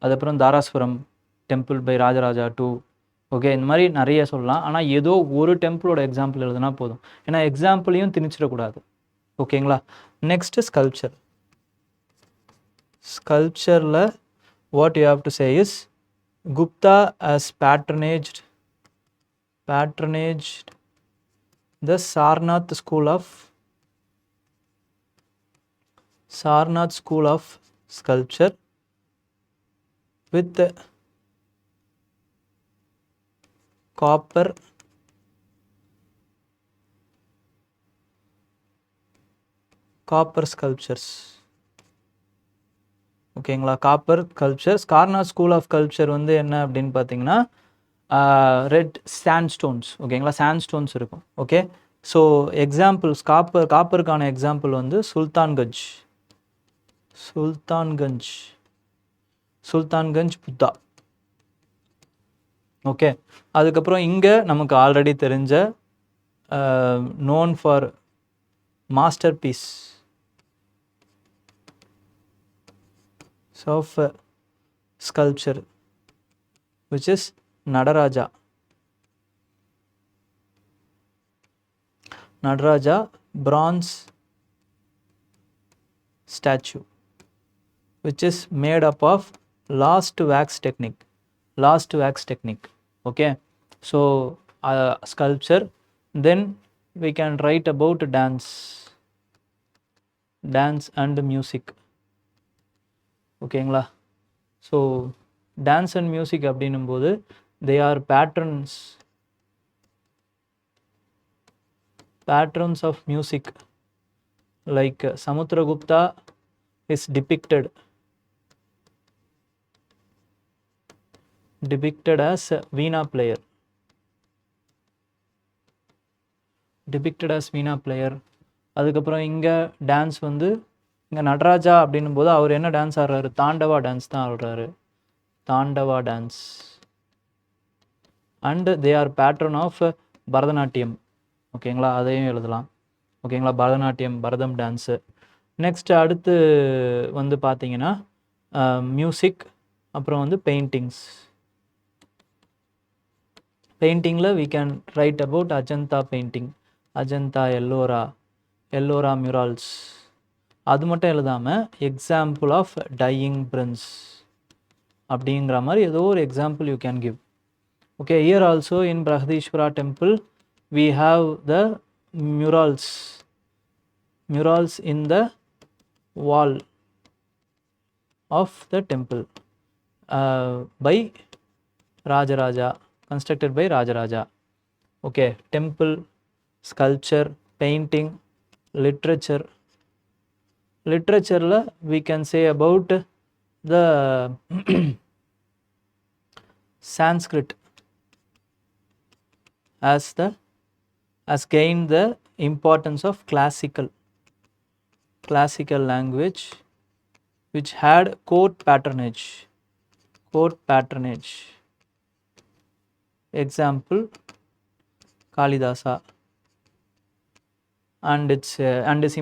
அதுக்கப்புறம் தாராஸ்வரம் டெம்பிள் பை ராஜராஜா 2. ஓகே, இந்த மாதிரி நிறைய சொல்லலாம். ஆனால் ஏதோ ஒரு டெம்பிளோட எக்ஸாம்பிள் எழுதுனா போதும். ஏன்னா எக்ஸாம்பிளையும் திணிச்சிடக்கூடாது. ஓகேங்களா? நெக்ஸ்ட் ஸ்கல்ப்சரில் what you have to say is Gupta as patronaged the Sarnath school of sculpture with copper sculptures. ஓகேங்களா? Copper sculptures. Sarnath school of culture வந்து என்ன அப்படின்னு பார்த்தீங்கன்னா ரெட் சாண்ட்ஸ்டோன்ஸ். ஓகேங்களா? சாண்ட்ஸ்டோன்ஸ் இருக்கும். ஓகே, ஸோ எக்ஸாம்பிள்ஸ் காப்பருக்கான எக்ஸாம்பிள் வந்து சுல்தான்கஞ்ச் புத்தா. ஓகே, அதுக்கப்புறம் இங்கே நமக்கு ஆல்ரெடி தெரிஞ்ச known for masterpiece of sculpture which is Nadaraja. Nataraja bronze statue which is made up of last wax technique. Okay, so sculpture. Then we can write about dance and music. ஓகேங்களா? So dance and music அப்படின்னும் போது they are patrons of music, like Samudragupta is depicted as a veena player. அதுக்கப்புறம் இங்கே dance வந்து இங்கே நடராஜா அப்படின்னும் போது அவர் என்ன டான்ஸ் ஆடுறாரு? தாண்டவா டான்ஸ் தான் ஆடுறாரு. Tandava dance. And they are patron of Bharatanatyam. ஓகேங்களா? அதையும் எழுதலாம். ஓகேங்களா? பரதம் டான்ஸு. நெக்ஸ்ட் அடுத்து வந்து பார்த்தீங்கன்னா மியூசிக், அப்புறம் வந்து பெயிண்டிங்ஸ். பெயிண்டிங்கில் we can write about Ajanta painting, Ajanta Ellora murals. அது மட்டும் எழுதாமல் எக்ஸாம்பிள் ஆஃப் டையிங் பிரின்ஸ் அப்படிங்கிற மாதிரி ஏதோ ஒரு example you can give. Okay, here also in Brihadeeswara temple we have the murals in the wall of the temple by Rajaraja, constructed by Rajaraja. Okay, temple, sculpture, painting, literature. Literature we can say about the Sanskrit has gained the importance of classical language, which had court patronage. Example Kalidasa and its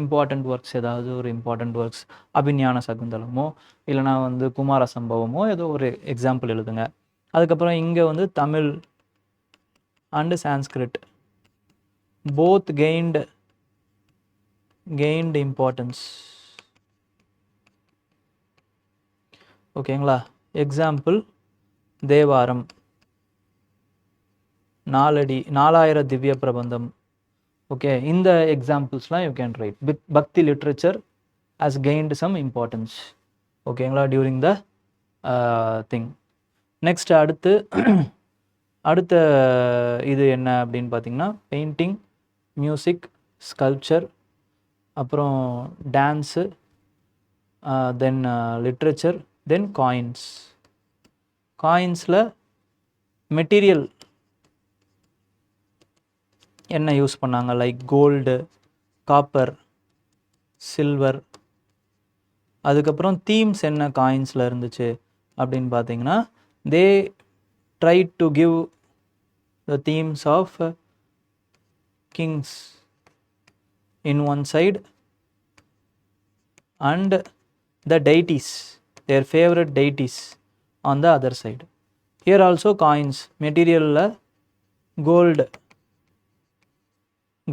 important works. ஏதாவது ஒரு important works, Abhijnana சகுந்தலமோ இல்லைனா வந்து குமார சம்பவமோ ஏதோ ஒரு example எழுதுங்க. அதுக்கப்புறம் இங்கே வந்து Tamil and Sanskrit both gained importance. ஓகேங்களா? எக்ஸாம்பிள் தேவாரம், 4000 திவ்ய பிரபந்தம். ஓகே, இந்த எக்ஸாம்பிள்ஸ்லாம் you can write. Bhakti literature has gained some importance. ஓகேங்களா? During the thing. நெக்ஸ்ட் அடுத்த இது என்ன அப்படின்னு பார்த்தீங்கன்னா பெயிண்டிங், மியூசிக், ஸ்கல்ப்சர், அப்புறம் dance, then literature, then coins. காயின்ஸில் மெட்டீரியல் என்ன யூஸ் பண்ணாங்க? Like gold, copper, silver. அதுக்கப்புறம் தீம்ஸ் என்ன காயின்ஸில் இருந்துச்சு அப்படின்னு பார்த்தீங்கன்னா தே tried to give the themes of kings in one side and the deities, their favorite deities on the other side. Here also coins, material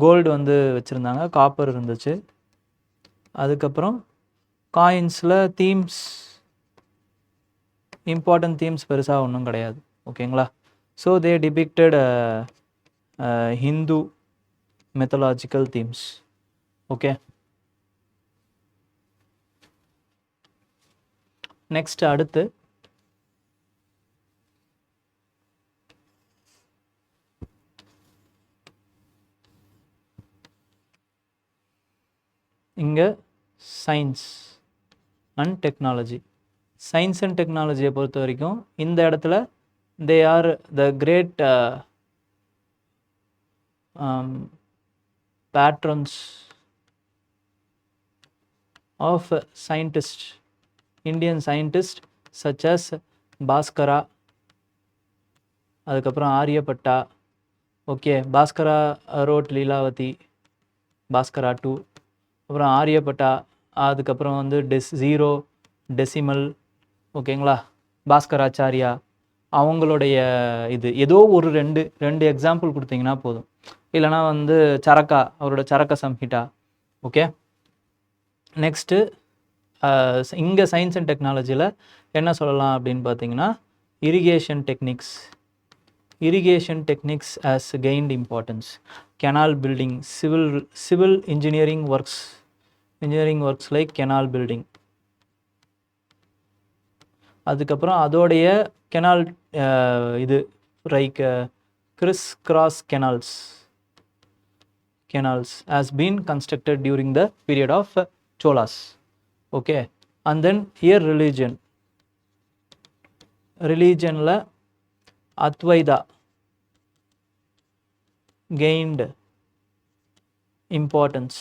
gold வந்து வச்சுருந்தாங்க, copper இருந்துச்சு. அதுக்கப்புறம் காயின்ஸில் தீம்ஸ், இம்பார்ட்டன்ட் தீம்ஸ் பெருசாக ஒன்றும் கிடையாது. ஓகேங்களா? So they depicted Hindu methodological themes. Okay, next அடுத்து இங்கே science and technology. Science and டெக்னாலஜியை பொறுத்த வரைக்கும் இந்த இடத்துல they are the great patrons of scientists, Indian scientists such as Bhaskara, அதுக்கப்புறம் ஆரியப்பட்டா. Okay, Bhaskara wrote Lilavati, Bhaskara 2. அப்புறம் ஆரியப்பட்டா, அதுக்கப்புறம் வந்து ஜீரோ, டெசிமல். ஓகேங்களா? பாஸ்கராச்சாரியா அவங்களுடைய இது ஏதோ ஒரு ரெண்டு எக்ஸாம்பிள் கொடுத்தீங்கன்னா போதும். இல்லைனா வந்து சரக்கா, அவரோட சரக்க சம்ஹிதா. ஓகே. நெக்ஸ்ட்டு இங்கே சயின்ஸ் அண்ட் டெக்னாலஜியில் என்ன சொல்லலாம் அப்படின்னு பார்த்தீங்கன்னா, irrigation techniques. Irrigation techniques has gained importance. Canal building, civil engineering works like canal building. அதுக்கப்புறம் அதோடைய கெனால் இது like Chris cross canals has been constructed during the period of Cholas. Okay, and then here religionல Advaita gained importance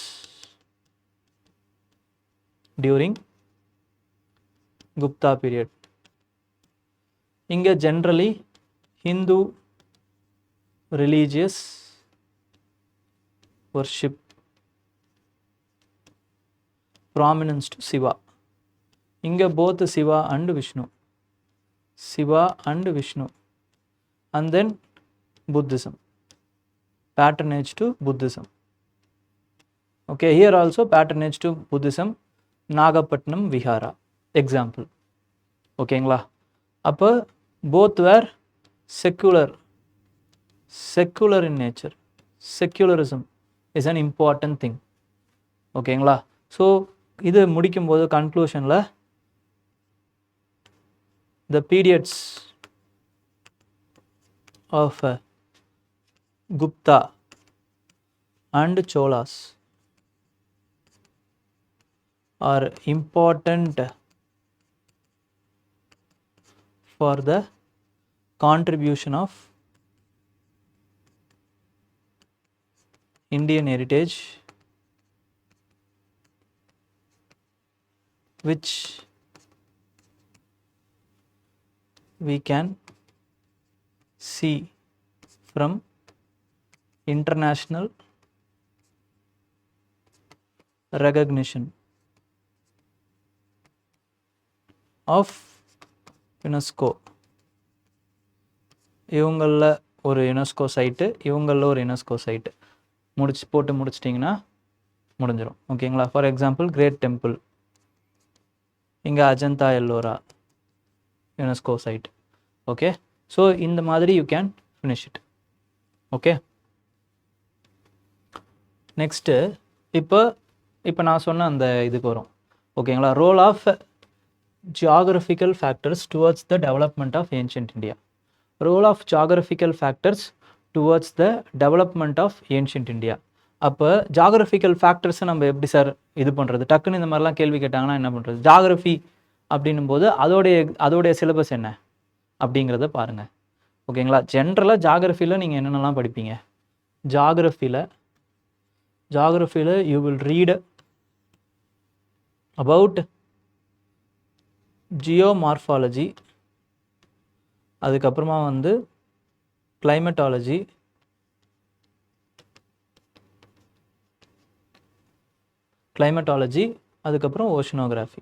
during Gupta period. இங்கே generally Hindu religious worship prominence to Shiva. இங்கே both Shiva and Vishnu. And then Buddhism, patronage to Buddhism. Okay, here also patronage to Buddhism, Nagapattinam Vihara example. ஓகேங்களா? அப்போ both were secular in nature. Secularism is an important thing. ஓகேங்களா? So இது முடிக்கும்போது கன்க்ளூஷனில் the periods of Gupta and Cholas are important for the contribution of Indian heritage, which we can see from international recognition of UNESCO. இவங்களில் ஒரு UNESCO site, இவங்களில் ஒரு UNESCO site முடிச்சிட்டிங்கன்னா முடிஞ்சிடும். ஓகேங்களா? For example great temple, இங்கே Ajanta Ellora UNESCO site. Okay, so இந்த மாதிரி you can finish it. Okay, next இப்போ நான் சொன்ன அந்த இதுக்கு வரும். ஓகேங்களா? Role of geographical factors towards the development of ancient India. Role of geographical factors towards the development of ancient India. அப்போ ஜியாகிரபிக்கல் ஃபேக்டர்ஸை நம்ம எப்படி சார் இது பண்ணுறது? டக்குன்னு இந்த மாதிரிலாம் கேள்வி கேட்டாங்கன்னா என்ன பண்ணுறது? ஜியாகிரஃபி அப்படின்னும் போது அதோடைய சிலபஸ் என்ன அப்படிங்கிறத பாருங்கள். ஓகேங்களா? ஜென்ரலாக ஜியாகிரஃபியில் நீங்கள் என்னென்னலாம் படிப்பீங்க? ஜியாகிரஃபியில் you will read about geomorphology, அதுக்கப்புறமா வந்து கிளைமேட்டாலஜி, அதுக்கப்புறம் ஓஷனோகிராஃபி.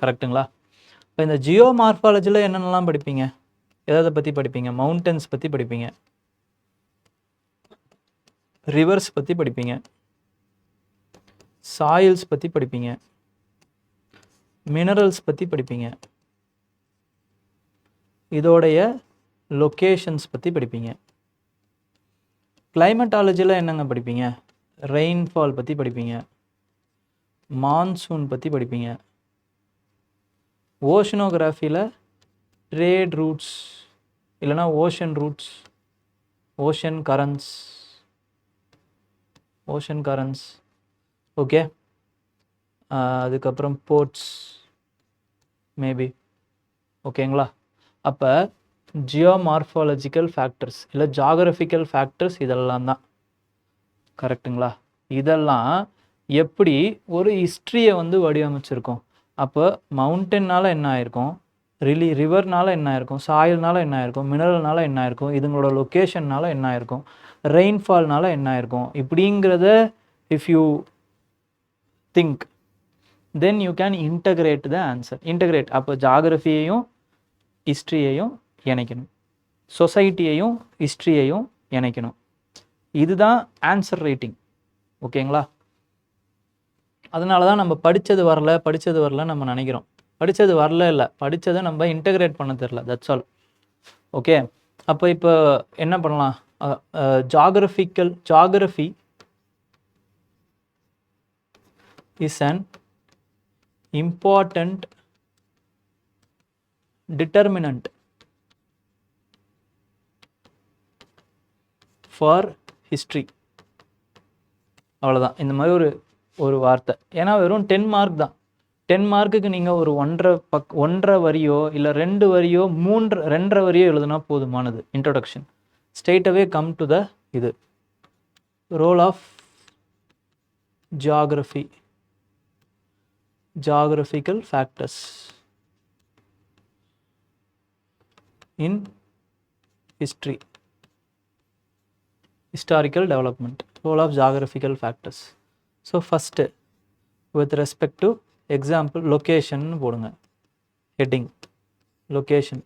கரெக்டுங்களா? இப்போ இந்த ஜியோமார்ஃபாலஜியில் என்னென்னலாம் படிப்பீங்க? எதை பற்றி படிப்பீங்க? மவுண்டன்ஸ் பற்றி படிப்பீங்க, ரிவர்ஸ் பற்றி படிப்பீங்க, சாயில்ஸ் பற்றி படிப்பீங்க, மினரல்ஸ் பற்றி படிப்பீங்க, இதோடைய லொக்கேஷன்ஸ் பற்றி படிப்பீங்க. கிளைமேட்டாலஜியில் என்னங்க படிப்பீங்க? ரெயின்ஃபால் பற்றி படிப்பீங்க, மான்சூன் பற்றி படிப்பீங்க. ஓஷனோகிராஃபியில் ட்ரேட் ரூட்ஸ் இல்லைனா ocean roots, ocean currents. Okay, அதுக்கப்புறம் போர்ட்ஸ் மேபி. ஓகேங்களா? அப்போ ஜியோமார்ஃபாலஜிக்கல் ஃபேக்டர்ஸ் இல்லை ஜியாகிரபிக்கல் ஃபேக்டர்ஸ் இதெல்லாம் தான். கரெக்டுங்களா? இதெல்லாம் எப்படி ஒரு ஹிஸ்ட்ரியை வந்து வடிவமைச்சிருக்கோம். அப்போ மவுண்டன்னால் என்ன ஆயிருக்கும், ரிவர்னால் என்ன ஆயிருக்கும், சாயில்னால என்ன ஆயிருக்கும், மினரல்னால என்ன ஆயிருக்கும், இதுங்களோட லொக்கேஷன்னால் என்ன ஆயிருக்கும், ரெயின்ஃபால்னால என்ன ஆயிருக்கும், இப்படிங்கிறத if you think then you can integrate the answer. அப்போ ஜியாகிரஃபியையும் ஹிஸ்ட்ரியையும் இணைக்கணும். சொசைட்டியையும் ஹிஸ்ட்ரியையும் இணைக்கணும். இதுதான் ஆன்சர் ரைட்டிங். ஓகேங்களா? அதனால தான் நம்ம படித்தது வரல நம்ம நினைக்கிறோம். படித்தது வரல இல்லை, படித்ததை நம்ம இன்டகிரேட் பண்ண தெரில, தட்ஸ் ஆல். ஓகே, அப்போ இப்போ என்ன பண்ணலாம்? Geography is an important determinant for history. அவ்வளோதான். இந்த மாதிரி ஒரு வார்த்தை. ஏன்னா வெறும் 10 மார்க் தான். 10 மார்க்குக்கு நீங்கள் ஒரு 1.5 வரியோ இல்லை 2 வரியோ 2.5 வரியோ எழுதுனா போதுமானது. Introduction. Straight away come to the இது role of geographical factors in historical development. Role of geographical factors. So first, with respect to example, location போடுங்க. Heading location,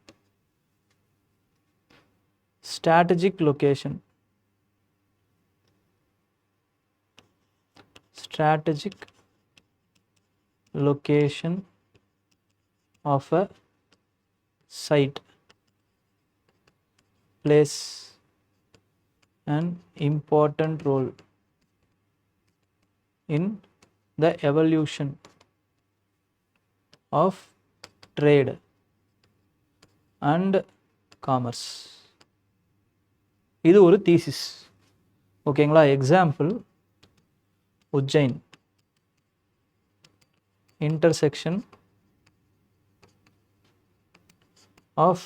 strategic location, of a site plays an important role in the evolution of trade and commerce. இது ஒரு thesis. ஓகேங்களா? Example, Ujjain intersection of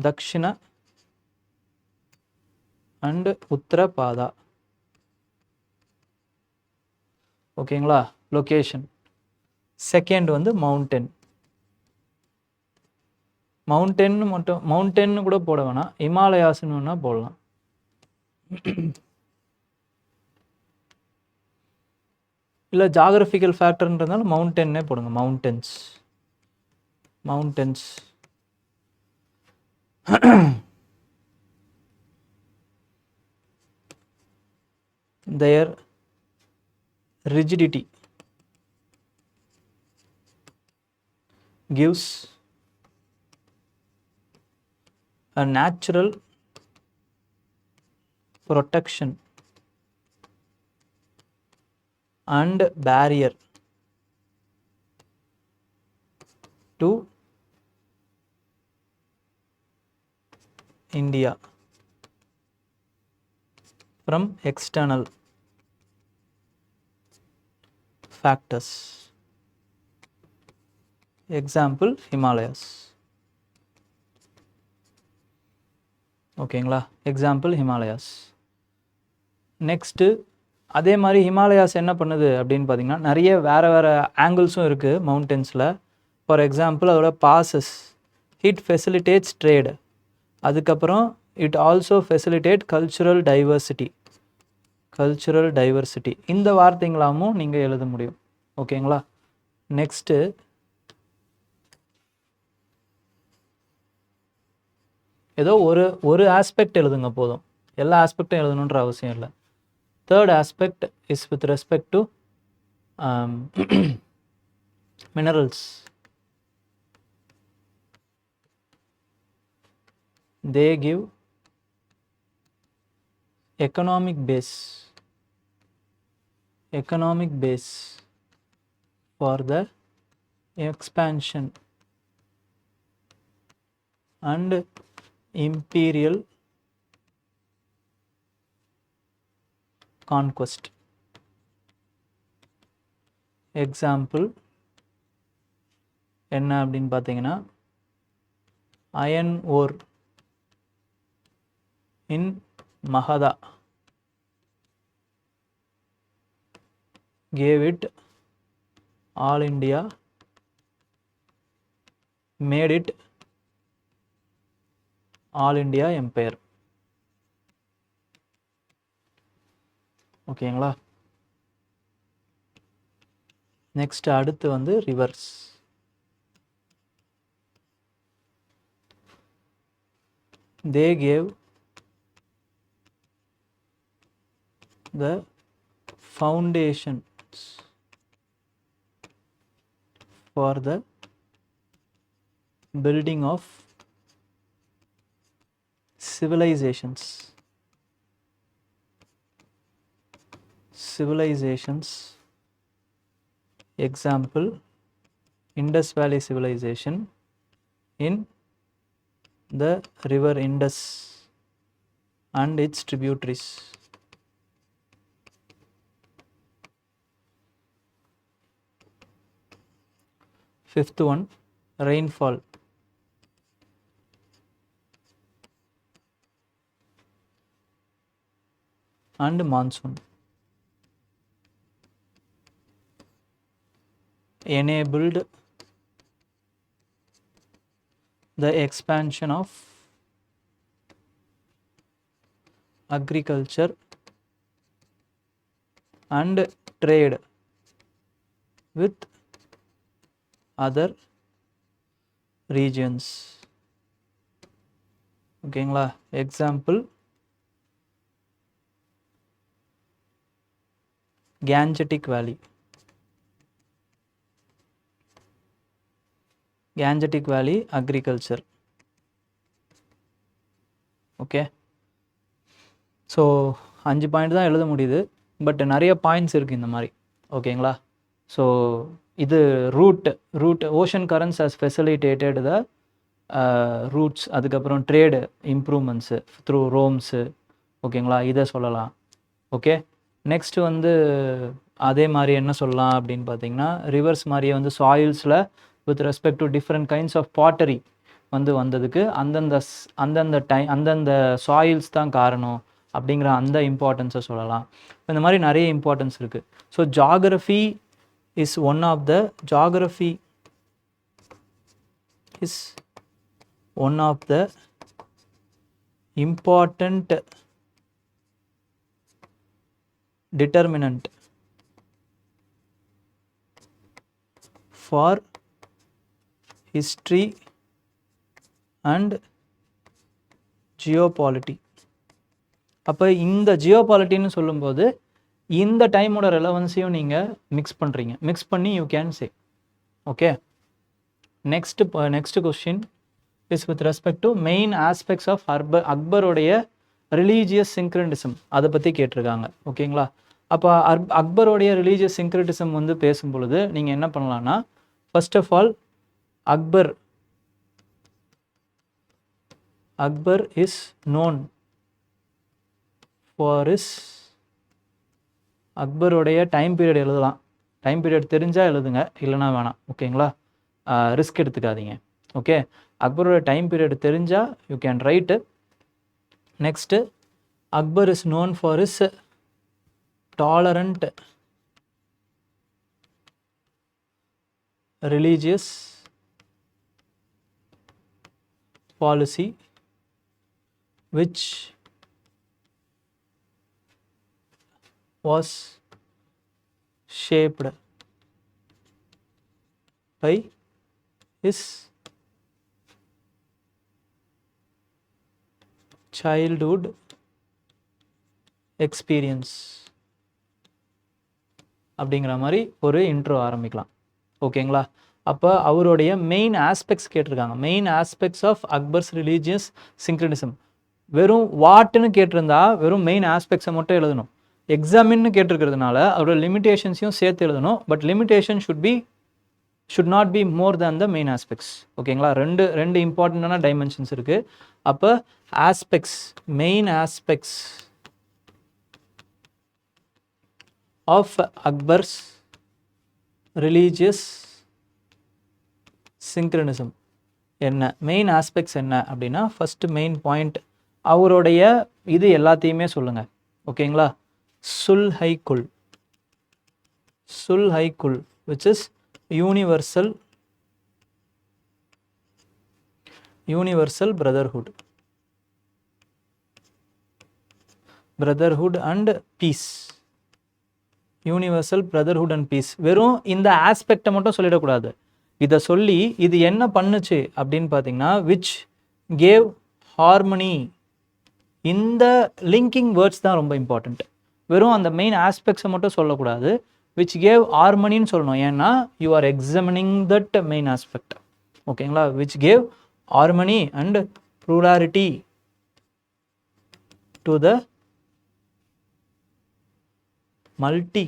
Dakshina and Uttarapatha. ஓகேங்களா? Location. Second வந்து மவுண்டன்னு கூட போட வேணாம், ஹிமாலயாஸ்ன்னு வேணா போடலாம். இல்லை ஜாகிரபிக்கல் ஃபேக்டர்ன்றதுனால மவுண்டன்னே போடுங்க. Mountains their rigidity gives a natural protection and barrier to India from external factors. Example, Himalayas. ஓகேங்களா? Example Himalayas. நெக்ஸ்ட்டு அதே மாதிரி ஹிமாலயாஸ் என்ன பண்ணுது அப்படின்னு பார்த்தீங்கன்னா, நிறைய வேறு ஆங்கிள்ஸும் இருக்குது மவுண்டன்ஸில். ஃபார் எக்ஸாம்பிள், அதோட பாசஸ், இட் ஃபெசிலிட்டேட்ஸ் ட்ரேடு. அதுக்கப்புறம் it also facilitate cultural diversity. இந்த வார்த்தைங்களாமும் நீங்கள் எழுத முடியும். ஓகேங்களா? நெக்ஸ்ட்டு ஏதோ ஒரு ஆஸ்பெக்ட் எழுதுங்க போதும், எல்லா ஆஸ்பெக்டும் எழுதணுன்ற அவசியம் இல்லை. Third aspect is with respect to minerals. They give economic base for the expansion and imperial conquest. Example என்ன அப்படின்னு பார்த்தீங்கன்னா, iron ore in Magadha gave it all India, made it all India empire. ஓகேங்களா? Next அடுத்து வந்து they gave the foundations for the building of civilizations. Example, Indus Valley civilization in the river Indus and its tributaries. Fifth one, rainfall. And monsoon. Enabled the expansion of agriculture and trade with other regions. ஓகேங்களா? Example, Gangetic Valley. Gangetic Valley agriculture. Okay, so 5 point தான் எழுத முடியுது, but நிறைய points இருக்குது இந்த மாதிரி. ஓகேங்களா? So இது route ocean currents has facilitated the routes, அதுக்கப்புறம் ட்ரேடு இம்ப்ரூவ்மெண்ட்ஸு த்ரூ ரோம்ஸு. ஓகேங்களா? இதை சொல்லலாம். ஓகே, நெக்ஸ்ட்டு வந்து அதே மாதிரி என்ன சொல்லலாம் அப்படின்னு பார்த்தீங்கன்னா, ரிவர்ஸ் மாதிரியே வந்து சாயில்ஸில் with respect to different kinds of pottery வந்ததுக்கு அந்தந்த சாயில்ஸ் தான் காரணம் அப்படிங்கிற அந்த இம்பார்ட்டன்ஸை சொல்லலாம். இந்த மாதிரி நிறைய இம்பார்ட்டன்ஸ் இருக்குது. So geography is one of the important determinant for history and geopolity. அப்போ இந்த ஜியோபாலிட்டின்னு சொல்லும்போது இந்த டைமோட ரெலவன்ஸையும் நீங்கள் மிக்ஸ் பண்ணி you can say. Okay, next question is with respect to main aspects of அக்பருடைய ரிலீஜியஸ் சிங்க்ரனிசம், அதை பற்றி கேட்டிருக்காங்க. ஓகேங்களா? அப்போ அக்பருடைய ரிலீஜியஸ் சிங்க்ரனிசம் வந்து பேசும் பொழுது நீங்கள் என்ன பண்ணலான்னா, first of all Akbar is known for is, அக்பருடைய டைம் பீரியட் எழுதலாம். டைம் பீரியட் தெரிஞ்சால் எழுதுங்க, இல்லைனா வேணாம். ஓகேங்களா? ரிஸ்க் எடுத்துக்காதீங்க. ஓகே, அக்பரோட டைம் பீரியட் தெரிஞ்சால் you can write. Next, Akbar is known for is tolerant religious policy which was shaped by his childhood experience அப்படிங்கிற மாதிரி ஒரு இன்ட்ரோ ஆரம்பிக்கலாம். ஓகேங்களா? அப்போ அவருடைய மெயின் ஆஸ்பெக்ட்ஸ் கேட்டிருக்காங்க. Main aspects of Akbar's religious syncretism. வெறும் வாட்டுன்னு கேட்டிருந்தா வெறும் மெயின் ஆஸ்பெக்ட்ஸை மட்டும் எழுதணும். எக்ஸாமின்னு கேட்டிருக்கிறதுனால அவரோட லிமிடேஷன்ஸையும் சேர்த்து எழுதணும். But limitation should not be more than the main aspects. ஓகேங்களா? ரெண்டு இம்பார்ட்டண்டான டைமென்ஷன்ஸ் இருக்குது. அப்போ aspects, main aspects of Akbar's religious syncretism என்ன, மெயின் ஆஸ்பெக்ட்ஸ் என்ன அப்படின்னா, ஃபஸ்ட்டு மெயின் பாயிண்ட் அவருடைய இது எல்லாத்தையுமே சொல்லுங்கள். ஓகேங்களா? சுல்ஹைக்குல் which is universal brotherhood and peace. Universal brotherhood and peace. வெறும் இந்த ஆஸ்பெக்டை மட்டும் சொல்லிடக்கூடாது. இதை சொல்லி இது என்ன பண்ணுச்சு அப்படின்னு பார்த்தீங்கன்னா, விச் கேவ் ஹார்மனி. இந்த லிங்கிங் வேர்ட்ஸ் தான் ரொம்ப இம்பார்ட்டண்ட். வெறும் அந்த மெயின் ஆஸ்பெக்ட்ஸை மட்டும் சொல்லக்கூடாது. which gave harmonyன்னு சொல்லணும். ஏன்னா you are examining that main aspect. ஓகேங்களா? which gave harmony and plurality to the multi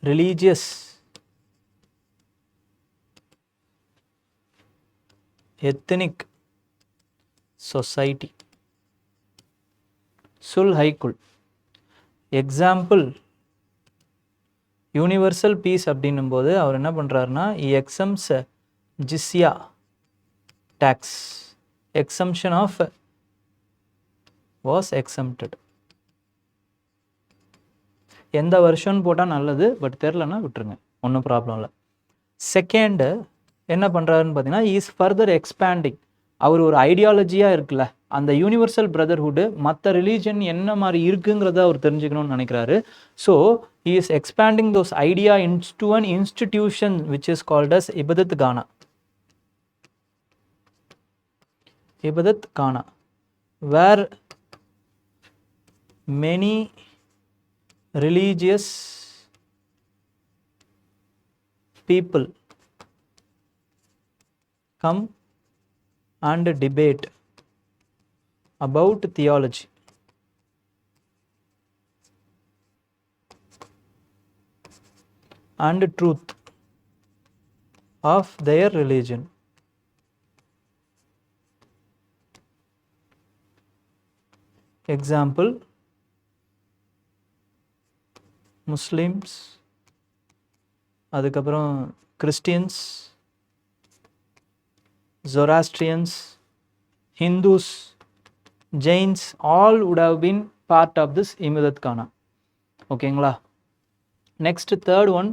religious ethnic society. சுல் ஹைக்குல். எக்ஸாம்பிள் யூனிவர்சல் பீஸ் அப்படின்னும் போது அவர் என்ன பண்ணுறாருன்னா exempts jizya tax. Exemption of was exempted. எந்த வருஷம்னு போட்டால் நல்லது, பட் தெரிலன்னா விட்டுருங்க, ஒன்றும் ப்ராப்ளம் இல்லை. செகண்டு என்ன பண்ணுறாருன்னு பார்த்தீங்கன்னா இஸ் ஃபர்தர் எக்ஸ்பேண்டிங். அவர் ஒரு ஐடியாலஜியாக இருக்குல்ல, அந்த யூனிவர்சல் பிரதர்ஹுட்டு மற்ற ரிலீஜன் என்ன மாதிரி இருக்குங்கிறத அவர் தெரிஞ்சுக்கணும்னு நினைக்கிறாரு. So he is expanding those idea into an institution which is called as Ibadat Khana. Ibadat Khana, where many religious people come and debate about theology. And truth of their religion. Example, Muslims, அதுக்கப்புறம் Christians, Zoroastrians, Hindus, Jains, all would have been part of this Ibadat Khana. ஓகேங்களா? Next third one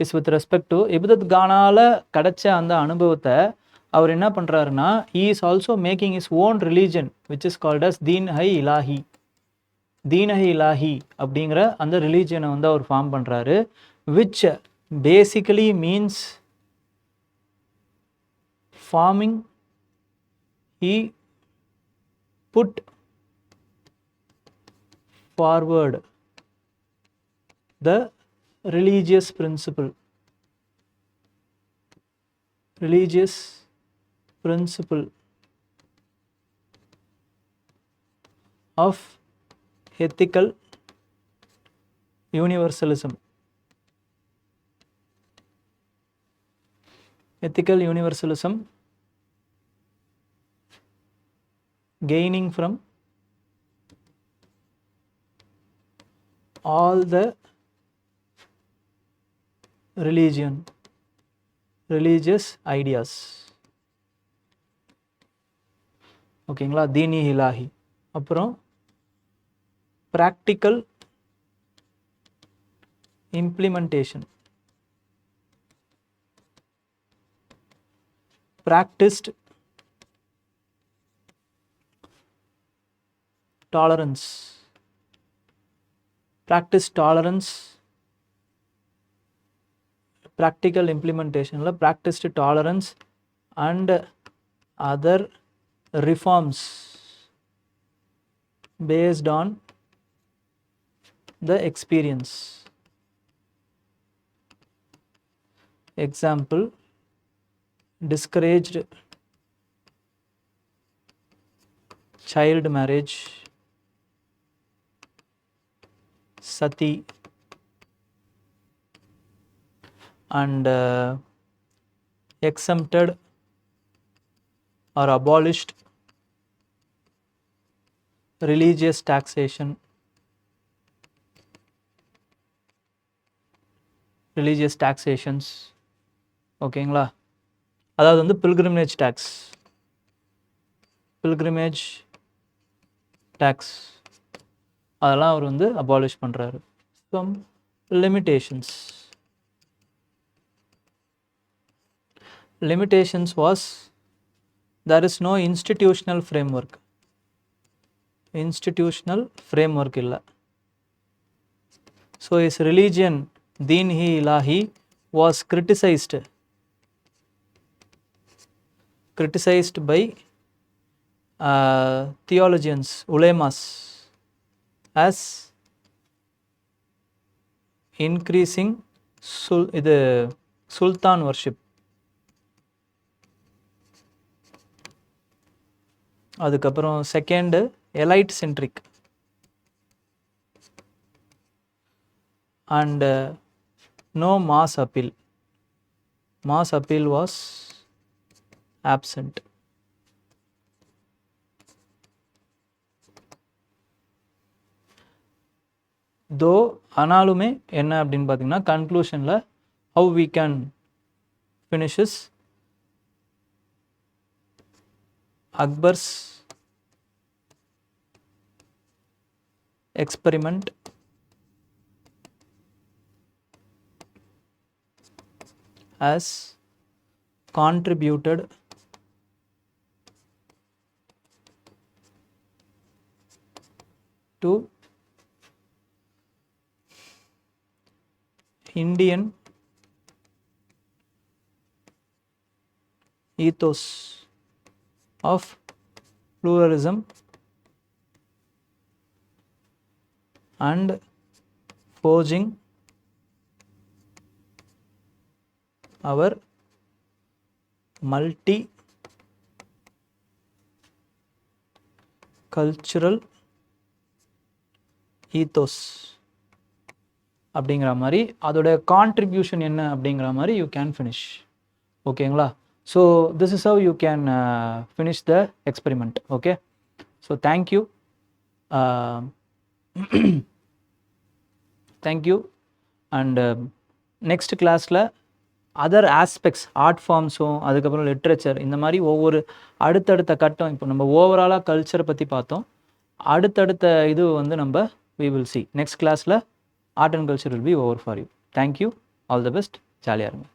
is with respect to Ibadat கானால கிடைச்ச அந்த அனுபவத்தை அவர் என்ன பண்ணுறாருன்னா he is also making his own religion which is called as தீன்-இ-இலாஹி. தீன்-இ-இலாஹி அப்படிங்கிற அந்த ரிலீஜனை வந்து அவர் ஃபார்ம் பண்ணுறாரு. which basically means farming. He put forward the religious principle of ethical universalism. Ethical universalism gaining from all the religious ideas. ஓகேங்களா? தீன்-இ-இலாஹி. அப்புறம் practical implementation. Practiced tolerance. Practice tolerance. Practical implementation la practiced tolerance and other reforms based on the experience. Example, discouraged child marriage, sati, and exempted or abolished religious taxation, religious taxations. ஓகேங்களா? அதாவது வந்து pilgrimage tax அதெல்லாம் அவர் வந்து abolish பண்ணுறாரு. Some limitations was there is no institutional framework illa. So his religion Deen-i-Ilahi was criticized by theologians, ulemas, as increasing இது sultan worship. அதுக்கப்புறம் second elite centric and no mass appeal. Mass appeal was absent. though ஆனாலுமே என்ன அப்படின்னு பார்த்தீங்கன்னா கன்க்ளூஷனில் how we can finish is Akbar's experiment has contributed to Indian ethos of pluralism and forging our multi-cultural ethos அப்படிங்கிற மாதிரி அதோட contribution என்ன அப்படிங்கிற மாதிரி யூ கேன் ஃபினிஷ். ஓகேங்களா? So this is how you can finish the experiment. Okay, so thank you. Thank you. And next கிளாஸில் other aspects art ஃபார்ம்ஸும் அதுக்கப்புறம் literature இந்த மாதிரி ஒவ்வொரு அடுத்தடுத்த கட்டம், இப்போ நம்ம ஓவராலாக கல்ச்சரை பற்றி பார்த்தோம். அடுத்தடுத்த இது வந்து நம்ம we will see next class la art and culture will be over for you. Thank you, all the best, ஜாலியாக இருங்க.